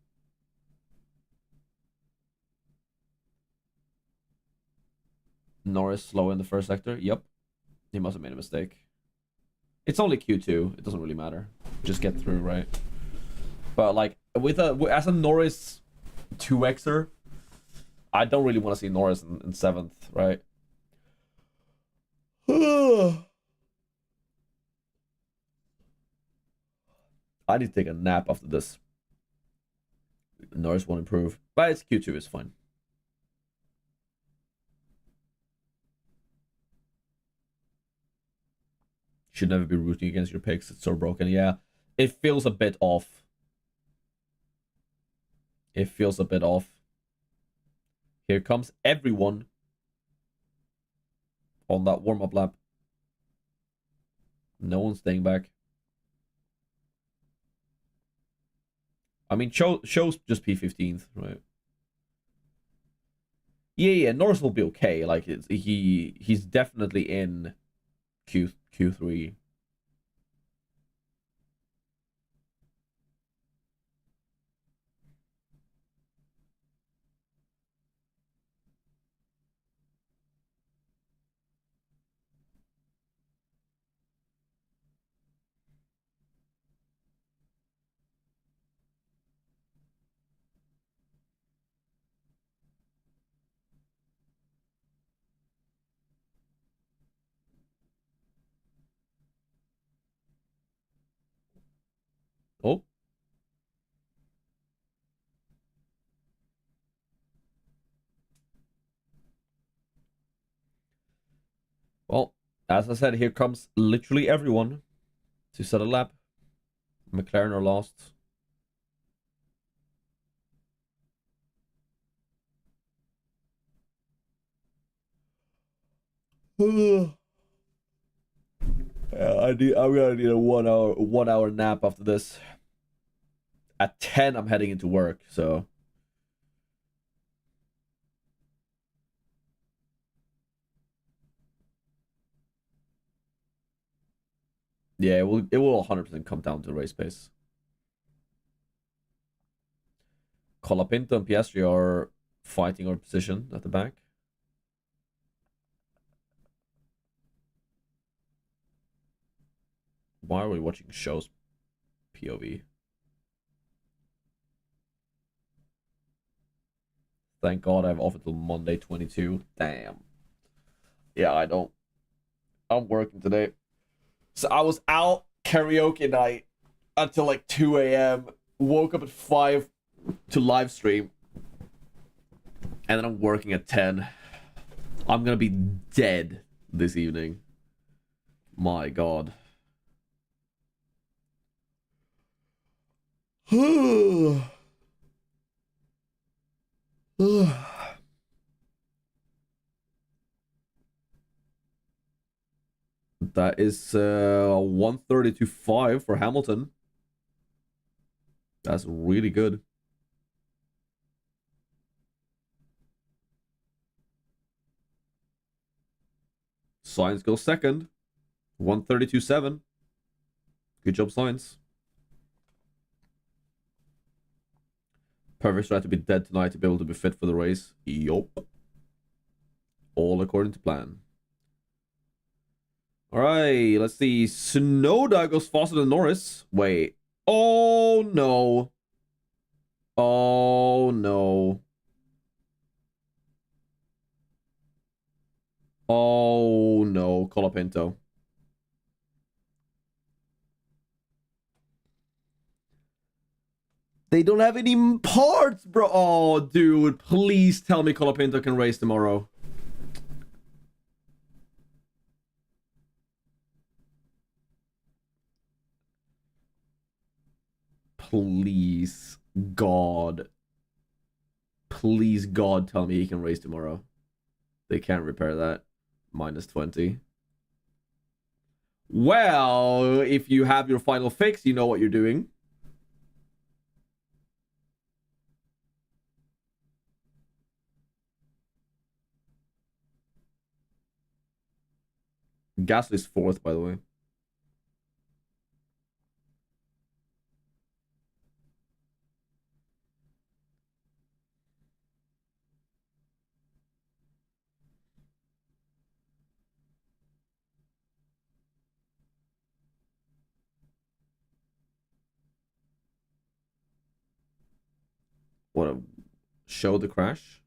Norris slow in the first sector. Yep. He must have made a mistake. It's only Q2. It doesn't really matter. Just get through, right? But, like, as a Norris 2xer, I don't really want to see Norris in 7th, right? I need to take a nap after this. Norris won't improve. But it's Q2, it's fine. Should never be rooting against your picks. It's so broken. Yeah, it feels a bit off. It feels a bit off. Here comes everyone on that warm-up lap. No one's staying back. I mean, show's just P15th, right? Yeah, Norris will be okay. Like, he's definitely in Q3. Oh. Well, as I said, here comes literally everyone to set a lap. McLaren are lost. I'm gonna need a 1 hour nap after this. At 10, I'm heading into work, so. Yeah, it will 100% come down to race pace. Colapinto and Piastri are fighting our position at the back. Why are we watching shows POV? Thank God I have off until Monday 22. Damn. Yeah, I don't. I'm working today. So I was out karaoke night until like 2 a.m. Woke up at 5 to live stream. And then I'm working at 10. I'm gonna be dead this evening. My God. That is 132.5 for Hamilton. That's really good. Sainz goes second. 132.7. Good job, Sainz. Perfect strat to be dead tonight to be able to be fit for the race. Yup. All according to plan. Alright, let's see. Tsunoda goes faster than Norris. Wait. Oh, no. Oh, no. Oh, no. Colapinto. They don't have any parts, bro. Oh, dude. Please tell me Colapinto can race tomorrow. Please, God. Please, God, tell me he can race tomorrow. They can't repair that. Minus 20. Well, if you have your final fix, you know what you're doing. Gasly's fourth, by the way. What a show the crash.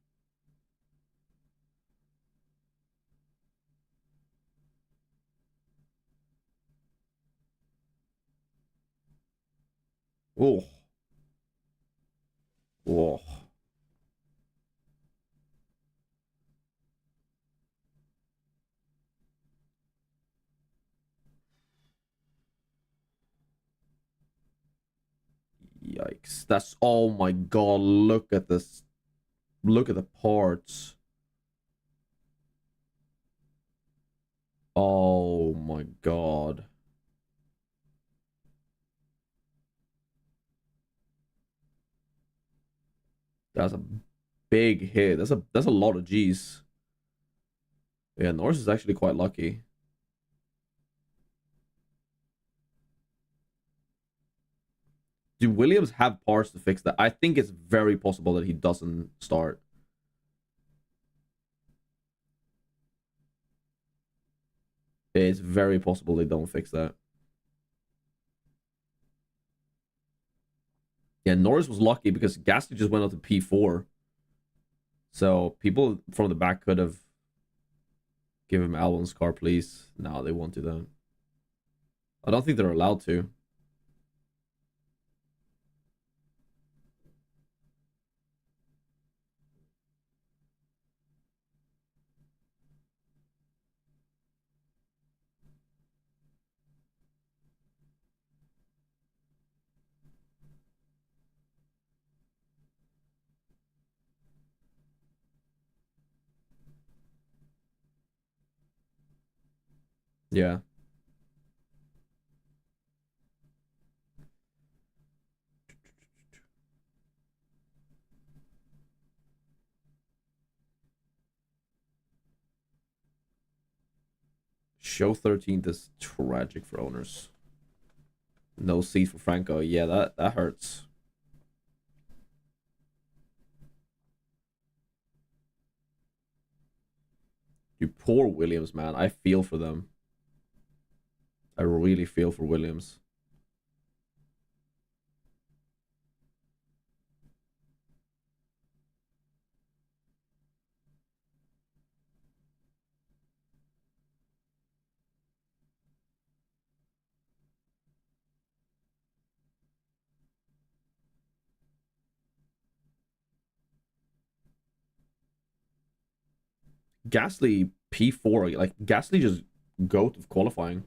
Oh. Oh. Yikes. That's, oh my God. Look at this. Look at the parts. Oh my God. That's a big hit. That's a lot of G's. Yeah, Norris is actually quite lucky. Do Williams have parts to fix that? I think it's very possible that he doesn't start. It's very possible they don't fix that. Yeah, Norris was lucky because Gasly just went up to P4. So people from the back could have given him Albon's car, please. No, they won't do that. I don't think they're allowed to. Yeah. Show 13th is tragic for owners. No seat for Franco. Yeah, that hurts. You poor Williams, man. I feel for them. I really feel for Williams. Gasly P4. Like, Gasly just GOAT of qualifying.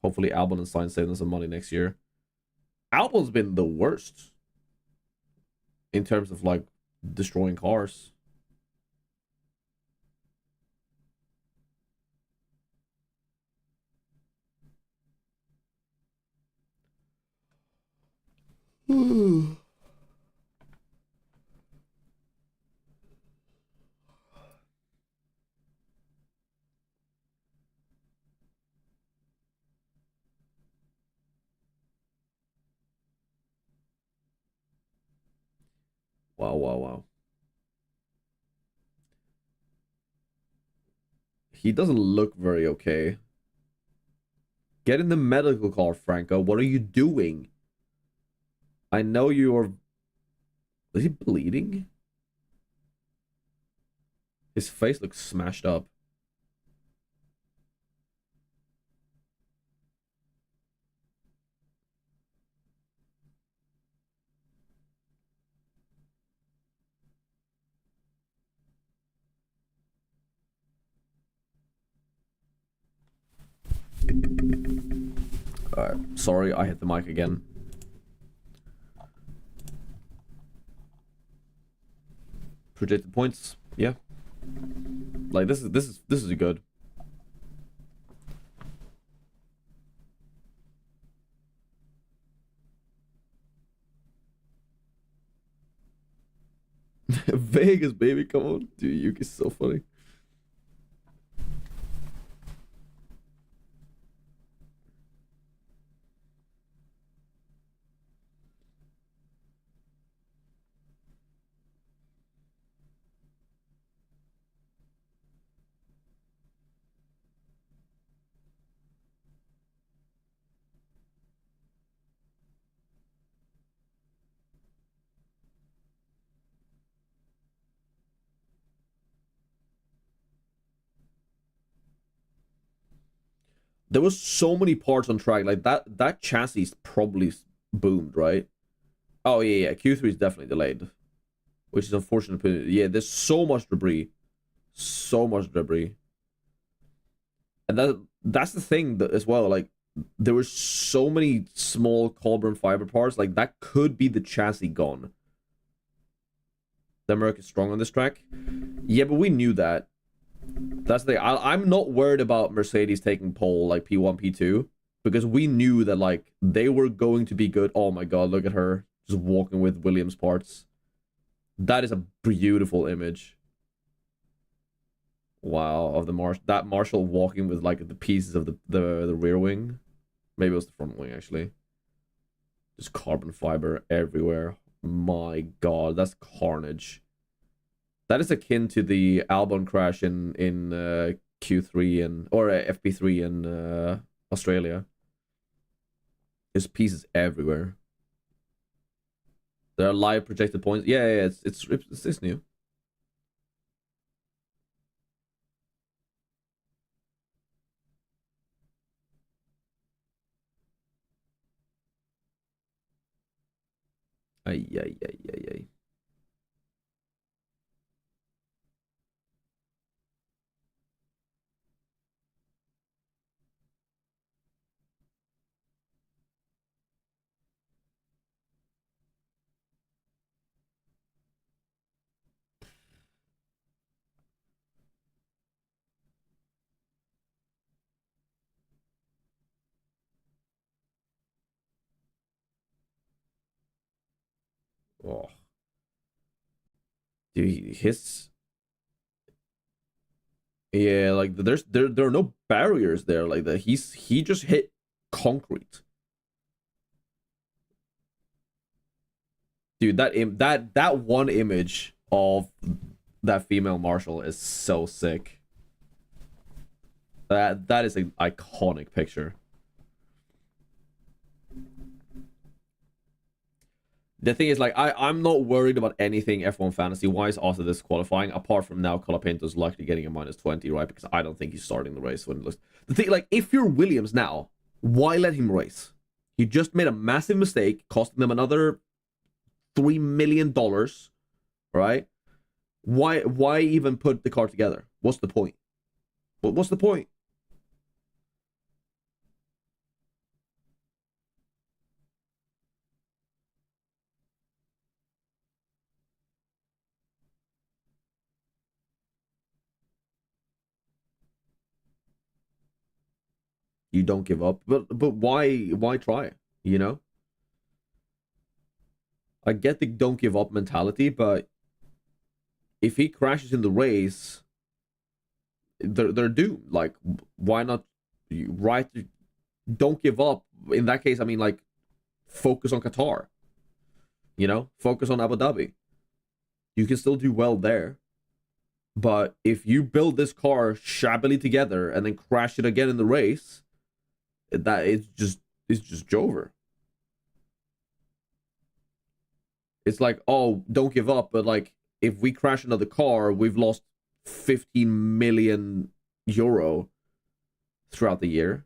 Hopefully Albon and Sainz save them some money next year. Albon's been the worst in terms of like destroying cars. Wow, wow, wow. He doesn't look very okay. Get in the medical car, Franco. What are you doing? I know you're... Is he bleeding? His face looks smashed up. Alright, sorry, I hit the mic again. Projected points, yeah. Like this is good. Vegas, baby, come on. Dude, Yuki's so funny. There was so many parts on track. Like that chassis probably boomed, right? Oh yeah, yeah. Q3 is definitely delayed, which is unfortunate. Yeah, there's so much debris, so much debris, and that's the thing that, as well. Like there were so many small carbon fiber parts. Like that could be the chassis gone. The America is strong on this track. Yeah, but we knew that. That's the thing. I'm not worried about Mercedes taking pole like P1, P2 because we knew that like they were going to be good. Oh my god, look at her just walking with Williams parts. That is a beautiful image. Wow, of the that Marshall walking with like the pieces of the rear wing. Maybe it was the front wing actually. Just carbon fiber everywhere. My god, that's carnage. That is akin to the Albon crash in Q3 and or FP3 in Australia. There's pieces everywhere. There are live projected points. Yeah, yeah, it's new. Ay, ay, ay, ay, ay. Oh, dude, his yeah, like there are no barriers there like that. He just hit concrete. Dude, that one image of that female marshal is so sick. That is an iconic picture. The thing is, like, I'm not worried about anything F1 fantasy wise after this qualifying, apart from now Colapinto's likely getting a -20, right? Because I don't think he's starting the race when it looks. The thing, like, if you're Williams now, why let him race? He just made a massive mistake, costing them another $3 million, right? Why even put the car together? What's the point? What's the point? You don't give up. But why try? You know? I get the don't give up mentality, but if he crashes in the race, they're doomed. Like, why not right? Don't give up. In that case, I mean, like, focus on Qatar. You know, focus on Abu Dhabi. You can still do well there. But if you build this car shabbily together and then crash it again in the race, that it's just Jover. It's like, oh, don't give up, but like if we crash another car, we've lost 15 million euro throughout the year.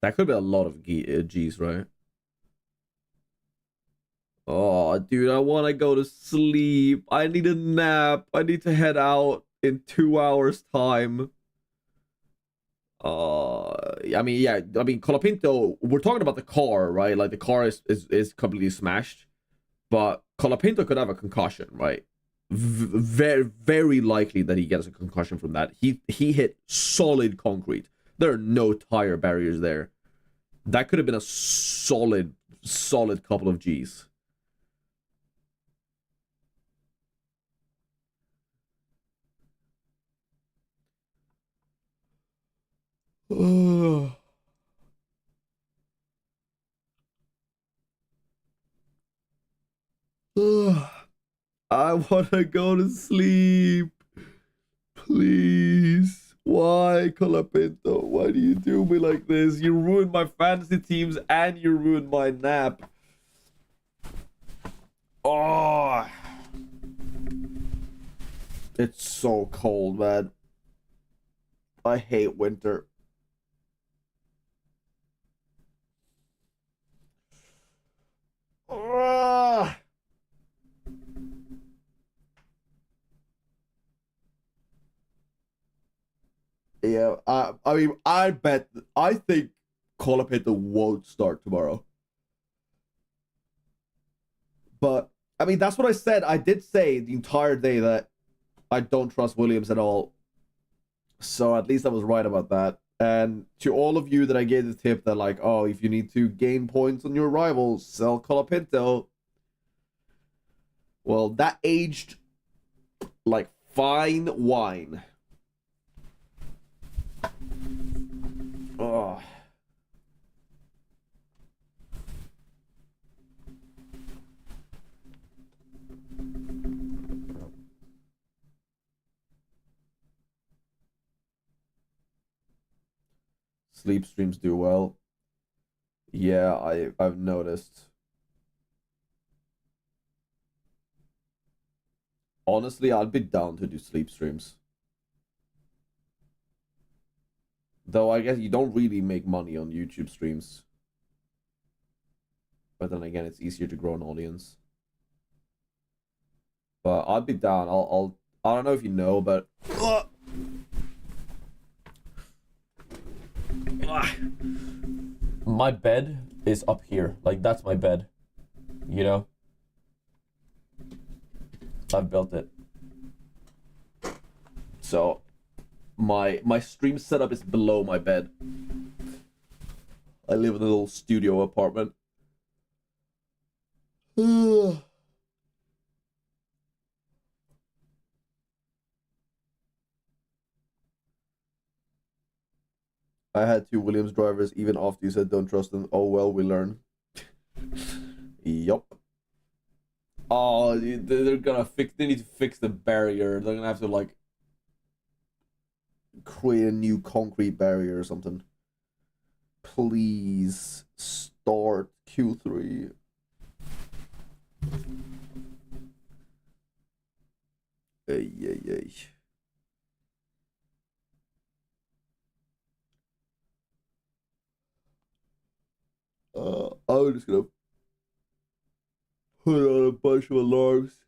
That could be a lot of G's, right? Oh, dude, I want to go to sleep. I need a nap. I need to head out in 2 hours' time. I mean, yeah, I mean, Colapinto, we're talking about the car, right? Like, the car is completely smashed, but Colapinto could have a concussion, right? Very, very likely that he gets a concussion from that. He hit solid concrete. There are no tire barriers there. That could have been a solid couple of G's. I want to go to sleep. Please. Why, Colapinto? Why do you do me like this? You ruined my fantasy teams and you ruined my nap. Oh. It's so cold, man. I hate winter. Ah. Yeah, I mean, I think Colapinto won't start tomorrow. But, I mean, that's what I said. I did say the entire day that I don't trust Williams at all. So at least I was right about that. And to all of you that I gave the tip that, like, oh, if you need to gain points on your rivals, sell Colapinto. Well, that aged like fine wine. Oh. Sleep streams do well. Yeah, I've noticed. Honestly, I'd be down to do sleep streams. Though I guess you don't really make money on YouTube streams. But then again, it's easier to grow an audience. But I'd be down. I don't know if you know, but my bed is up here. Like, that's my bed. You know? I've built it. So my stream setup is below my bed. I live in a little studio apartment. I had two Williams drivers even after you said don't trust them. Oh well, we learn. Yup. Oh, they're gonna fix. They need to fix the barrier. They're gonna have to like create a new concrete barrier or something. Please start Q3. Ay, ay, ay. I'm just gonna put on a bunch of alarms.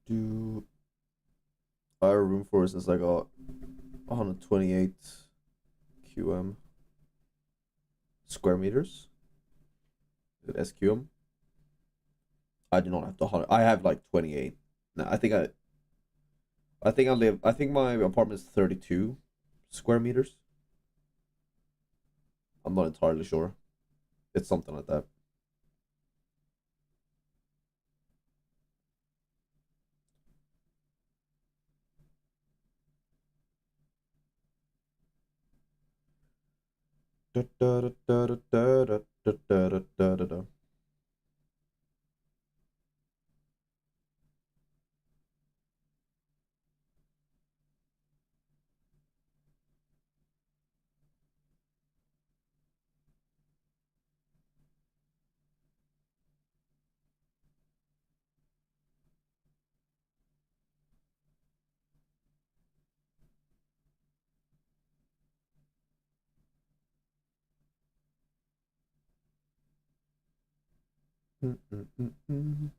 Do our room force is like 128 QM square meters. SQM. I do not have the 100. I have like 28. No, I think my apartment is 32 square meters. I'm not entirely sure. It's something like that. Da, da, da, da, da, da, da, da, da, da, da, da. Mm, mm, mm, mm.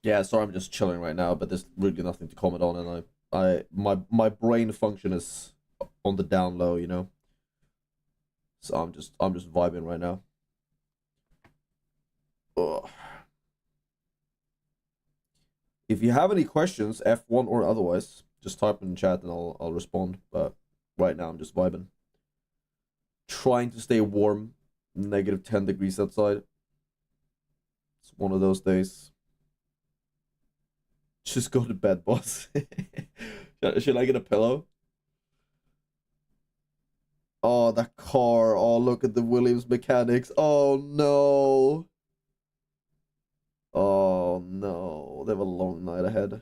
Yeah, sorry, I'm just chilling right now, but there's really nothing to comment on, and my brain function is on the down low, you know. So I'm just vibing right now. Ugh. If you have any questions, F1 or otherwise, just type in the chat and I'll respond. But right now I'm just vibing. Trying to stay warm. Negative 10 degrees outside. It's one of those days. Just go to bed, boss. Should I get a pillow? Oh, that car. Oh, look at the Williams mechanics. Oh no. Oh no. They have a long night ahead.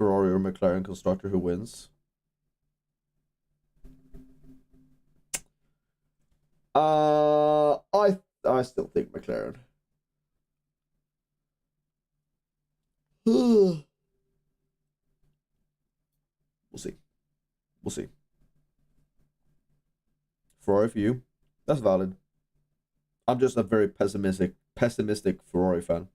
Ferrari or McLaren constructor who wins? I still think McLaren. We'll see. We'll see. Ferrari for you. That's valid. I'm just a very pessimistic Ferrari fan.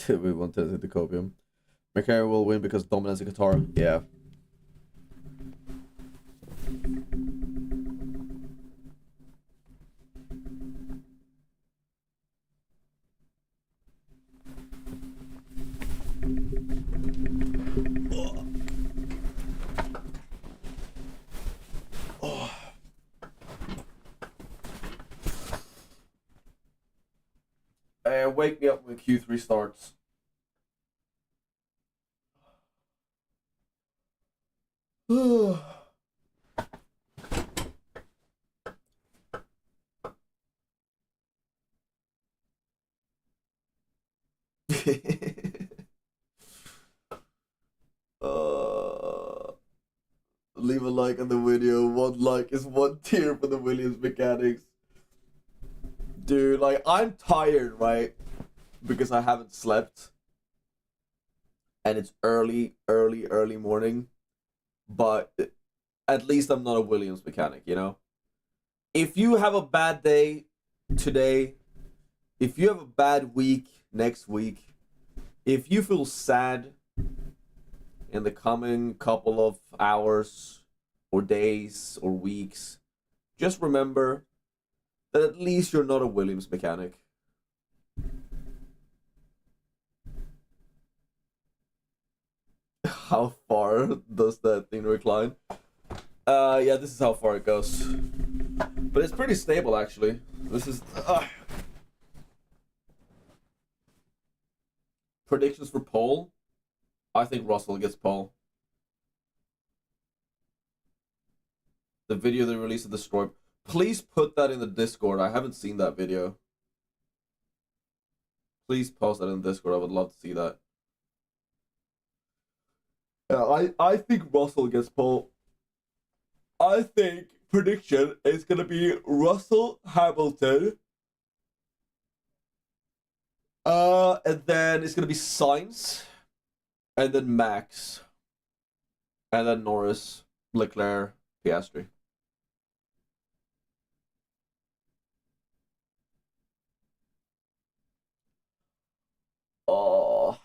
We want to the copium. McLaren will win because dominance in Qatar. Yeah. Wake me up when Q3 starts. uh, Leave a like on the video. One like is one tier for the Williams mechanics. Dude, like, I'm tired, right? Because I haven't slept. And it's early morning. But at least I'm not a Williams mechanic, you know? If you have a bad day today, if you have a bad week next week, if you feel sad in the coming couple of hours or days or weeks, just remember that at least you're not a Williams mechanic. How far does that thing recline? Yeah, this is how far it goes. But it's pretty stable, actually. This is... Predictions for pole? I think Russell gets pole. The video they released of the Destroy. Please put that in the Discord. I haven't seen that video. Please post that in the Discord. I would love to see that. Yeah, I think Russell gets pole. I think prediction is gonna be Russell Hamilton. And then it's gonna be Sainz, and then Max, and then Norris, Leclerc, Piastri. Oh.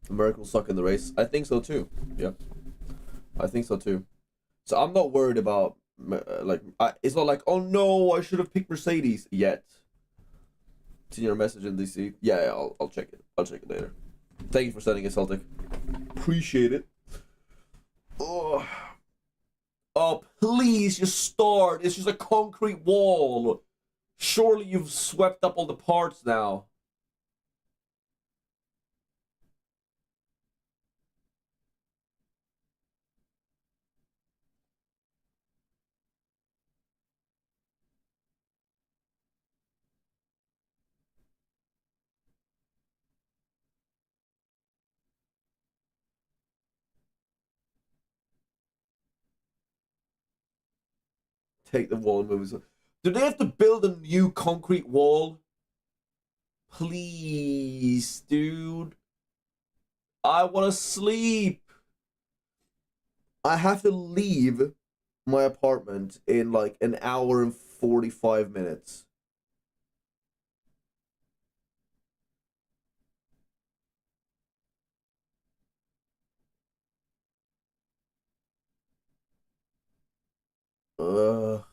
America will suck in the race. I think so too. Yeah, I think so too. So I'm not worried about it's not like, oh no, I should have picked Mercedes yet. See your message in DC. Yeah, I'll check it. I'll check it later. Thank you for sending it, Celtic. Appreciate it. Oh, please just start. It's just a concrete wall. Surely you've swept up all the parts now. take the wall and move it. Do they have to build a new concrete wall? Please, dude. I want to sleep. I have to leave my apartment in like an hour and 45 minutes. Ugh.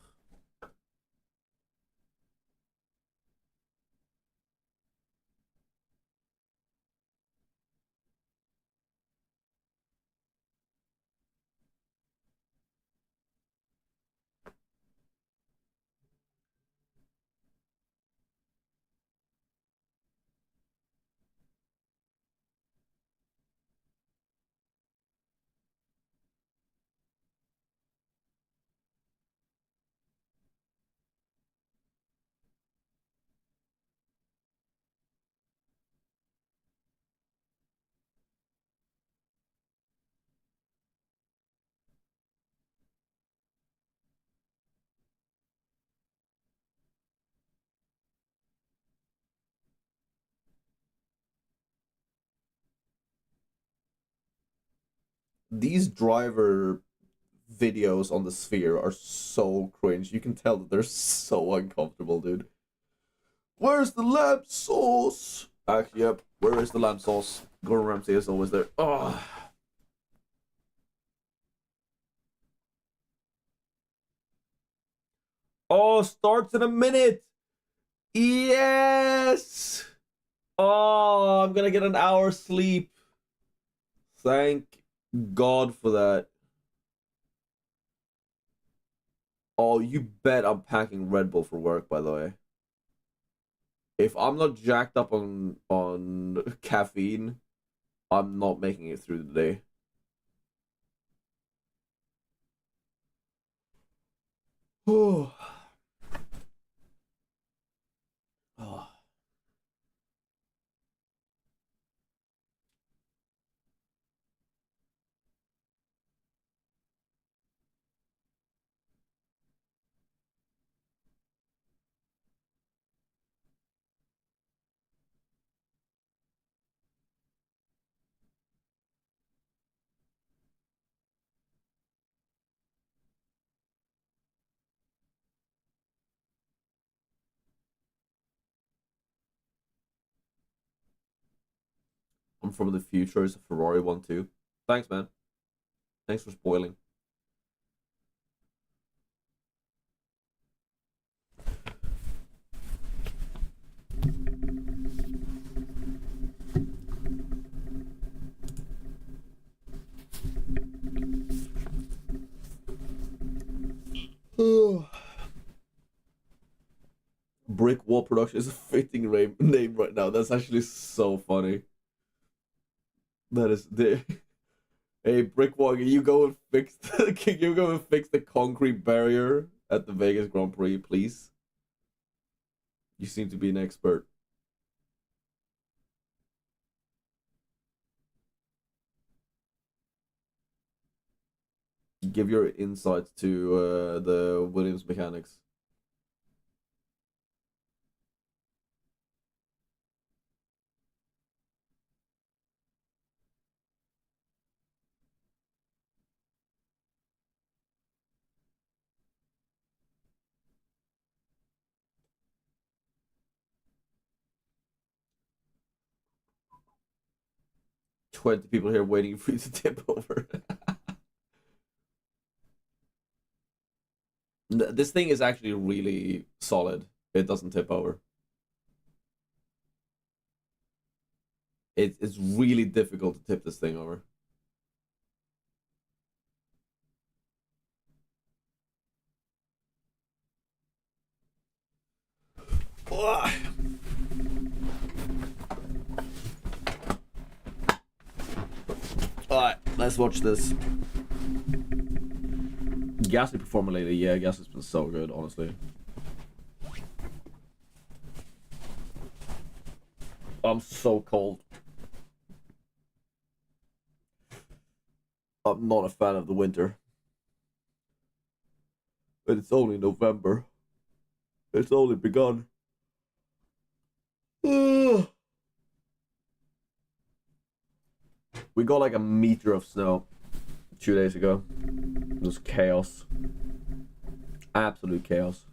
These driver videos on the Sphere are so cringe. You can tell that they're so uncomfortable, dude. Where's the lamb sauce? Actually, yep. Where is the lamb sauce? Gordon Ramsay is always there. Oh. Oh, starts in a minute. Yes. Oh, I'm gonna get an hour's sleep. Thank God for that. Oh, you bet I'm packing Red Bull for work, by the way. If I'm not jacked up on caffeine, I'm not making it through the day. Oh. Oh. I'm from the future. It's a Ferrari one too. Thanks, man. Thanks for spoiling. Brick Wall Production is a fitting name right now. That's actually so funny. That is the. Hey, Brick Wall, can you go and fix can you go and fix the concrete barrier at the Vegas Grand Prix, please? You seem to be an expert. Give your insights to the Williams mechanics. $20 people here waiting for you to tip over. This thing is actually really solid. It doesn't tip over. It's really difficult to tip this thing over. Alright, let's watch this. Gasly performing lately, yeah, Gasly's been so good, honestly. I'm so cold. I'm not a fan of the winter. But it's only November. It's only begun. We got like a meter of snow 2 days ago. It was chaos. Absolute chaos.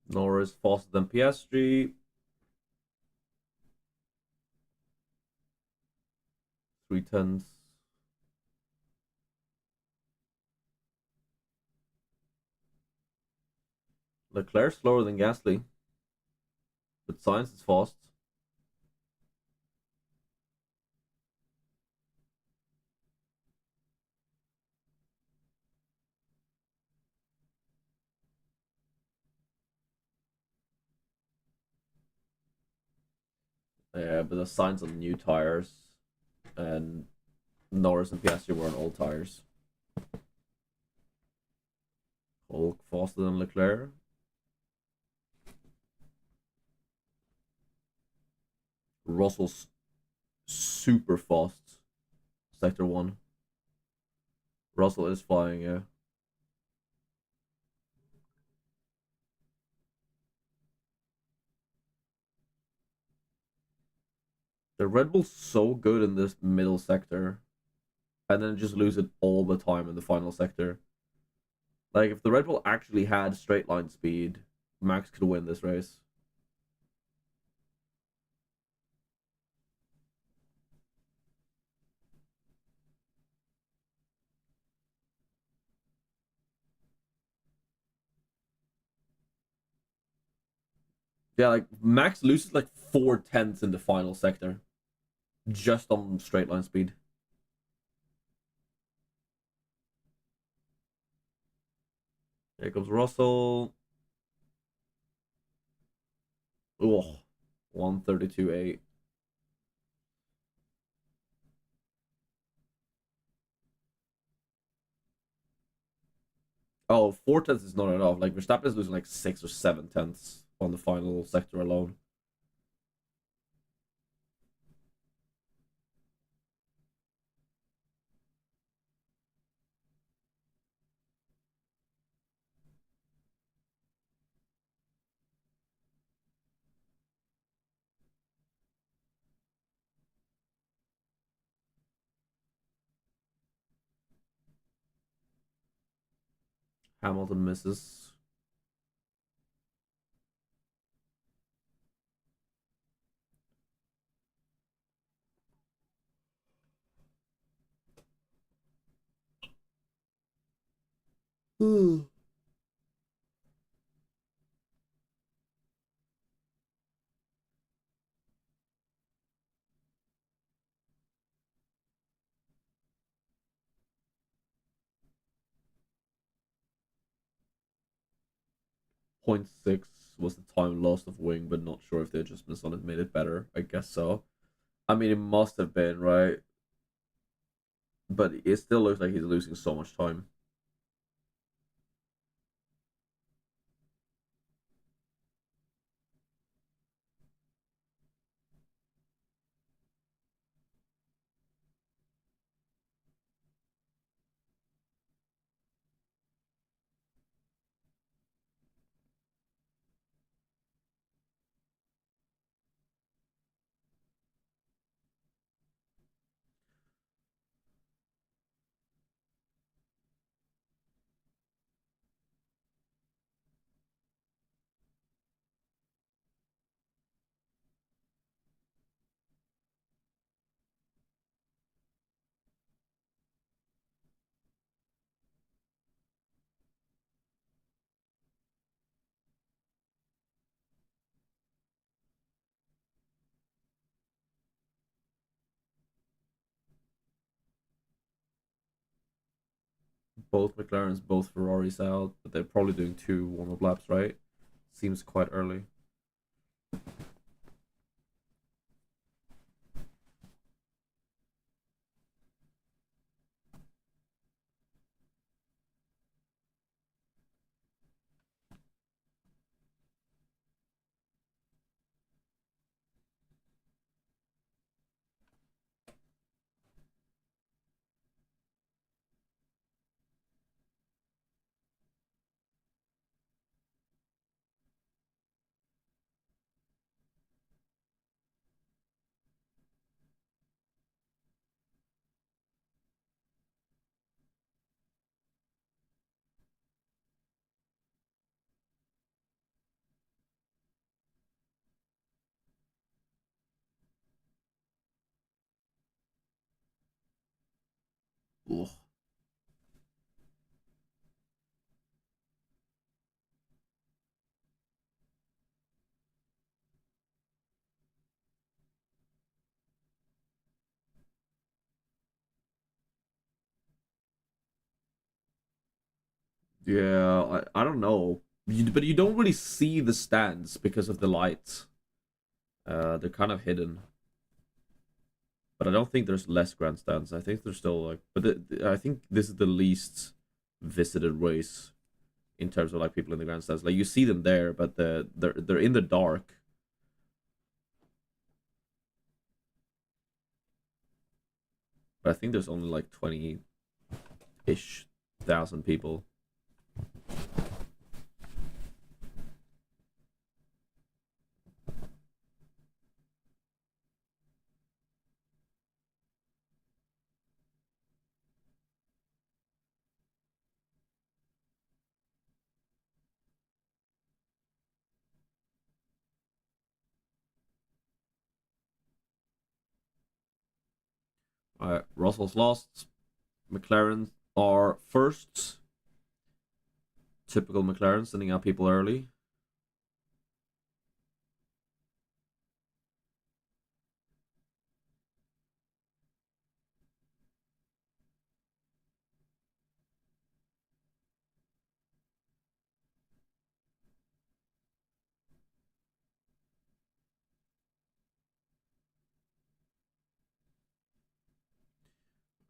Norris faster than Piastri. 3 tenths. Leclerc slower than Gasly. But Sainz is fast. Yeah, but the Sainz on new tires. And Norris and Piastri were on old tires. Hulk faster than Leclerc. Russell's super fast. Sector 1. Russell is flying, yeah. The Red Bull's so good in this middle sector, and then just lose it all the time in the final sector. Like, if the Red Bull actually had straight line speed, Max could win this race. Yeah, like, Max loses like 4 tenths in the final sector just on straight line speed. Here comes Russell. Oh, 132.8. Oh, 4 tenths is not enough. Like, Verstappen is losing like 6 or 7 tenths on the final sector alone. Hamilton misses. Hmm. 0.6. was the time lost of Wing, but not sure if the adjustments on it made it better. I guess so. I mean, it must have been, right? But it still looks like he's losing so much time. Both McLarens, both Ferraris out, but they're probably doing 2 warm-up laps, right? Seems quite early. Ugh. Yeah, I don't know. But you don't really see the stands because of the lights. They're kind of hidden. But I don't think there's less grandstands. I think there's still like, but I think this is the least visited race in terms of like people in the grandstands. Like you see them there, but they're in the dark. But I think there's only like 20-ish thousand people. All right, Russell's lost. McLaren are first. Typical McLaren, sending out people early.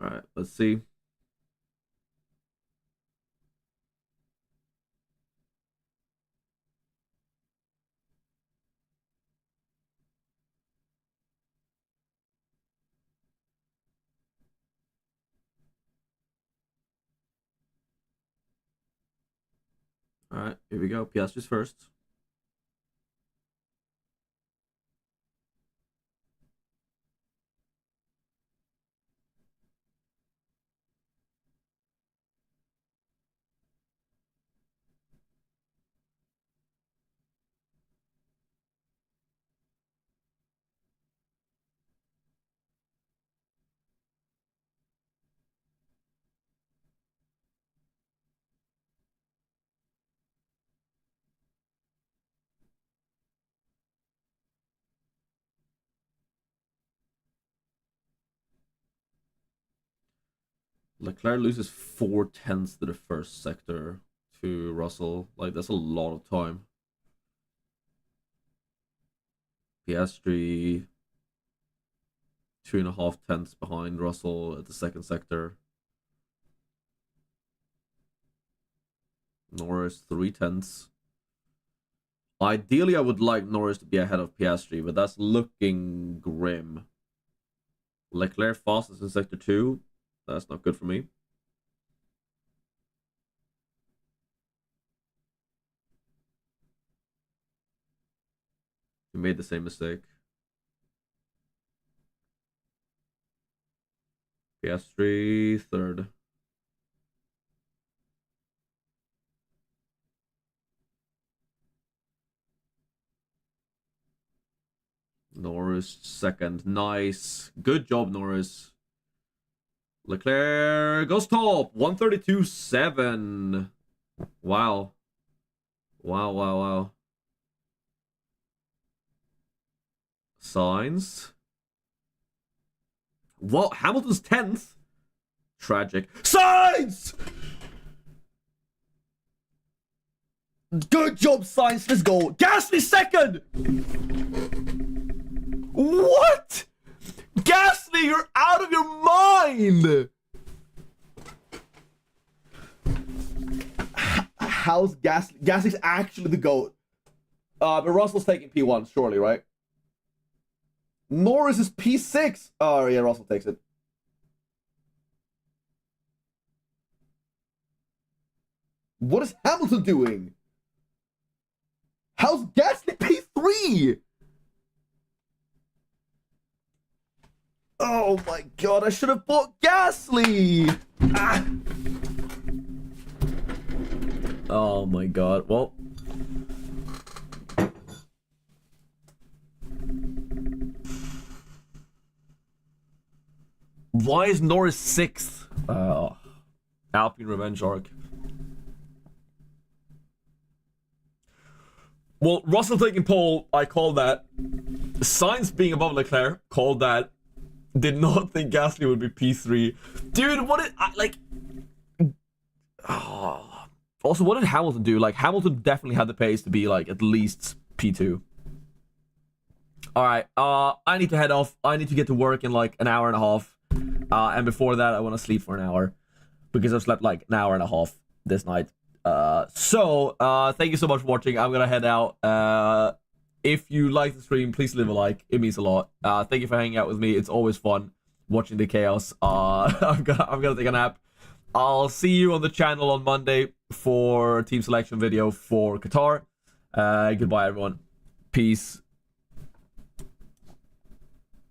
All right, let's see. All right, here we go. Piastri's first. Leclerc loses 4/10 to the first sector to Russell. Like that's a lot of time. Piastri 2.5 tenths behind Russell at the second sector. Norris 3 tenths. Ideally, I would like Norris to be ahead of Piastri, but that's looking grim. Leclerc fastest in sector 2. That's not good for me. He made the same mistake. Piastri third. Norris second. Nice. Good job, Norris. Leclerc goes top. 132.7. Wow. Wow. Sainz. What? Hamilton's 10th? Tragic. Sainz! Good job, Sainz. Let's go. Gasly second! What? Gasly, you're out of your mind! How's Gasly? Gasly's actually the GOAT. But Russell's taking P1, surely, right? Norris is P6. Oh, yeah, Russell takes it. What is Hamilton doing? How's Gasly P3? Oh my god, I should have bought Gasly! Ah. Oh my god, well. Why is Norris 6th? Alpine revenge arc. Well, Russell taking pole, I called that. Sainz being above Leclerc, called that. Did not think Gasly would be P3. Dude, what did Also, what did Hamilton do? Like, Hamilton definitely had the pace to be, like, at least P2. Alright, I need to head off. I need to get to work in, like, an hour and a half. And before that, I want to sleep for an hour. Because I've slept, like, an hour and a half this night. So, thank you so much for watching. I'm gonna head out. If you like the stream, please leave a like. It means a lot. Thank you for hanging out with me. It's always fun watching the chaos. I'm gonna take a nap. I'll see you on the channel on Monday for team selection video for Qatar. Goodbye, everyone. Peace.